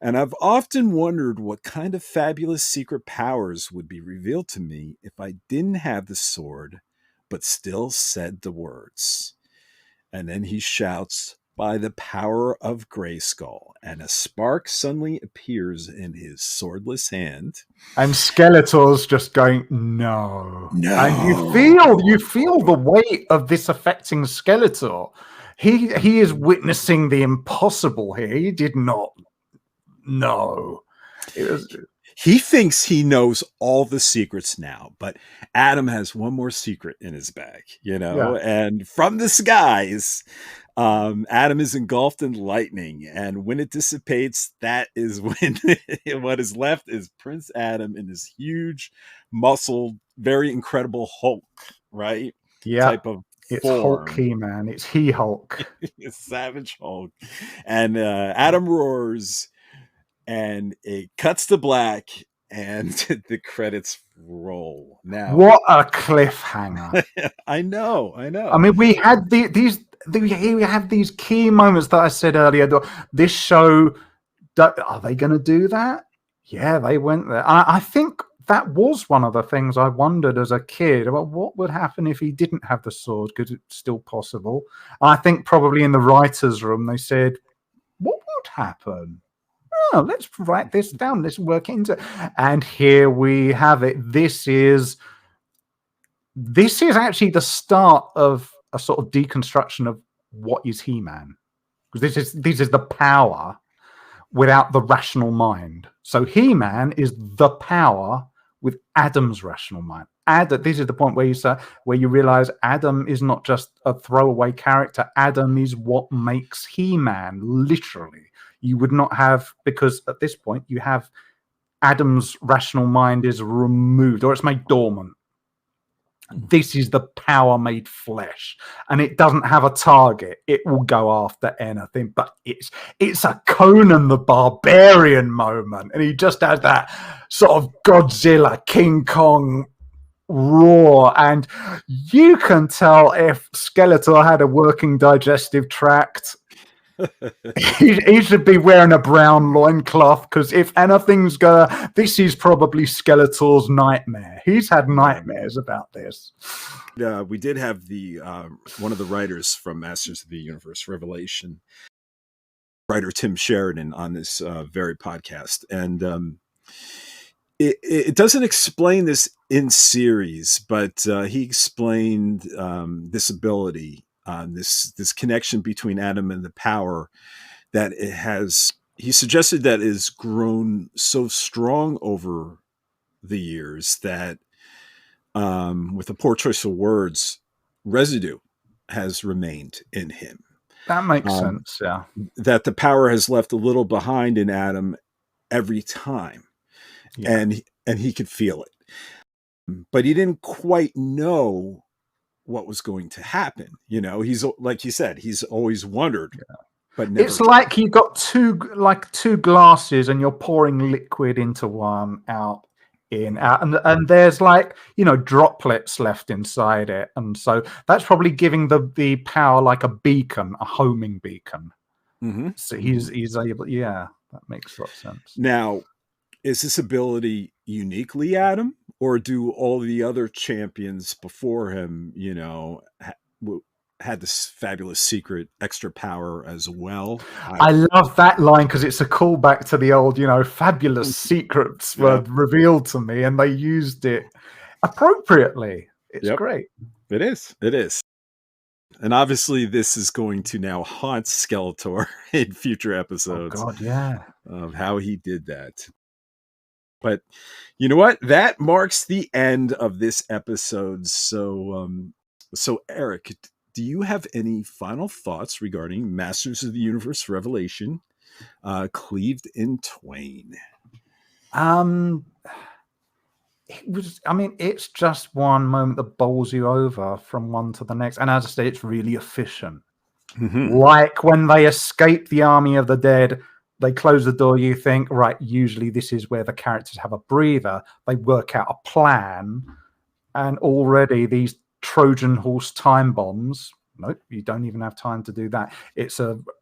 And I've often wondered what kind of fabulous secret powers would be revealed to me if I didn't have the sword, but still said the words. And then he shouts, by the power of Grayskull, and a spark suddenly appears in his swordless hand. And Skeletor's just going, no. No. And you feel the weight of this affecting Skeletor. He is witnessing the impossible here. He did not know. He thinks he knows all the secrets now, but Adam has one more secret in his bag, and from the skies, Adam is engulfed in lightning, and when it dissipates, that is when what is left is Prince Adam in this huge, muscled, very incredible Hulk, right? Yeah. Type of It's form. Hulk He-Man. It's He-Hulk. It's Savage Hulk. And Adam roars, and it cuts to black, and the credits roll. Now, what a cliffhanger! I know. I mean, we had we have these key moments that I said earlier. This show, are they going to do that? Yeah, they went there. I think that was one of the things I wondered as a kid about what would happen if he didn't have the sword, because it's still possible. I think probably in the writer's room they said, what would happen? Oh, let's write this down. Let's work into it. And here we have it. This is actually the start of a sort of deconstruction of what is He-Man. Because this is the power without the rational mind. So He-Man is the power with Adam's rational mind. This is the point where you realize Adam is not just a throwaway character. Adam is what makes He-Man, literally. You would not have, because at this point you have Adam's rational mind is removed, or it's made dormant. This is the power made flesh, and it doesn't have a target. It will go after anything, but it's a Conan the Barbarian moment, and he just has that sort of Godzilla, King Kong roar, and you can tell if Skeletor had a working digestive tract. he should be wearing a brown loincloth, because if anything's this is probably Skeletor's nightmare. He's had nightmares about this. We did have the one of the writers from Masters of the Universe Revelation, writer Tim Sheridan, on this very podcast, and it doesn't explain this in series, but he explained this ability, this connection between Adam and the power that it has. He suggested that it has grown so strong over the years that, with a poor choice of words, residue has remained in him. That makes sense, yeah. That the power has left a little behind in Adam every time, yeah. and he could feel it, but he didn't quite know what was going to happen. He's, like you said, he's always wondered, but never. It's like you got two glasses and you're pouring liquid into one, out, in, out, and there's droplets left inside it, and so that's probably giving the power like a beacon, a homing beacon. Mm-hmm. So he's able, that makes a lot of sense. Now, is this ability uniquely Adam, or do all the other champions before him, had this fabulous secret extra power as well? I love that line, because it's a callback to the old, fabulous secrets were revealed to me, and they used it appropriately. It's great. It is. And obviously this is going to now haunt Skeletor in future episodes. Oh God, yeah. Of how he did that. But you know what? That marks the end of this episode. So Eric, do you have any final thoughts regarding Masters of the Universe Revelation, Cleaved in Twain? It's just one moment that bowls you over from one to the next. And as I say, it's really efficient. Mm-hmm. Like when they escape the army of the dead, they close the door, you think, right, usually this is where the characters have a breather. They work out a plan, and already these Trojan horse time bombs, nope, you don't even have time to do that. It's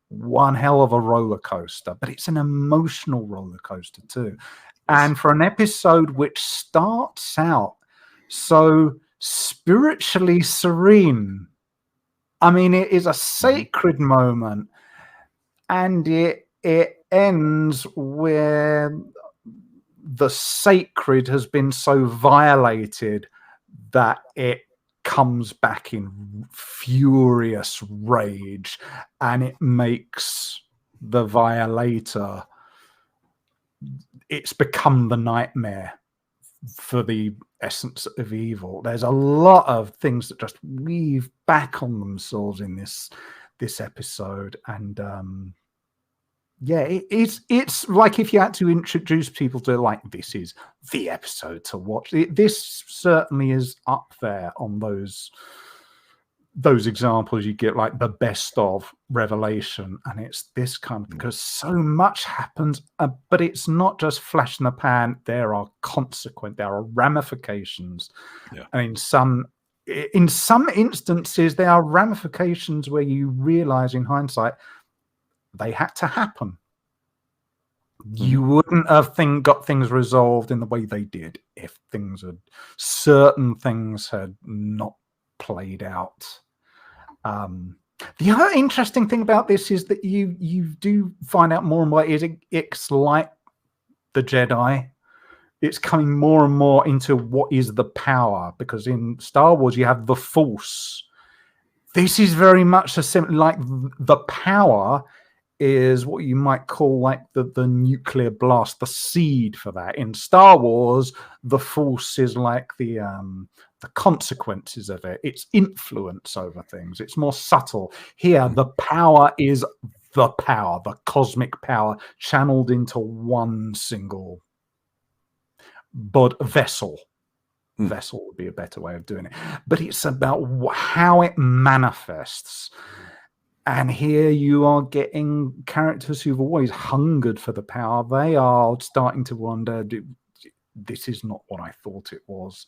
one hell of a roller coaster, but it's an emotional roller coaster too. And for an episode which starts out so spiritually serene, it is a sacred moment. and it ends where the sacred has been so violated that it comes back in furious rage, and it makes the violator, it's become the nightmare for the essence of evil. There's a lot of things that just weave back on themselves in this episode, and it's like if you had to introduce people to, like, this is the episode to watch. This certainly is up there on those examples you get, like the best of Revelation, and it's this kind of, because so much happens, but it's not just flash in the pan. There are ramifications, and in some instances there are ramifications where you realize in hindsight they had to happen. You wouldn't have got things resolved in the way they did if certain things had not played out. The other interesting thing about this is that you do find out more and more it's like the Jedi. It's coming more and more into what is the power, because in Star Wars you have the Force. This is very much like the power is what you might call like the nuclear blast, the seed for that. In Star Wars, the Force is like the consequences of it. It's influence over things. It's more subtle. Here, the power is the power, the cosmic power, channeled into one single vessel. Vessel would be a better way of doing it. But it's about how it manifests. And here you are getting characters who've always hungered for the power. They are starting to wonder, this is not what I thought it was.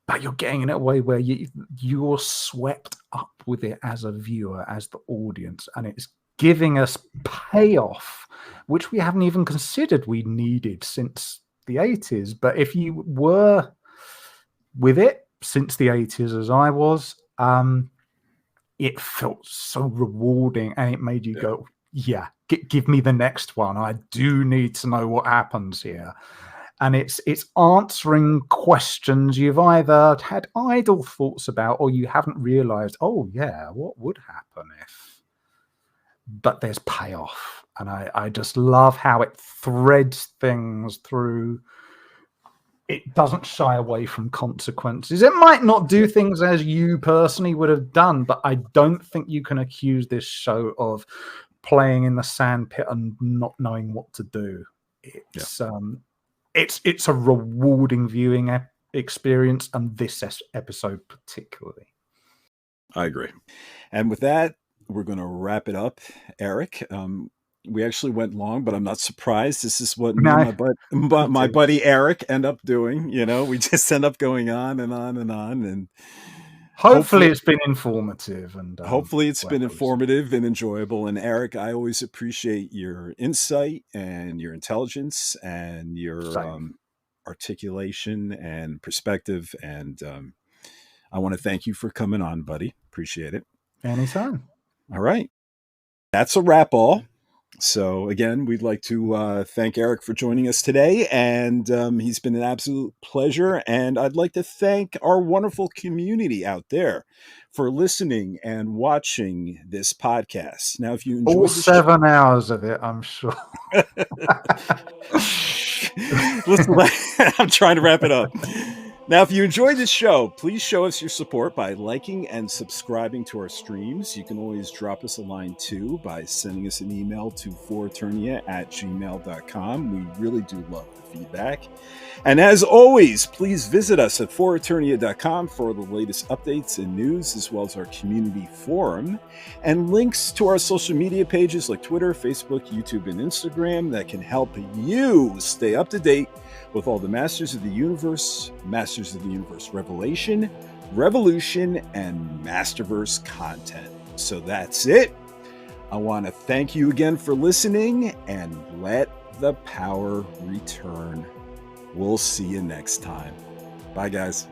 But you're getting in a way where you're swept up with it as a viewer, as the audience. And it's giving us payoff, which we haven't even considered we needed since the 80s. But if you were with it since the 80s, as I was, it felt so rewarding, and it made you go, give me the next one. I do need to know what happens here. And it's answering questions you've either had idle thoughts about, or you haven't realized, what would happen if? But there's payoff. And I just love how it threads things through. It doesn't shy away from consequences. It might not do things as you personally would have done, but I don't think you can accuse this show of playing in the sandpit and not knowing what to do. It's a rewarding viewing experience, and this episode particularly. I agree. And with that, we're going to wrap it up, Eric. We actually went long, but I'm not surprised. This is what my buddy Eric end up doing. We just end up going on and on and on. And hopefully it's been informative. And hopefully it's been informative and enjoyable. And Eric, I always appreciate your insight and your intelligence and your articulation and perspective. And I want to thank you for coming on, buddy. Appreciate it. Anytime. All right. That's a wrap all. So again, we'd like to thank Eric for joining us today, and he's been an absolute pleasure. And I'd like to thank our wonderful community out there for listening and watching this podcast. Now, if you enjoyed all 7 hours of it, I'm sure. Listen, I'm trying to wrap it up. Now, if you enjoyed this show, please show us your support by liking and subscribing to our streams. You can always drop us a line too by sending us an email to foreternia@gmail.com. We really do love the feedback. And as always, please visit us at foreternia.com for the latest updates and news, as well as our community forum and links to our social media pages like Twitter, Facebook, YouTube, and Instagram that can help you stay up to date with all the Masters of the Universe Revelation, Revolution, and Masterverse content. So that's it. I want to thank you again for listening, and let the power return. We'll see you next time. Bye, guys.